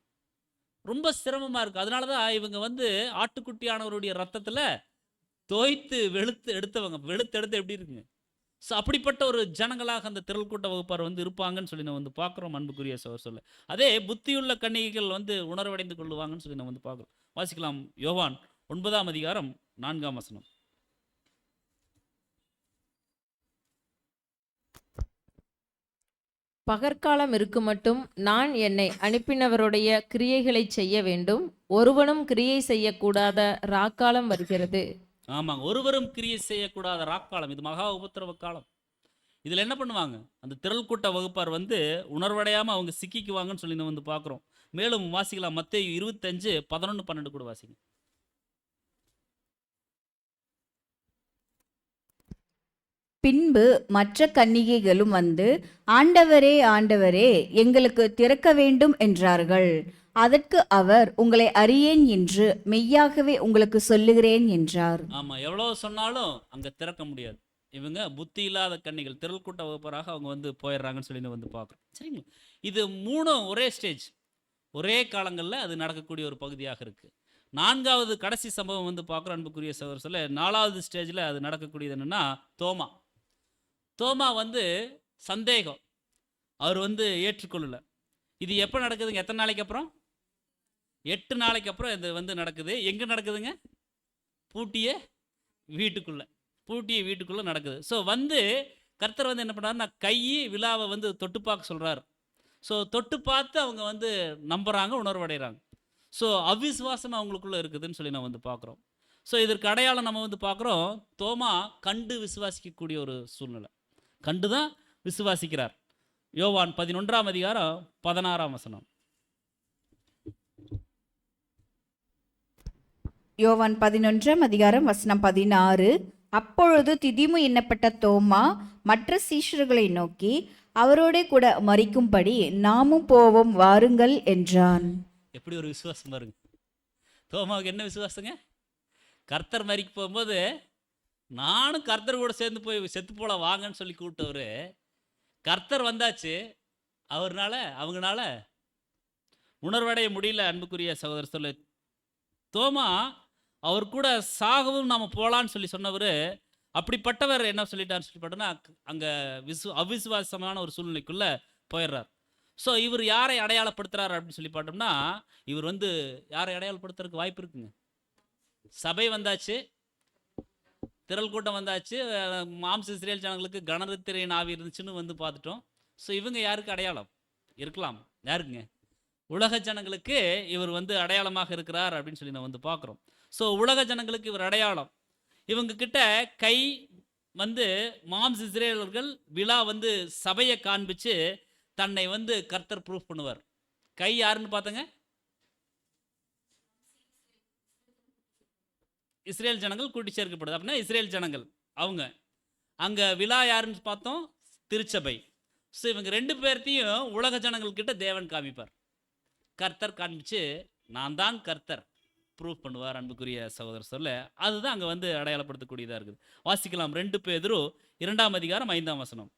ரொம்ப சிரமமாக இருக்குது. அதனால தான் இவங்க வந்து ஆட்டுக்குட்டியானவருடைய ரத்தத்தில் தோய்த்து வெளுத்து எடுத்து எப்படி இருக்குங்க. ஸோ அப்படிப்பட்ட ஒரு ஜனங்களாக அந்த திரள் கூட்ட வகுப்பார் வந்து இருப்பாங்கன்னு சொல்லி நம்ம வந்து பார்க்குறோம் அன்புக்குரிய சொல்ல. அதே புத்தியுள்ள கன்னிகைகள் வந்து உணர்வடைந்து கொள்ளுவாங்கன்னு சொல்லி நம்ம வந்து பார்க்குறோம். வாசிக்கலாம், யோவான் 9ஆம் அதிகாரம் 4ஆம் வசனம். பகற்காலம் இருக்குமட்டும் நான் என்னை அனுப்பினவருடைய கிரியைகளை செய்ய வேண்டும், ஒருவனும் கிரியை செய்யக்கூடாத ராக்காலம் வருகிறது. ஆமாங்க, ஒருவரும் கிரியை செய்யக்கூடாத ராக்காலம், இது மகா உபத்திரவ காலம். இதில் என்ன பண்ணுவாங்க, அந்த திரள் கூட்ட வகுப்பார் வந்து உணர்வடையாமல் அவங்க சிக்கிக்குவாங்கன்னு சொல்லி நம்ம வந்து பார்க்குறோம். மேலும் வாசிக்கலாம், மத்தேயு 25:11-12 கூட வாசிங்க. பின்பு மற்ற கன்னிகைகளும் வந்து, ஆண்டவரே ஆண்டவரே, எங்களுக்கு திறக்க வேண்டும் என்றார்கள். அதற்கு அவர், உங்களை அறியேன் என்று மெய்யாகவே உங்களுக்கு சொல்லுகிறேன் என்றார். ஆமாம், எவ்வளோ சொன்னாலும் அங்கே திறக்க முடியாது. இவங்க புத்தி இல்லாத கன்னிகள், திரள் கூட்ட வகுப்பராக அவங்க வந்து போயிடுறாங்கன்னு சொல்லி வந்து பார்க்குறோம். சரிங்களா? இது மூணும் ஒரே ஸ்டேஜ், ஒரே காலங்களில் அது நடக்கக்கூடிய ஒரு பகுதியாக இருக்குது. 4வது கடைசி சம்பவம் வந்து பார்க்குறோம் அன்புக்குரிய சகோதரர்களே. 4வது ஸ்டேஜில் அது நடக்கக்கூடியது என்னென்னா தோமா வந்து சந்தேகம், அவர் வந்து ஏற்றுக்கொள்ளல. இது எப்போ நடக்குதுங்க, எத்தனை நாளைக்கு அப்புறம்? 8 நாளைக்கு அப்புறம் இது வந்து நடக்குது. எங்கே நடக்குதுங்க? பூட்டிய வீட்டுக்குள்ளே நடக்குது. ஸோ வந்து கர்த்தர் வந்து என்ன பண்ணுறாருன்னா விழாவை வந்து தொட்டு பார்க்க சொல்கிறார். ஸோ தொட்டு பார்த்து அவங்க வந்து நம்புகிறாங்க, உணர்வடைகிறாங்க. ஸோ அவிசுவாசம் அவங்களுக்குள்ளே இருக்குதுன்னு சொல்லி நம்ம வந்து பார்க்குறோம். ஸோ இதற்கு அடையாளம் நம்ம வந்து பார்க்குறோம், தோமா கண்டு விசுவாசிக்கக்கூடிய ஒரு சூழ்நிலை, கண்டு தான் விசுவாசிக்கிறார். யோவான் 11ஆம் அதிகாரம் 16ஆம் வசனம். யோவான் 11ஆம் அதிகாரம் வசனம் 16. அப்பொழுது திதிமு எண்ணப்பட்ட தோமா மற்ற சீஷர்களை நோக்கி, அவரோட கூட மரிக்கும்படி நாமும் போவோம் வாருங்கள் என்றான். எப்படி ஒரு விசுவாசம் பாருங்க. தோமாவுக்கு என்ன விசுவாசங்க? கர்த்தர் மரிக்க போகும்போது நானும் கர்த்தர் கூட சேர்ந்து போய் செத்து போல வாங்கன்னு சொல்லி கூப்பிட்டவர், கர்த்தர் வந்தாச்சு, அவங்களால உணர்வடைய முடியல. அன்புக்குரிய சகோதரர் சொல்ல, தோமா அவர் கூட சாகவும் நாம் போகலான்னு சொல்லி சொன்னவர், அப்படிப்பட்டவர் என்ன சொல்லிட்டான்னு சொல்லி பார்த்தோன்னா அங்கே அவிசுவாசமான ஒரு சூழ்நிலைக்குள்ளே போயிடுறார். ஸோ இவர் யாரை அடையாளப்படுத்துகிறார் அப்படின்னு சொல்லி பார்த்தோம்னா, இவர் வந்து யாரை அடையாளப்படுத்துறதுக்கு வாய்ப்பு இருக்குங்க. சபை வந்தாச்சு, திரள் கூட்டம் வந்தாச்சு, மாம்ச இஸ்ரேல் ஜனங்களுக்கு கனரத்திரையின் ஆவி இருந்துச்சுன்னு வந்து பார்த்துட்டோம். ஸோ இவங்க யாருக்கு அடையாளம் இருக்கலாம்? யாருக்குங்க? உலக ஜனங்களுக்கு இவர் வந்து அடையாளமாக இருக்கிறார் அப்படின்னு சொல்லி நான் வந்து பார்க்குறோம். ஸோ உலக ஜனங்களுக்கு இவர் அடையாளம். இவங்க கிட்ட வந்து மாம்ச இஸ்ரேலர்கள் விழா வந்து சபையை காண்பிச்சு தன்னை வந்து கர்த்தர் ப்ரூஃப் பண்ணுவார். யாருன்னு பார்த்தங்க? இஸ்ரேல் ஜனங்கள் கூட்டி சேர்க்கப்படுது. அப்படின்னா இஸ்ரேல் ஜனங்கள் அவங்க அங்கே விழா யாருன்னு பார்த்தோம்? திருச்சபை. ஸோ இவங்க 2 பேர்த்தையும் உலக ஜனங்கள் கிட்ட தேவன் காமிப்பார். கர்த்தர் காண்பிச்சு நான் தான் கர்த்தர் ப்ரூவ் பண்ணுவார். அன்புக்குரிய சகோதரர் சொல்ல, அதுதான் அங்கே வந்து அடையாளப்படுத்தக்கூடியதாக இருக்குது. வாசிக்கலாம், 2 பேதுரு 2ஆம் அதிகாரம் 5ஆம் வசனம்.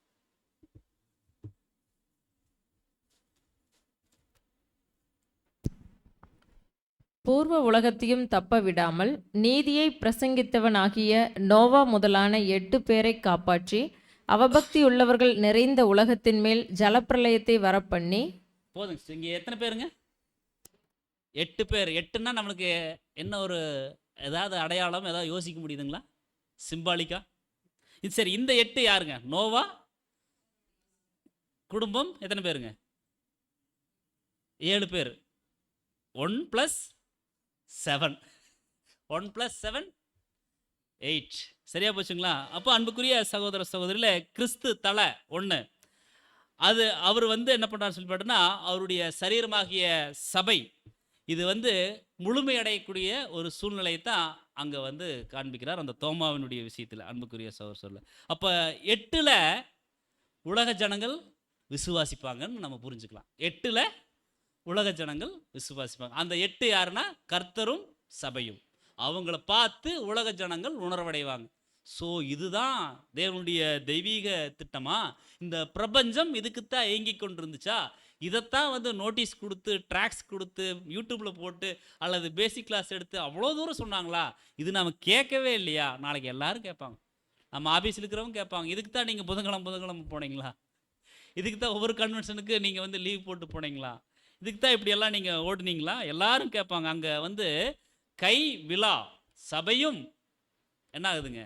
பூர்வ உலகத்தையும் தப்ப விடாமல் நீதியை பிரசங்கித்தவனாகிய நோவா முதலான 8 பேரை காப்பாற்றி அவபக்தி உள்ளவர்கள் நிறைந்த உலகத்தின் மேல் ஜலப்பிரளயத்தை வரப்பண்ணி. போதுங்க, இங்கே எத்தனை பேருங்க? 8 பேர். 8ன்னா நம்மளுக்கு என்ன ஒரு ஏதாவது அடையாளம் ஏதாவது யோசிக்க முடியுதுங்களா? சிம்பாலிக்கா இது சரி. இந்த 8 யாருங்க? நோவா குடும்பம் எத்தனை பேருங்க? 7 பேர். 1 + 7 1 + 7 8. சரியா போச்சுங்களா? அப்போ அன்புக்குரிய சகோதர சகோதரியில் கிறிஸ்து தலை 1, அது அவர் வந்து என்ன பண்ணுறாரு சொல்லி பார்த்தோன்னா, அவருடைய சரீரமாகிய சபை இது வந்து முழுமையடையக்கூடிய ஒரு சூழ்நிலையை தான் அங்கே வந்து காண்பிக்கிறார் அந்த தோமாவினுடைய விஷயத்தில், அன்புக்குரிய சகோதரர் சொல்ல. அப்போ 8ல் உலக ஜனங்கள் விசுவாசிப்பாங்கன்னு நம்ம புரிஞ்சுக்கலாம். 8ல் உலக ஜனங்கள் விசுவாசிப்பாங்க. அந்த 8 யாருன்னா கர்த்தரும் சபையும். அவங்கள பார்த்து உலக ஜனங்கள் உணர்வடைவாங்க. ஸோ இதுதான் தேவனுடைய தெய்வீக திட்டமா? இந்த பிரபஞ்சம் இதுக்குத்தான் ஏங்கி கொண்டு இருந்துச்சா? இதைத்தான் வந்து நோட்டீஸ் கொடுத்து ட்ராக்ஸ் கொடுத்து யூடியூப்பில் போட்டு அல்லது பேசிக் கிளாஸ் எடுத்து அவ்வளோ தூரம் சொன்னாங்களா? இது நம்ம கேட்கவே இல்லையா? நாளைக்கு எல்லாரும் கேட்பாங்க, நம்ம ஆஃபீஸில் இருக்கிறவங்க கேட்பாங்க, இதுக்கு தான் நீங்கள் புதன்கிழமை போனீங்களா? இதுக்கு தான் ஒவ்வொரு கன்வென்ஷனுக்கு நீங்கள் வந்து லீவ் போட்டு போனீங்களா? இதுக்கு தான் இப்படியெல்லாம் நீங்கள் ஓடுனீங்களா? எல்லாரும் கேட்பாங்க. அங்கே வந்து கை விழா சபையும் என்ன ஆகுதுங்க,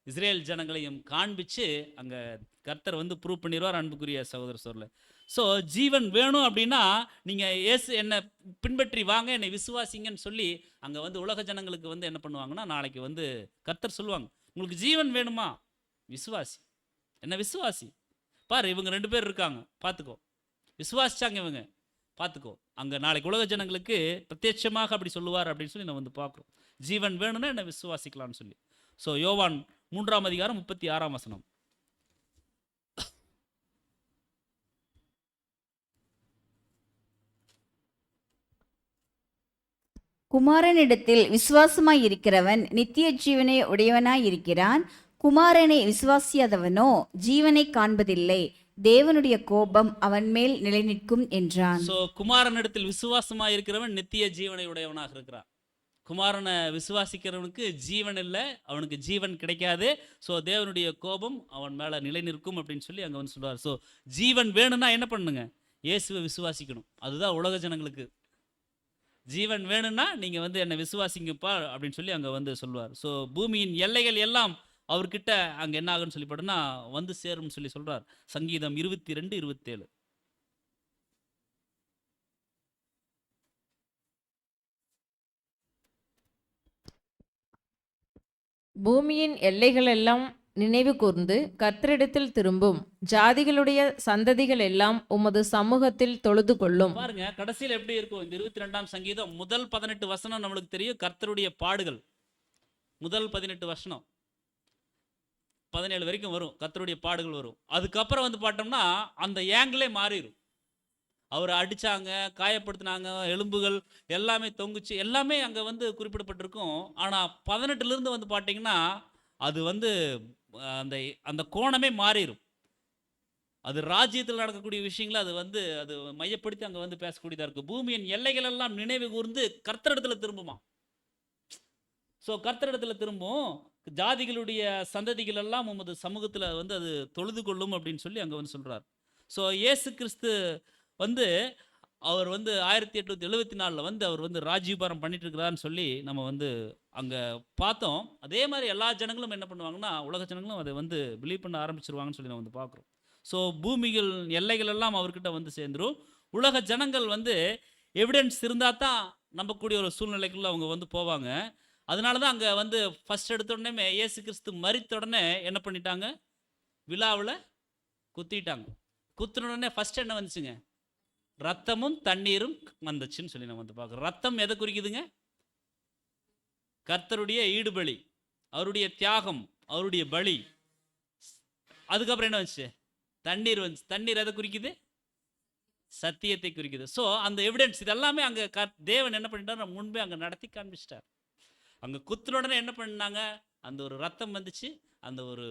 இஸ்ரேல் ஜனங்களையும் காண்பிச்சு அங்கே கர்த்தர் வந்து ப்ரூவ் பண்ணிடுவார், அன்புக்குரிய சகோதர சொல்ல. ஸோ ஜீவன் வேணும் அப்படின்னா நீங்கள் இயேசு என்னை பின்பற்றி வாங்க, என்னை விசுவாசிங்கன்னு சொல்லி அங்கே வந்து உலக ஜனங்களுக்கு வந்து என்ன பண்ணுவாங்கன்னா, நாளைக்கு வந்து கர்த்தர் சொல்லுவாங்க, உங்களுக்கு ஜீவன் வேணுமா? விசுவாசி, என்ன விசுவாசி பாரு, இவங்க 2 பேர் இருக்காங்க பார்த்துக்கோ, விசுவாசிச்சாங்க இவங்க பார்த்துக்கோ. அங்கே நாளைக்கு உலக ஜனங்களுக்கு பிரத்யட்சமாக அப்படி சொல்லுவார் அப்படின்னு சொல்லி நம்ம வந்து பார்க்குறோம். ஜீவன் வேணும்னா என்ன விசுவாசிக்கலாம்னு சொல்லி. ஸோ யோவான் 3ஆம் அதிகாரம் 36ஆம் வசனம். குமாரனிடத்தில் விசுவாசமாய் இருக்கிறவன் நித்திய ஜீவனை உடையவனாய் இருக்கிறான். குமாரனை விசுவாசியாதவனோ ஜீவனை காண்பதில்லை, தேவனுடைய கோபம் அவன் மேல் நிலை நிற்கும் என்றான். ஸோ குமாரனிடத்தில் விசுவாசமாக இருக்கிறவன் நித்திய ஜீவனை உடையவனாக இருக்கிறான். குமாரனை விசுவாசிக்கிறவனுக்கு ஜீவன் இல்லை, அவனுக்கு ஜீவன் கிடைக்காது. ஸோ தேவனுடைய கோபம் அவன் மேலே நிலை நிற்கும் அப்படின்னு சொல்லி அங்கே வந்து சொல்லுவார். ஸோ ஜீவன் வேணும்னா என்ன பண்ணுங்க, இயேசுவை விசுவாசிக்கணும். அதுதான் உலக ஜனங்களுக்கு. ஜீவன் வேணும்னா நீங்கள் வந்து என்னை விசுவாசிங்கப்பா அப்படின்னு சொல்லி அங்கே வந்து சொல்லுவார். ஸோ பூமியின் எல்லைகள் எல்லாம் அவர்கிட்ட அங்கே என்ன ஆகுன்னு சொல்லி போட்டோன்னா வந்து சேரும்னு சொல்லி சொல்கிறார். சங்கீதம் 22:27. பூமியின் எல்லைகளெல்லாம் நினைவு கூர்ந்து கர்த்தரிடத்தில் திரும்பும், ஜாதிகளுடைய சந்ததிகள் எல்லாம் உமது சமூகத்தில் தொழுது கொள்ளும். பாருங்க கடைசியில் எப்படி இருக்கும் இந்த 22ஆம் சங்கீதம். முதல் 18 வசனம் நம்மளுக்கு தெரியும் கர்த்தருடைய பாடுகள். முதல் 18 வசனம் 17 வரைக்கும் வரும், கர்த்தருடைய பாடுகள் வரும். அதுக்கப்புறம் வந்து பார்த்தோம்னா அந்த ஏங்கிளே மாறிடும். அவரை அடித்தாங்க, காயப்படுத்தினாங்க, எலும்புகள் எல்லாமே தொங்குச்சு, எல்லாமே அங்கே வந்து குறிப்பிடப்பட்டிருக்கும். ஆனால் 18லேருந்து வந்து பார்த்தீங்கன்னா அது வந்து அந்த அந்த கோணமே மாறிடும். அது ராஜ்யத்தில் நடக்கக்கூடிய விஷயங்களை அது வந்து அது மையப்படுத்தி அங்கே வந்து பேசக்கூடியதாக இருக்குது. பூமியின் எல்லைகள் எல்லாம் நினைவு கூர்ந்து கர்த்தரிடத்தில் திரும்புமா. ஸோ கர்த்தரிடத்தில் திரும்பும், ஜாதிகளுடைய சந்ததிகள் எல்லாம் உமது சமூகத்தில் வந்து அது தொழுது கொள்ளும் அப்படின்னு சொல்லி அங்கே வந்து சொல்கிறார். ஸோ இயேசு கிறிஸ்து வந்து அவர் வந்து 1874 வந்து அவர் வந்து ராஜ்யபாரம் பண்ணிட்டு இருக்கிறான்னு சொல்லி நம்ம வந்து அங்கே பார்த்தோம். அதே மாதிரி எல்லா ஜனங்களும் என்ன பண்ணுவாங்கன்னா, உலக ஜனங்களும் அதை வந்து பிலீவ் பண்ண ஆரம்பிச்சிருவாங்கன்னு சொல்லி நம்ம வந்து பார்க்குறோம். ஸோ பூமிகள் எல்லைகள் எல்லாம் அவர்கிட்ட வந்து சேர்ந்துடும். உலக ஜனங்கள் வந்து எவிடன்ஸ் இருந்தால் தான் நம்பக்கூடிய ஒரு சூழ்நிலைக்குள்ள அவங்க வந்து போவாங்க. அதனால தான் அங்கே வந்து ஃபஸ்ட் எடுத்த உடனே இயேசு கிறிஸ்து மரித்த உடனே என்ன பண்ணிட்டாங்க, விழாவில் குத்திட்டாங்க. குத்துன உடனே ஃபஸ்ட் என்ன வந்துச்சுங்க, ரத்தமும் தண்ணீரும் வந்துச்சுன்னு சொல்லி நம்ம வந்து பார்க்குறோம். ரத்தம் எதை குறிக்குதுங்க, கர்த்தருடைய ஈடுபலி, அவருடைய தியாகம், அவருடைய பலி. அதுக்கப்புறம் என்ன வந்துச்சு, தண்ணீர் வந்துச்சு. தண்ணீர் எதை குறிக்குது, சத்தியத்தை குறிக்குது. ஸோ அந்த எவிடன்ஸ் இதெல்லாமே அங்கே தேவன் என்ன பண்ணிட்டார், முன்பே அங்கே நடத்தி காண்பிச்சிட்டார். அங்கே குத்துன உடனே என்ன பண்ணாங்க, அந்த ஒரு ரத்தம் வந்துச்சு, அந்த ஒரு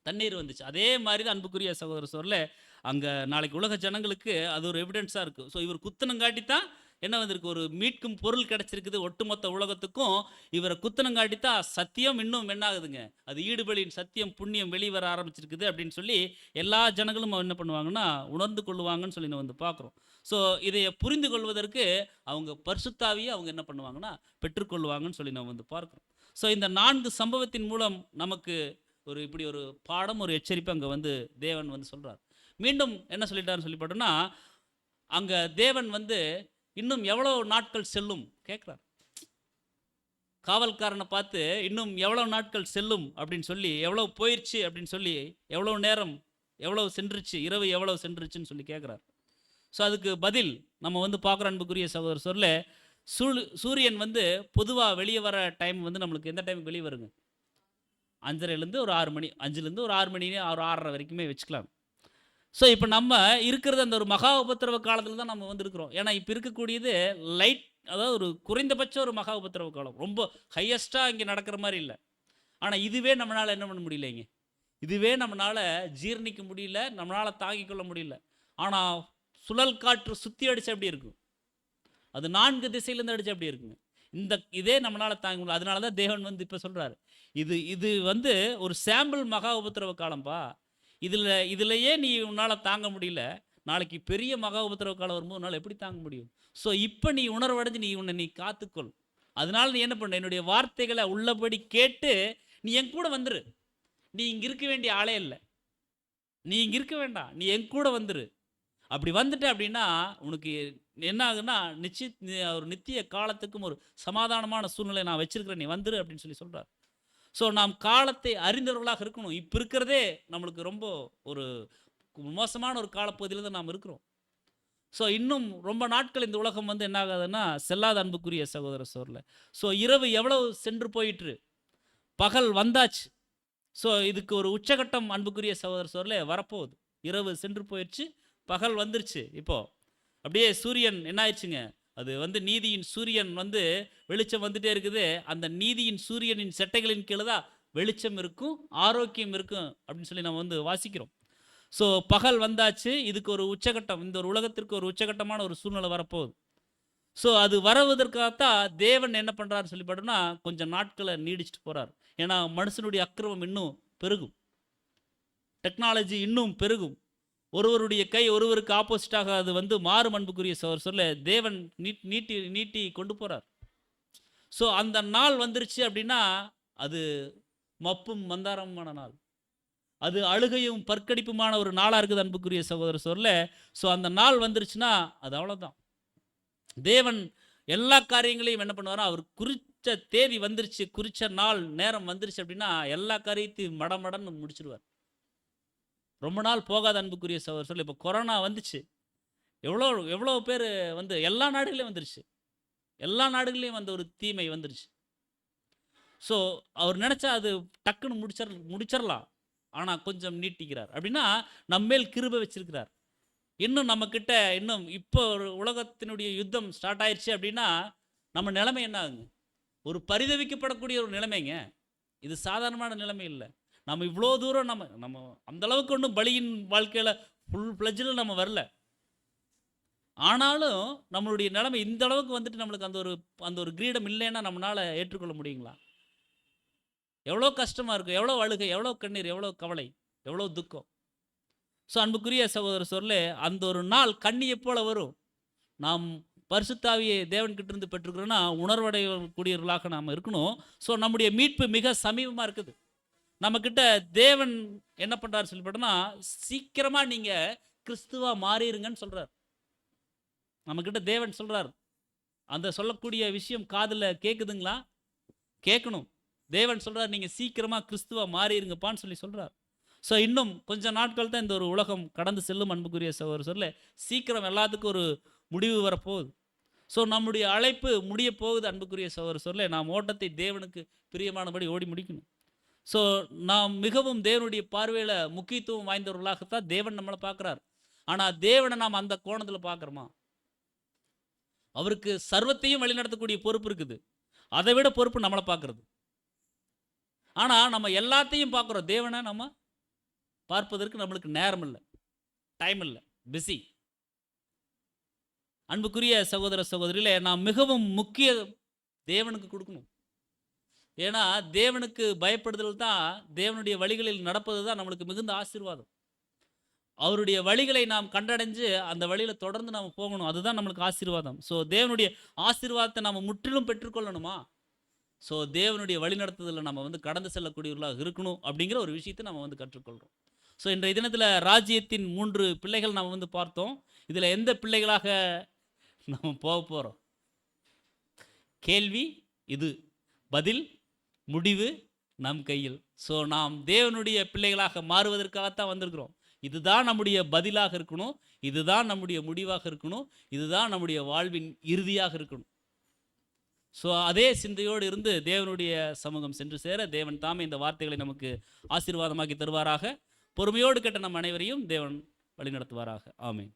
தண்ணீர் வந்துச்சு. அதே மாதிரி தான் அன்புக்குரிய சகோதர சொல்ல அங்கே நாளைக்கு உலக ஜனங்களுக்கு அது ஒரு எவிடன்ஸாக இருக்குது. ஸோ இவர் குத்தனங்காட்டி தான் என்ன வந்திருக்கு, ஒரு மீட்கும் பொருள் கிடச்சிருக்குது ஒட்டுமொத்த உலகத்துக்கும். இவரை குத்தனங்காட்டி தான் சத்தியம் இன்னும் என்ன ஆகுதுங்க, அது ஈடுபலியின் சத்தியம் புண்ணியம் வெளிவர ஆரம்பிச்சிருக்குது அப்படின்னு சொல்லி எல்லா ஜனங்களும் என்ன பண்ணுவாங்கன்னா உணர்ந்து கொள்ளுவாங்கன்னு சொல்லி நம்ம வந்து பார்க்குறோம். ஸோ இதை புரிந்து கொள்வதற்கு அவங்க பரிசுத்தாவியை அவங்க என்ன பண்ணுவாங்கன்னா பெற்றுக்கொள்வாங்கன்னு சொல்லி நம்ம வந்து பார்க்குறோம். ஸோ இந்த 4 சம்பவத்தின் மூலம் நமக்கு ஒரு இப்படி ஒரு பாடம், ஒரு எச்சரிப்பு அங்கே வந்து தேவன் வந்து சொல்கிறார். மீண்டும் என்ன சொல்லிட்டாருன்னு சொல்லி பார்த்தோன்னா, அங்கே தேவன் வந்து இன்னும் எவ்வளோ நாட்கள் செல்லும் கேட்குறார். காவல்காரனை பார்த்து இன்னும் எவ்வளோ நாட்கள் செல்லும் அப்படின்னு சொல்லி, எவ்வளோ போயிடுச்சு அப்படின்னு சொல்லி, எவ்வளோ நேரம் எவ்வளவு சென்றுச்சு, இரவு எவ்வளவு சென்றுச்சுன்னு சொல்லி கேட்குறார். ஸோ அதுக்கு பதில் நம்ம வந்து பார்க்குற அன்புக்குரிய சகோதரர் சொல்ல, சூரியன் வந்து பொதுவாக வெளியே வர டைம் வந்து நம்மளுக்கு எந்த டைமுக்கு வெளியே வருங்க? 5:30லேருந்து ஒரு 6 மணி, 5லேருந்து ஒரு 6 மணி, ஒரு 6:30 வரைக்குமே வச்சுக்கலாம். ஸோ இப்போ நம்ம இருக்கிறது அந்த ஒரு மகா உபத்திரவ காலத்தில் தான் நம்ம வந்து இருக்கிறோம். ஏன்னா இப்போ இருக்கக்கூடியது லைட், அதாவது ஒரு குறைந்தபட்ச ஒரு மகா உபத்திரவ காலம், ரொம்ப ஹையஸ்ட்டாக இங்கே நடக்கிற மாதிரி இல்லை. ஆனால் இதுவே நம்மளால் என்ன பண்ண முடியலைங்க, இதுவே நம்மளால் ஜீர்ணிக்க முடியல, நம்மளால் தாங்கிக் கொள்ள முடியல. ஆனால் சுழல் காற்று சுற்றி அடிச்சு அப்படி இருக்கும், அது 4 திசையிலேருந்து அடிச்சு அப்படி இருக்குங்க. இதே நம்மளால் தாங்க முடியல. அதனால தான் தேவன் வந்து இப்போ சொல்கிறாரு, இது வந்து ஒரு சாம்பிள் மகா உபத்திரவ காலம்பா, இதுலையே நீ உன்னால் தாங்க முடியல, நாளைக்கு பெரிய மகா உபத்திரவ காலம் வரும்போது உன்னால் எப்படி தாங்க முடியும்? ஸோ இப்போ நீ உணர்வடைஞ்சு நீ காத்துக்கொள். அதனால நீ என்ன பண்ண, என்னுடைய வார்த்தைகளை உள்ளபடி கேட்டு நீ என் கூட வந்துரு. நீ இங்கே இருக்க வேண்டிய ஆளே இல்லை, நீ இங்கே இருக்க வேண்டாம், நீ என் கூட வந்துரு. அப்படி வந்துட்ட அப்படின்னா உனக்கு என்ன ஆகுன்னா, ஒரு நித்திய காலத்துக்கும் ஒரு சமாதானமான சூழ்நிலை நான் வச்சிருக்கிறேன், நீ வந்துரு அப்படின்னு சொல்லி சொல்கிறார். ஸோ நாம் காலத்தை அறிந்தவர்களாக இருக்கணும். இப்போ இருக்கிறதே நம்மளுக்கு ரொம்ப ஒரு மோசமான ஒரு காலப்பகுதியில் தான் நாம் இருக்கிறோம். ஸோ இன்னும் ரொம்ப நாட்கள் இந்த உலகம் வந்து என்ன ஆகாதுன்னா செல்லாத அன்புக்குரிய சகோதர சோரில். ஸோ இரவு எவ்வளவு சென்று போயிற்று, பகல் வந்தாச்சு. ஸோ இதுக்கு ஒரு உச்சகட்டம் அன்புக்குரிய சகோதர சோரில் வரப்போகுது. இரவு சென்று போயிடுச்சு, பகல் வந்துருச்சு. இப்போது அப்படியே சூரியன் என்ன ஆயிடுச்சுங்க, அது வந்து நீதியின் சூரியன் வந்து வெளிச்சம் வந்துட்டே இருக்குது. அந்த நீதியின் சூரியனின் செட்டைகளின் கீழே தான் வெளிச்சம் இருக்கும், ஆரோக்கியம் இருக்கும் அப்படின்னு சொல்லி நம்ம வந்து வாசிக்கிறோம். ஸோ பகல் வந்தாச்சு, இதுக்கு ஒரு உச்சகட்டம், இந்த ஒரு உலகத்திற்கு ஒரு உச்சகட்டமான ஒரு சூழ்நிலை வரப்போகுது. ஸோ அது வருவதற்காகத்தான் தேவன் என்ன பண்ணுறாருன்னு சொல்லி பார்த்தோம்னா கொஞ்சம் நாட்களை நீடிச்சுட்டு போகிறார். ஏன்னா மனுஷனுடைய அக்கிரமம் இன்னும் பெருகும், டெக்னாலஜி இன்னும் பெருகும், ஒருவருடைய கை ஒருவருக்கு ஆப்போசிட்டாக அது வந்து மாறும் அன்புக்குரிய சொல்ல தேவன் நீட்டி கொண்டு போகிறார். ஸோ அந்த நாள் வந்துருச்சு அப்படின்னா அது மப்பும் மந்தாரமான நாள், அது அழுகையும் பற்கடிப்புமான ஒரு நாளாக இருக்குது அன்புக்குரிய சகோதரர் சொல்ல. ஸோ அந்த நாள் வந்துருச்சுன்னா அது அவ்வளோதான். தேவன் எல்லா காரியங்களையும் என்ன பண்ணுவாரோ, அவர் குறித்த தேதி வந்துருச்சு, குறித்த நாள் நேரம் வந்துருச்சு அப்படின்னா எல்லா காரியத்தையும் மடமடன்னு முடிச்சிருவார். ரொம்ப நாள் போகாத அன்புக்குரிய சகோதரர் சொல்ல. இப்போ கொரோனா வந்துச்சு, எவ்வளோ பேர் வந்து எல்லா நாடுகளையும் வந்துருச்சு, எல்லா நாடுகளையும் வந்து ஒரு தீமை வந்துருச்சு. ஸோ அவர் நினச்சா அது டக்குன்னு முடிச்சிடலாம், ஆனால் கொஞ்சம் நீட்டிக்கிறார். அப்படின்னா நம்மேல் கிருபை வச்சிருக்கிறார். இன்னும் நம்மக்கிட்ட இன்னும் இப்போ ஒரு உலகத்தினுடைய யுத்தம் ஸ்டார்ட் ஆயிடுச்சு அப்படின்னா நம்ம நிலைமை என்ன ஆகுங்க, ஒரு பரிதவிக்கப்படக்கூடிய ஒரு நிலைமைங்க. இது சாதாரணமான நிலைமை இல்லை. நம்ம இவ்வளோ தூரம் நம்ம அந்தளவுக்கு ஒன்றும் பலியின் வாழ்க்கையில் ஃபுல் ஃப்ளெட்ஜில் நம்ம வரல. ஆனாலும் நம்மளுடைய நிலைமை இந்த அளவுக்கு வந்துட்டு நம்மளுக்கு அந்த ஒரு கிரீடம் இல்லைன்னா நம்மளால் ஏற்றுக்கொள்ள முடியுங்களா? எவ்வளோ கஷ்டமாக இருக்கும், எவ்வளோ அழுகை, எவ்வளோ கண்ணீர், எவ்வளோ கவலை, எவ்வளோ துக்கம். ஸோ அன்புக்குரிய சகோதரர் சொல்ல, அந்த ஒரு நாள் கண்ணியை போல வரும். நாம் பரிசுத்தாவியை தேவன்கிட்ட இருந்து பெற்றுக்கிறோன்னா உணர்வடையக்கூடியவர்களாக நாம் இருக்கணும். ஸோ நம்முடைய மீட்பு மிக சமீபமாக இருக்குது. நம்மக்கிட்ட தேவன் என்ன பண்ணுறாரு சொல்லி போட்டோம்னா, சீக்கிரமாக நீங்கள் கிறிஸ்துவாக மாறிடுங்கன்னு சொல்கிறார். நம்மக்கிட்ட தேவன் சொல்கிறார். அந்த சொல்லக்கூடிய விஷயம் காதில் கேட்குதுங்களா? கேட்கணும். தேவன் சொல்கிறார், நீங்கள் சீக்கிரமாக கிறிஸ்துவாக மாறிடுங்கப்பான்னு சொல்லி சொல்கிறார். ஸோ இன்னும் கொஞ்சம் நாட்கள் தான் இந்த ஒரு உலகம் கடந்து செல்லும் அன்புக்குரிய சகோதரர் சொல்ல. சீக்கிரம் எல்லாத்துக்கும் ஒரு முடிவு வரப்போகுது. ஸோ நம்முடைய அழைப்பு முடிய போகுது அன்புக்குரிய சகோதரர் சொல்ல. நாம் ஓட்டத்தை தேவனுக்கு பிரியமானபடி ஓடி முடிக்கணும். ஸோ நாம் மிகவும் தேவனுடைய பார்வையில் முக்கியத்துவம் வாய்ந்தவர்களாகத்தான் தேவன் நம்மளை பார்க்குறார். ஆனால் தேவனை நாம் அந்த கோணத்தில் பார்க்குறோமா? அவருக்கு சர்வத்தையும் வழிநடத்தக்கூடிய பொறுப்பு இருக்குது, அதை விட பொறுப்பு நம்மளை பார்க்குறது. ஆனால் நம்ம எல்லாத்தையும் பார்க்குறோம், தேவனை நம்ம பார்ப்பதற்கு நம்மளுக்கு நேரம் இல்லை, டைம் இல்லை, பிஸி. அன்புக்குரிய சகோதர சகோதரிகளே, நாம் மிகவும் முக்கிய தேவனுக்கு கொடுக்கணும். ஏன்னா தேவனுக்கு பயப்படுதல் தான், தேவனுடைய வழிகளில் நடப்பது தான் நம்மளுக்கு மிகுந்த ஆசீர்வாதம். அவருடைய வழிகளை நாம் கண்டடைஞ்சு அந்த வழியில் தொடர்ந்து நாம் போகணும், அதுதான் நம்மளுக்கு ஆசீர்வாதம். ஸோ தேவனுடைய ஆசீர்வாதத்தை நாம் முற்றிலும் பெற்றுக்கொள்ளணுமா? ஸோ தேவனுடைய வழி நடத்துதலில் நம்ம வந்து கடந்து செல்லக்கூடியவர்களாக இருக்கணும் அப்படிங்கிற ஒரு விஷயத்தை நம்ம வந்து கற்றுக்கொள்கிறோம். ஸோ இன்றைய தினத்தில் ராஜ்யத்தின் 3 பிள்ளைகள் நாம் வந்து பார்த்தோம். இதில் எந்த பிள்ளைகளாக நம்ம போக போகிறோம்? கேள்வி இது, பதில், முடிவு நம் கையில். ஸோ நாம் தேவனுடைய பிள்ளைகளாக மாறுவதற்காகத்தான் வந்திருக்கிறோம். இதுதான் நம்முடைய பதிலாக இருக்கணும், இதுதான் நம்முடைய முடிவாக இருக்கணும், இதுதான் நம்முடைய வாழ்வின் இறுதியாக இருக்கணும். ஸோ அதே சிந்தையோடு இருந்து தேவனுடைய சமூகம் சென்று சேர தேவன் தாமே இந்த வார்த்தைகளை நமக்கு ஆசீர்வாதமாக்கி தருவாராக. பொறுமையோடு கேட்ட நம் அனைவரையும் தேவன் வழிநடத்துவாராக. ஆமென்.